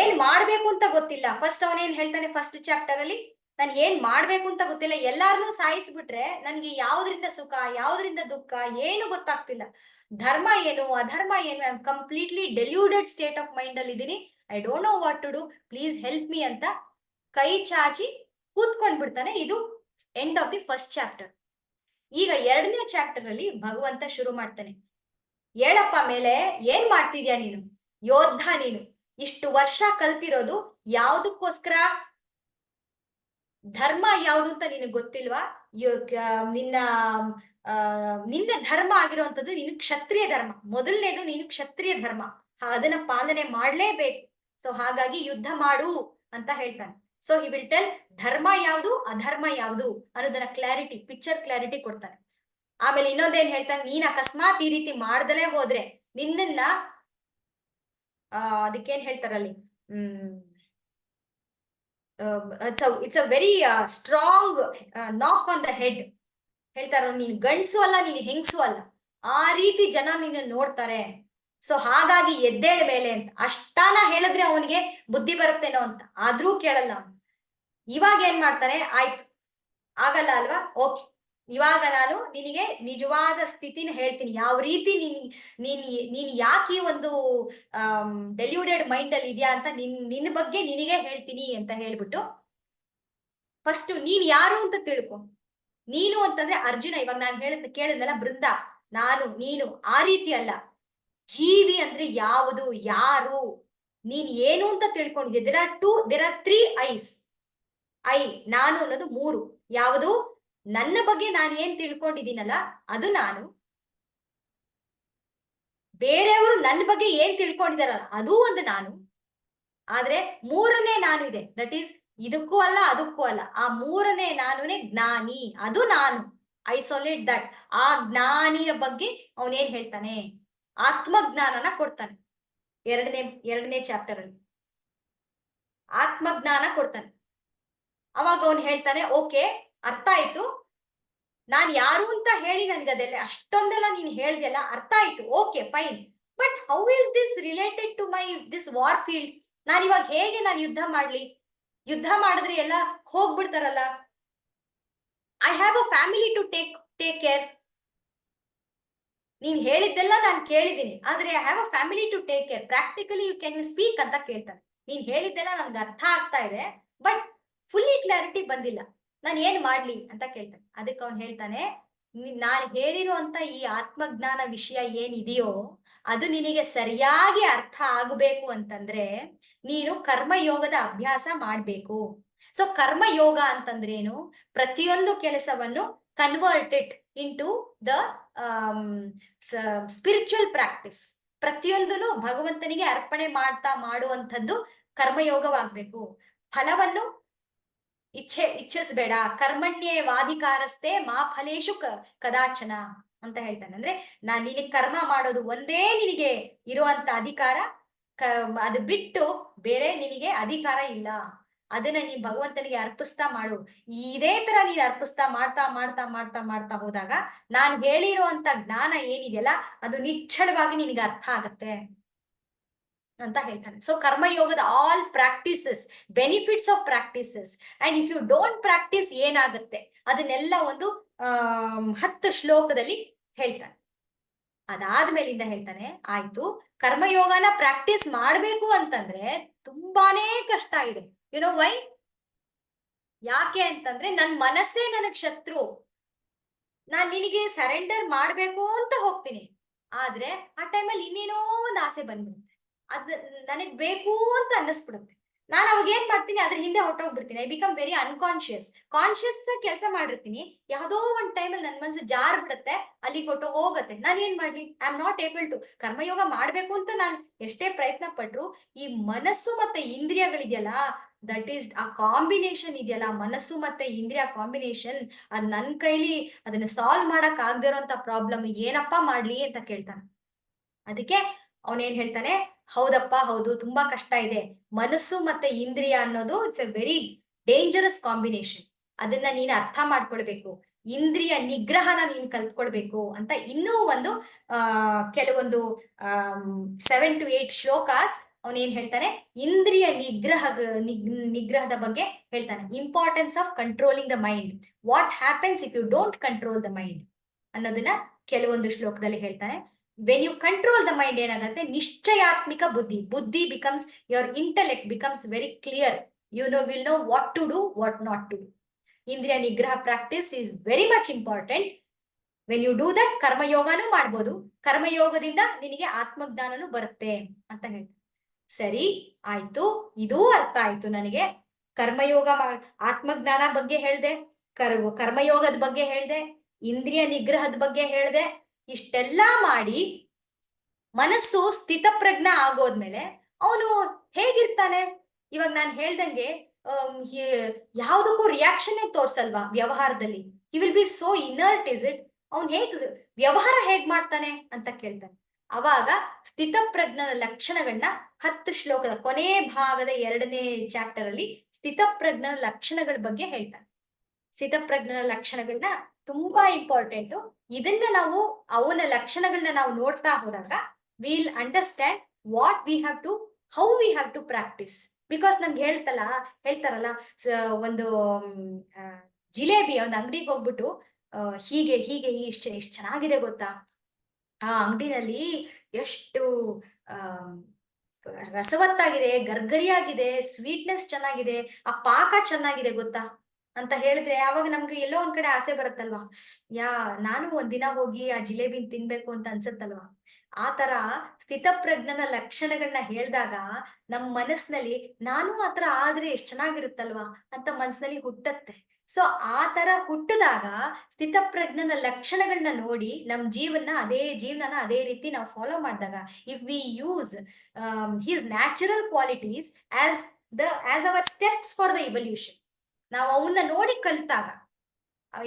ಏನ್ ಮಾಡ್ಬೇಕು ಅಂತ ಗೊತ್ತಿಲ್ಲ. ಫಸ್ಟ್ ಅವನೇನ್ ಹೇಳ್ತಾನೆ ಫಸ್ಟ್ ಚಾಪ್ಟರ್ ಅಲ್ಲಿ, ನಾನು ಏನ್ ಮಾಡ್ಬೇಕು ಅಂತ ಗೊತ್ತಿಲ್ಲ, ಎಲ್ಲಾರನ್ನೂ ಸಾಯಿಸ್ಬಿಟ್ರೆ ನನ್ಗೆ ಯಾವ್ದ್ರಿಂದ ಸುಖ ಯಾವ್ದ್ರಿಂದ ದುಃಖ ಏನು ಗೊತ್ತಾಗ್ತಿಲ್ಲ, ಧರ್ಮ ಏನು ಅಧರ್ಮ ಏನು, I am completely deluded state of mind ಅಲ್ಲಿ ಇದೀನಿ, I don't know what to do, please help me ಅಂತ ಕೈ ಚಾಚಿ ಕೂತ್ಕೊಂಡ್ಬಿಡ್ತಾನೆ. ಇದು end of the first chapter. ಈಗ 2ನೇ ಚಾಪ್ಟರ್ ಅಲ್ಲಿ ಭಗವಂತ ಶುರು ಮಾಡ್ತಾನೆ. ಹೇಳಪ್ಪ ಮೇಲೆ, ಏನ್ ಮಾಡ್ತಿದ್ಯಾ ನೀನು? ಯೋಧ ನೀನು. ಇಷ್ಟು ವರ್ಷ ಕಲ್ತಿರೋದು ಯಾವ್ದಕ್ಕೋಸ್ಕರ? ಧರ್ಮ ಯಾವುದು ಅಂತ ನಿನಗೆ ಗೊತ್ತಿಲ್ವಾ? ನಿನ್ನ ನಿನ್ನ ಧರ್ಮ ಆಗಿರುವಂತದ್ದು ನೀನು ಕ್ಷತ್ರಿಯ ಧರ್ಮ. ಮೊದಲನೇದು ನೀನು ಕ್ಷತ್ರಿಯ ಧರ್ಮ, ಅದನ್ನ ಪಾಲನೆ ಮಾಡ್ಲೇಬೇಕು. ಸೊ ಹಾಗಾಗಿ ಯುದ್ಧ ಮಾಡು ಅಂತ ಹೇಳ್ತಾನೆ. ಸೊ ಹಿ ವಿಲ್ ಟೆಲ್ ಧರ್ಮ ಯಾವುದು, ಅಧರ್ಮ ಯಾವುದು ಅನ್ನೋದನ್ನ ಕ್ಲಾರಿಟಿ, ಪಿಕ್ಚರ್ ಕ್ಲಾರಿಟಿ ಕೊಡ್ತಾನೆ. ಆಮೇಲೆ ಇನ್ನೊಂದೇನ್ ಹೇಳ್ತಾನೆ, ನೀನ್ ಅಕಸ್ಮಾತ್ ಈ ರೀತಿ ಮಾಡ್ದಲೇ ಹೋದ್ರೆ ನಿನ್ನನ್ನ ಅದಕ್ಕೇನ್ ಹೇಳ್ತಾರಲ್ಲಿ, ಇಟ್ಸ್ ಅ ವೆರಿ ಸ್ಟ್ರಾಂಗ್ ನಾಕ್ ಆನ್ ದ ಹೆಡ್. ಹೇಳ್ತಾರ, ನೀನು ಗಂಡ್ಸು ಅಲ್ಲ, ನೀನು ಹೆಂಗ್ಸು ಅಲ್ಲ, ಆ ರೀತಿ ಜನ ನಿನ್ನ ನೋಡ್ತಾರೆ. ಸೊ ಹಾಗಾಗಿ ಎದ್ದೇಳ ಮೇಲೆ ಅಂತ ಅಷ್ಟಾನ ಹೇಳಿದ್ರೆ ಅವನಿಗೆ ಬುದ್ಧಿ ಬರುತ್ತೇನೋ ಅಂತ, ಆದ್ರೂ ಕೇಳಲ್ಲ ಅವನು. ಇವಾಗ ಏನ್ ಮಾಡ್ತಾನೆ, ಆಯ್ತು ಆಗಲ್ಲ ಅಲ್ವಾ, ಓಕೆ, ಇವಾಗ ನಾನು ನಿನಗೆ ನಿಜವಾದ ಸ್ಥಿತಿನ ಹೇಳ್ತೀನಿ. ಯಾವ ರೀತಿ ನೀನ್ ಯಾಕೆ ಈ ಒಂದು ಡೆಲ್ಯೂಡೆಡ್ ಮೈಂಡ್ ಅಲ್ಲಿ ಇದೆಯಾ ಅಂತ ನಿನ್ನ ಬಗ್ಗೆ ನಿನಗೆ ಹೇಳ್ತೀನಿ ಅಂತ ಹೇಳ್ಬಿಟ್ಟು, ಫಸ್ಟ್ ನೀನ್ ಯಾರು ಅಂತ ತಿಳ್ಕೊ. ನೀನು ಅಂತಂದ್ರೆ ಅರ್ಜುನ. ಇವಾಗ ನಾನು ಕೇಳಿದ್ನಲ್ಲ, ಬೃಂದ, ನಾನು, ನೀನು, ಆ ರೀತಿ ಅಲ್ಲ. ಜೀವಿ ಅಂದ್ರೆ ಯಾವುದು, ಯಾರು, ನೀನ್ ಏನು ಅಂತ ತಿಳ್ಕೊಂಡಿದ್ದೆ. There are 3 ice. ನಾನು ಅನ್ನೋದು 3. ಯಾವುದು? ನನ್ನ ಬಗ್ಗೆ ನಾನು ಏನ್ ತಿಳ್ಕೊಂಡಿದ್ದೀನಲ್ಲ ಅದು ನಾನು. ಬೇರೆಯವರು ನನ್ನ ಬಗ್ಗೆ ಏನ್ ತಿಳ್ಕೊಂಡಿದಾರಲ್ಲ ಅದು ಒಂದು ನಾನು. ಆದ್ರೆ 3ನೇ ನಾನು ಇದೆ, ದಟ್ ಈಸ್ ಇದಕ್ಕೂ ಅಲ್ಲ ಅದಕ್ಕೂ ಅಲ್ಲ. ಆ 3ನೇ ನಾನುನೇ ಜ್ಞಾನಿ, ಅದು ನಾನು. Isolate that. ಆ ಜ್ಞಾನಿಯ ಬಗ್ಗೆ ಅವನೇನ್ ಹೇಳ್ತಾನೆ, ಆತ್ಮಜ್ಞಾನನ ಕೊಡ್ತಾನೆ. ಎರಡನೇ ಚಾಪ್ಟರ್ ಅಲ್ಲಿ ಆತ್ಮಜ್ಞಾನ ಕೊಡ್ತಾನೆ. ಅವಾಗ ಅವನು ಹೇಳ್ತಾನೆ, ಓಕೆ, ಅರ್ಥ ಆಯ್ತು, ನಾನ್ ಯಾರು ಅಂತ ಹೇಳಿ ನನ್ಗೆ ಅದೆಲ್ಲ ಅಷ್ಟೊಂದೆಲ್ಲ ನೀನ್ ಹೇಳ್ದೆಲ್ಲ ಅರ್ಥ ಆಯ್ತು, okay fine. But how is this related to my this war field? ನಾನು ಇವಾಗ ಹೇಗೆ ನಾನು ಯುದ್ಧ ಮಾಡ್ಲಿ? ಯುದ್ಧ ಮಾಡಿದ್ರೆ ಎಲ್ಲ ಹೋಗ್ಬಿಡ್ತಾರಲ್ಲ. I have a family to take care. ನೀನ್ ಹೇಳಿದ್ದೆಲ್ಲ ನಾನು ಕೇಳಿದ್ದೀನಿ, ಆದ್ರೆ I have a family to take care. Practically can you speak ಅಂತ ಕೇಳ್ತಾನೆ. ನೀನ್ ಹೇಳಿದ್ದೆಲ್ಲ ನನ್ಗೆ ಅರ್ಥ ಆಗ್ತಾ ಇದೆ, ಬಟ್ ಫುಲ್ಲಿ ಕ್ಲಾರಿಟಿ ಬಂದಿಲ್ಲ, ನಾನು ಏನ್ ಮಾಡ್ಲಿ ಅಂತ ಕೇಳ್ತಾನೆ. ಅದಕ್ಕೆ ಅವನು ಹೇಳ್ತಾನೆ, ನಾನು ಹೇಳಿರುವಂತ ಈ ಆತ್ಮಜ್ಞಾನ ವಿಷಯ ಏನಿದೆಯೋ ಅದು ನಿನಗೆ ಸರಿಯಾಗಿ ಅರ್ಥ ಆಗಬೇಕು ಅಂತಂದ್ರೆ ನೀನು ಕರ್ಮಯೋಗದ ಅಭ್ಯಾಸ ಮಾಡ್ಬೇಕು. ಸೊ ಕರ್ಮಯೋಗ ಅಂತಂದ್ರೇನು? ಪ್ರತಿಯೊಂದು ಕೆಲಸವನ್ನು converted into the spiritual practice. ಪ್ರತಿಯೊಂದನ್ನು ಭಗವಂತನಿಗೆ ಅರ್ಪಣೆ ಮಾಡುವಂಥದ್ದು ಕರ್ಮಯೋಗವಾಗ್ಬೇಕು. ಫಲವನ್ನು ಇಚ್ಛಿಸಬೇಡ. ಕರ್ಮಣ್ಯೇವಾಧಿಕಾರಸ್ಥೆ ಮಾ ಫಲೇಶು ಕದಾಚನ ಅಂತ ಹೇಳ್ತಾನೆ. ಅಂದ್ರೆ ನಿನಗೆ ಕರ್ಮ ಮಾಡೋದು ಒಂದೇ ನಿನಗೆ ಇರುವಂತ ಅಧಿಕಾರ. ಅದು ಬಿಟ್ಟು ಬೇರೆ ನಿನಗೆ ಅಧಿಕಾರ ಇಲ್ಲ. ಅದನ್ನ ನೀನ್ ಭಗವಂತನಿಗೆ ಅರ್ಪಿಸ್ತಾ ಮಾಡು. ಇದೇ ತರ ನೀನ್ ಅರ್ಪಿಸ್ತಾ ಮಾಡ್ತಾ ಮಾಡ್ತಾ ಮಾಡ್ತಾ ಮಾಡ್ತಾ ಹೋದಾಗ ನಾನು ಹೇಳಿರುವಂತ ಜ್ಞಾನ ಏನಿದೆಯಲ್ಲ ಅದು ನಿಶ್ಚಳವಾಗಿ ನಿನಗೆ ಅರ್ಥ ಆಗತ್ತೆ ಅಂತ ಹೇಳ್ತಾನೆ. ಸೊ ಕರ್ಮಯೋಗದ all practices, benefits of practices, and if you don't practice ಏನಾಗುತ್ತೆ ಅದನ್ನೆಲ್ಲ ಒಂದು 10 ಶ್ಲೋಕದಲ್ಲಿ ಹೇಳ್ತಾನೆ. ಅದಾದ್ಮೇಲಿಂದ ಹೇಳ್ತಾನೆ, ಆಯ್ತು, ಕರ್ಮಯೋಗನ ಪ್ರಾಕ್ಟೀಸ್ ಮಾಡ್ಬೇಕು ಅಂತಂದ್ರೆ ತುಂಬಾನೇ ಕಷ್ಟ ಇದೆ. You know why? ಯಾಕೆ ಅಂತಂದ್ರೆ ನನ್ ಮನಸ್ಸೇ ನನಗ್ ಶತ್ರು. ನಾನ್ ನಿನಗೆ ಸರೆಂಡರ್ ಮಾಡ್ಬೇಕು ಅಂತ ಹೋಗ್ತೀನಿ, ಆದ್ರೆ ಆ ಟೈಮಲ್ಲಿ ಇನ್ನೇನೋ ಒಂದು ಆಸೆ ಬಂದ್ಬಿಡುತ್ತೆ. ಅದ್ ನನಗ್ ಬೇಕು ಅಂತ ಅನ್ನಿಸ್ಬಿಡುತ್ತೆ. ನಾನು ಅವಾಗ ಏನ್ ಮಾಡ್ತೀನಿ, ಅದ್ರ ಹಿಂದೆ ಹೊಟ್ಟೋಗ್ಬಿಡ್ತೀನಿ. I become very unconscious. Conscious ಕೆಲಸ ಮಾಡಿರ್ತೀನಿ, ಯಾವ್ದೋ ಒಂದ್ ಟೈಮಲ್ಲಿ ನನ್ ಮನ್ಸು ಜಾರ್ ಬಿಡುತ್ತೆ, ಅಲ್ಲಿ ಕೊಟ್ಟು ಹೋಗತ್ತೆ. ನಾನು ಏನ್ ಮಾಡ್ಲಿ? I am not able to. ಕರ್ಮಯೋಗ ಮಾಡ್ಬೇಕು ಅಂತ ನಾನು ಎಷ್ಟೇ ಪ್ರಯತ್ನ ಪಟ್ರು ಈ ಮನಸ್ಸು ಮತ್ತೆ ಇಂದ್ರಿಯಗಳಿದೆಯಲ್ಲ, ದಟ್ ಈಸ್ ಆ ಕಾಂಬಿನೇಷನ್ ಇದೆಯಲ್ಲ, ಮನಸ್ಸು ಮತ್ತೆ ಇಂದ್ರಿಯ ಕಾಂಬಿನೇಷನ್, ಅದ್ ನನ್ ಕೈಲಿ ಅದನ್ನ ಸಾಲ್ವ್ ಮಾಡಕ್ ಆಗದೆ ಇರೋಂತ ಪ್ರಾಬ್ಲಮ್ ಏನಪ್ಪಾ ಮಾಡ್ಲಿ ಅಂತ ಕೇಳ್ತಾನೆ. ಅದಕ್ಕೆ ಅವನೇನ್ ಹೇಳ್ತಾನೆ, ಹೌದಪ್ಪ ಹೌದು, ತುಂಬಾ ಕಷ್ಟ ಇದೆ. ಮನಸ್ಸು ಮತ್ತೆ ಇಂದ್ರಿಯ ಅನ್ನೋದು it's A very dangerous combination. ಅದನ್ನ ನೀನ್ ಅರ್ಥ ಮಾಡ್ಕೊಳ್ಬೇಕು, ಇಂದ್ರಿಯ ನಿಗ್ರಹನ ನೀನ್ ಕಲ್ತ್ಕೊಳ್ಬೇಕು ಅಂತ ಇನ್ನೂ ಒಂದು ಕೆಲವೊಂದು 7 to 8 ಶ್ಲೋಕಾಸ್ ಅವನೇನ್ ಹೇಳ್ತಾನೆ, ಇಂದ್ರಿಯ ನಿಗ್ರಹದ ಬಗ್ಗೆ ಹೇಳ್ತಾನೆ. Importance of controlling the mind, what happens if you don't control the mind ಅನ್ನೋದನ್ನ ಕೆಲವೊಂದು ಶ್ಲೋಕದಲ್ಲಿ ಹೇಳ್ತಾನೆ. When you control the mind ಏನಾಗುತ್ತೆ, ನಿಶ್ಚಯಾತ್ಮಿಕ ಬುದ್ಧಿ becomes, your intellect becomes very clear. You will know what to do, what not to do. ಇಂದ್ರಿಯ ನಿಗ್ರಹ practice is very much important. When you do that ಕರ್ಮಯೋಗನೂ ಮಾಡ್ಬೋದು, ಕರ್ಮಯೋಗದಿಂದ ನಿನಗೆ ಆತ್ಮಜ್ಞಾನನೂ ಬರುತ್ತೆ ಅಂತ ಹೇಳ್ತಾರೆ. ಸರಿ ಆಯ್ತು, ಇದೂ ಅರ್ಥ ಆಯ್ತು ನನಗೆ. ಕರ್ಮಯೋಗ ಆತ್ಮಜ್ಞಾನ ಬಗ್ಗೆ ಹೇಳ್ದೆ, ಕರ್ಮಯೋಗದ ಬಗ್ಗೆ ಹೇಳ್ದೆ, ಇಂದ್ರಿಯ ನಿಗ್ರಹದ ಬಗ್ಗೆ ಹೇಳ್ದೆ. ಇಷ್ಟೆಲ್ಲಾ ಮಾಡಿ ಮನಸ್ಸು ಸ್ಥಿತಪ್ರಜ್ಞ ಆಗೋದ್ಮೇಲೆ ಅವನು ಹೇಗಿರ್ತಾನೆ? ಇವಾಗ ನಾನು ಹೇಳ್ದಂಗೆ ಯಾವ್ದಕ್ಕೂ ರಿಯಾಕ್ಷನ್ ತೋರ್ಸಲ್ವಾ ವ್ಯವಹಾರದಲ್ಲಿ? He will be so inert. Is it? ಅವ್ನು ವ್ಯವಹಾರ ಹೇಗ್ ಮಾಡ್ತಾನೆ ಅಂತ ಕೇಳ್ತಾನೆ. ಅವಾಗ ಸ್ಥಿತಪ್ರಜ್ಞನ ಲಕ್ಷಣಗಳನ್ನ 10 ಶ್ಲೋಕದ ಕೊನೆ ಭಾಗದ 2ನೇ ಚಾಪ್ಟರ್ ಅಲ್ಲಿ ಸ್ಥಿತಪ್ರಜ್ಞನ ಲಕ್ಷಣಗಳ ಬಗ್ಗೆ ಹೇಳ್ತಾನೆ. ಸ್ಥಿತಪ್ರಜ್ಞನ ಲಕ್ಷಣಗಳನ್ನ ತುಂಬಾ ಇಂಪಾರ್ಟೆಂಟ್. ಇದನ್ನ ನಾವು ಅವನ ಲಕ್ಷಣಗಳನ್ನ ನಾವು ನೋಡ್ತಾ ಹೋದಾಗ will understand what we have to, how we have to practice. Because ನಮ್ಗೆ ಹೇಳ್ತಾರಲ್ಲ ಒಂದು ಜಿಲೇಬಿ ಒಂದು ಅಂಗಡಿಗೆ ಹೋಗ್ಬಿಟ್ಟು ಹೀಗೆ ಹೀಗೆ ಇಷ್ಟ ಚೆನ್ನಾಗಿದೆ ಗೊತ್ತಾ, ಆ ಅಂಗಡಿನಲ್ಲಿ ಎಷ್ಟು ರಸವತ್ತಾಗಿದೆ, ಗರ್ಗರಿಯಾಗಿದೆ, ಸ್ವೀಟ್ನೆಸ್ ಚೆನ್ನಾಗಿದೆ, ಆ ಪಾಕ ಚೆನ್ನಾಗಿದೆ ಗೊತ್ತಾ ಅಂತ ಹೇಳಿದ್ರೆ ಅವಾಗ ನಮ್ಗೆ ಎಲ್ಲೋ ಒಂದ್ ಕಡೆ ಆಸೆ ಬರುತ್ತಲ್ವಾ, ನಾನು ಒಂದಿನ ಹೋಗಿ ಆ ಜಿಲೇಬಿನ್ ತಿನ್ಬೇಕು ಅಂತ ಅನ್ಸತ್ತಲ್ವಾ. ಆ ತರ ಸ್ಥಿತಪ್ರಜ್ಞನ ಲಕ್ಷಣಗಳನ್ನ ಹೇಳಿದಾಗ ನಮ್ ಮನಸ್ಸಿನಲ್ಲಿ ನಾನು ಆತರ ಆದ್ರೆ ಎಷ್ಟ್ ಚೆನ್ನಾಗಿರುತ್ತಲ್ವಾ ಅಂತ ಮನಸ್ಸಿನಲ್ಲಿ ಹುಟ್ಟತ್ತೆ. ಸೊ ಆ ತರ ಹುಟ್ಟಿದಾಗ ಸ್ಥಿತಪ್ರಜ್ಞನ ಲಕ್ಷಣಗಳನ್ನ ನೋಡಿ ನಮ್ ಜೀವನನ ಅದೇ ರೀತಿ ನಾವು ಫಾಲೋ ಮಾಡಿದಾಗ, if we use his natural qualities as our steps for the evolution, ನಾವು ಅವನ್ನ ನೋಡಿ ಕಲಿತಾಗ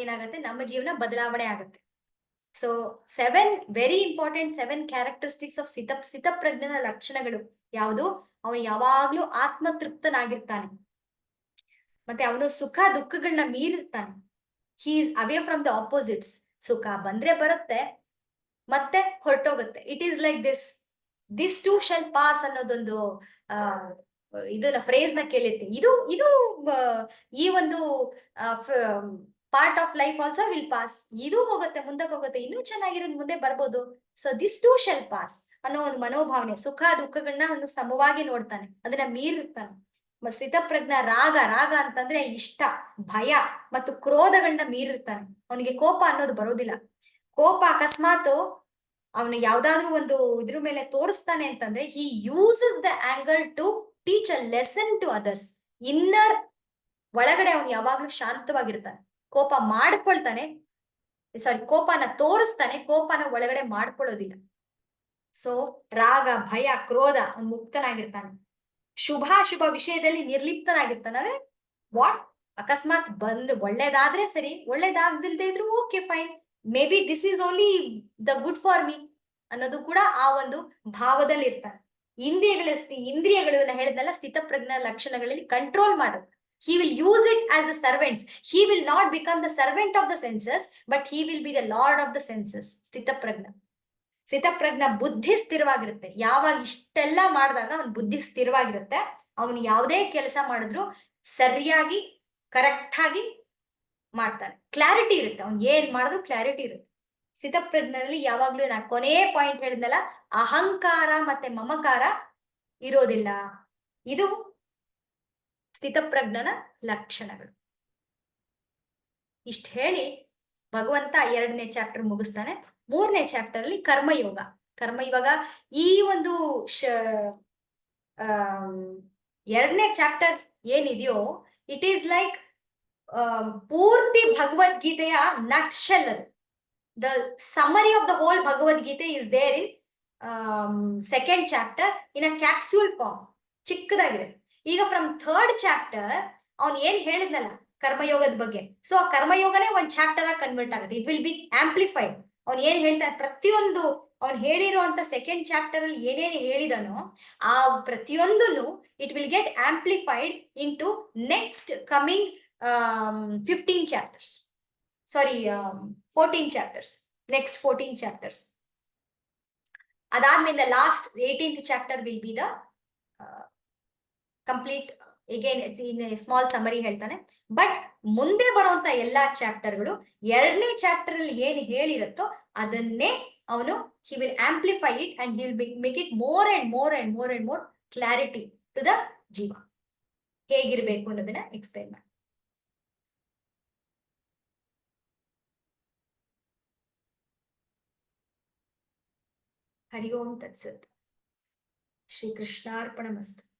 ಏನಾಗತ್ತೆ, ನಮ್ಮ ಜೀವನ ಬದಲಾವಣೆ ಆಗುತ್ತೆ. So 7 very important 7 characteristics of ಸ್ಥಿತಪ್ರಜ್ಞನ ಲಕ್ಷಣಗಳು ಯಾವುದು? ಅವನು ಯಾವಾಗ್ಲೂ ಆತ್ಮತೃಪ್ತನಾಗಿರ್ತಾನೆ, ಮತ್ತೆ ಅವನು ಸುಖ ದುಃಖಗಳನ್ನ ಮೀರಿರ್ತಾನೆ. He is away from the opposites. ಸುಖ ಬಂದ್ರೆ ಬರುತ್ತೆ ಮತ್ತೆ ಹೊರಟೋಗುತ್ತೆ. It is like this too shall pass ಅನ್ನೋದೊಂದು ಇದನ್ನ ಫ್ರೇಸ್ ನ ಕೇಳಿರ್ತೀನಿ. ಇದು ಈ ಒಂದು part of life also will pass. ಇದು ಹೋಗುತ್ತೆ, ಮುಂದಕ್ಕೆ ಹೋಗುತ್ತೆ, ಇನ್ನೂ ಚೆನ್ನಾಗಿರೋದು ಮುಂದೆ ಬರ್ಬೋದು. So this too shall pass ಅನ್ನೋ ಒಂದು ಮನೋಭಾವನೆ, ಸುಖ ದುಃಖಗಳನ್ನ ಅವನು ಸಮವಾಗಿ ನೋಡ್ತಾನೆ, ಅದನ್ನ ಮೀರಿರ್ತಾನೆ. ಸ್ಥಿತಪ್ರಜ್ಞ ರಾಗ ಅಂತಂದ್ರೆ ಇಷ್ಟ, ಭಯ ಮತ್ತು ಕ್ರೋಧಗಳನ್ನ ಮೀರಿರ್ತಾನೆ. ಅವನಿಗೆ ಕೋಪ ಅನ್ನೋದು ಬರೋದಿಲ್ಲ. ಕೋಪ ಅಕಸ್ಮಾತ್ ಅವನು ಯಾವ್ದಾದ್ರು ಒಂದು ಇದ್ರ ಮೇಲೆ ತೋರಿಸ್ತಾನೆ ಅಂತಂದ್ರೆ he uses the anger to teach a lesson to others. Inner ಒಳಗಡೆ ಅವನು ಯಾವಾಗ್ಲೂ ಶಾಂತವಾಗಿರ್ತಾನೆ. ಕೋಪ ಮಾಡ್ಕೊಳ್ತಾನೆ, ಕೋಪನ ತೋರಿಸ್ತಾನೆ, ಕೋಪನ ಒಳಗಡೆ ಮಾಡ್ಕೊಳ್ಳೋದಿಲ್ಲ. ಸೊ ರಾಗ ಭಯ ಕ್ರೋಧ ಅವನು ಮುಕ್ತನಾಗಿರ್ತಾನೆ. ಶುಭಾಶುಭ ವಿಷಯದಲ್ಲಿ ನಿರ್ಲಿಪ್ತನಾಗಿರ್ತಾನೆ. ಅಂದ್ರೆ ವಾಟ್ ಅಕಸ್ಮಾತ್ ಒಳ್ಳೇದಾದ್ರೆ ಸರಿ, ಒಳ್ಳೇದಾಗ್ದಿಲ್ದೇ ಇದ್ರು okay fine, may be this is only the good for me ಅನ್ನೋದು ಕೂಡ ಆ ಒಂದು ಭಾವದಲ್ಲಿ ಇರ್ತಾನೆ. ಇಂದ್ರಿಯಗಳು ಹೇಳಿದ್ನಲ್ಲ ಸ್ಥಿತಪ್ರಜ್ಞ ಲಕ್ಷಣಗಳಲ್ಲಿ ಕಂಟ್ರೋಲ್ ಮಾಡೋದು. He will use it as the servants. He will not become the servant of the senses, but he will be the lord of the senses. ಸ್ಥಿತಪ್ರಜ್ಞ ಬುದ್ಧಿ ಸ್ಥಿರವಾಗಿರುತ್ತೆ. ಯಾವಾಗ ಇಷ್ಟೆಲ್ಲ ಮಾಡಿದಾಗ ಅವನ ಬುದ್ಧಿ ಸ್ಥಿರವಾಗಿರುತ್ತೆ. ಅವನು ಯಾವುದೇ ಕೆಲಸ ಮಾಡಿದ್ರು ಸರಿಯಾಗಿ ಕರೆಕ್ಟ್ ಆಗಿ ಮಾಡ್ತಾನೆ. ಕ್ಲಾರಿಟಿ ಇರುತ್ತೆ, ಅವ್ನು ಏನ್ ಮಾಡಿದ್ರು ಕ್ಲಾರಿಟಿ ಇರುತ್ತೆ. ಸ್ಥಿತಪ್ರಜ್ಞದಲ್ಲಿ ಯಾವಾಗ್ಲೂ ನಾ ಕೊನೆ ಪಾಯಿಂಟ್ ಹೇಳಿದ್ನಲ್ಲ, ಅಹಂಕಾರ ಮತ್ತೆ ಮಮಕಾರ ಇರೋದಿಲ್ಲ. ಇದು ಸ್ಥಿತಪ್ರಜ್ಞನ ಲಕ್ಷಣಗಳು. ಇಷ್ಟ ಹೇಳಿ ಭಗವಂತ 2ನೇ ಚಾಪ್ಟರ್ ಮುಗಿಸ್ತಾನೆ. 3ನೇ ಚಾಪ್ಟರ್ ಅಲ್ಲಿ ಕರ್ಮಯೋಗ. ಈ ಒಂದು 2ನೇ ಚಾಪ್ಟರ್ ಏನಿದೆಯೋ ಇಟ್ ಈಸ್ ಲೈಕ್ ಪೂರ್ತಿ ಭಗವದ್ಗೀತೆಯ ನಟ್ ಶೆಲ್. ಅದು the summary of the whole Bhagavad Gita is there in 2nd chapter in a capsule form, ಚಿಕ್ಕದಾಗಿದೆ. ಈಗ ಫ್ರಮ್ 3rd ಚಾಪ್ಟರ್ ಅವ್ನು ಏನ್ ಹೇಳಿದ್ನಲ್ಲ ಕರ್ಮಯೋಗದ ಬಗ್ಗೆ, ಸೊ ಆ ಕರ್ಮಯೋಗನೇ ಒಂದ್ ಚಾಪ್ಟರ್ ಆಗಿ ಕನ್ವರ್ಟ್ ಆಗುತ್ತೆ. It will B amplified. ಅವ್ನು ಏನ್ ಹೇಳ್ತಾನೆ ಪ್ರತಿಯೊಂದು ಅವ್ನು ಹೇಳಿರುವಂತ 2nd ಚಾಪ್ಟರ್ ಅಲ್ಲಿ ಏನೇನು ಹೇಳಿದನೋ ಆ ಪ್ರತಿಯೊಂದನ್ನು it will get amplified into next coming 15 chapters, sorry 14 chapters, next 14 chapters. ಅದಾದ್ಮೇಲೆ last 18th chapter will be the complete. again in small summary ಹೇಳ್ತಾನೆ. ಬಟ್ ಮುಂದೆ ಬರುವಂತ ಎಲ್ಲಾ ಚಾಪ್ಟರ್ಗಳು 2ನೇ ಚಾಪ್ಟರ್ ಅಲ್ಲಿ ಏನ್ ಹೇಳಿರುತ್ತೋ ಅದನ್ನೇ ಅವನು he will amplify it and he will make it more and more clarity to the ಜೀವ ಹೇಗಿರ್ಬೇಕು ಅನ್ನೋದನ್ನ ಎಕ್ಸ್ಪ್ಲೈನ್ ಮಾಡಿ. ಹರಿ ಓಂ ತತ್ಸತ್. ಶ್ರೀ ಕೃಷ್ಣಾರ್ಪಣಮಸ್ತು.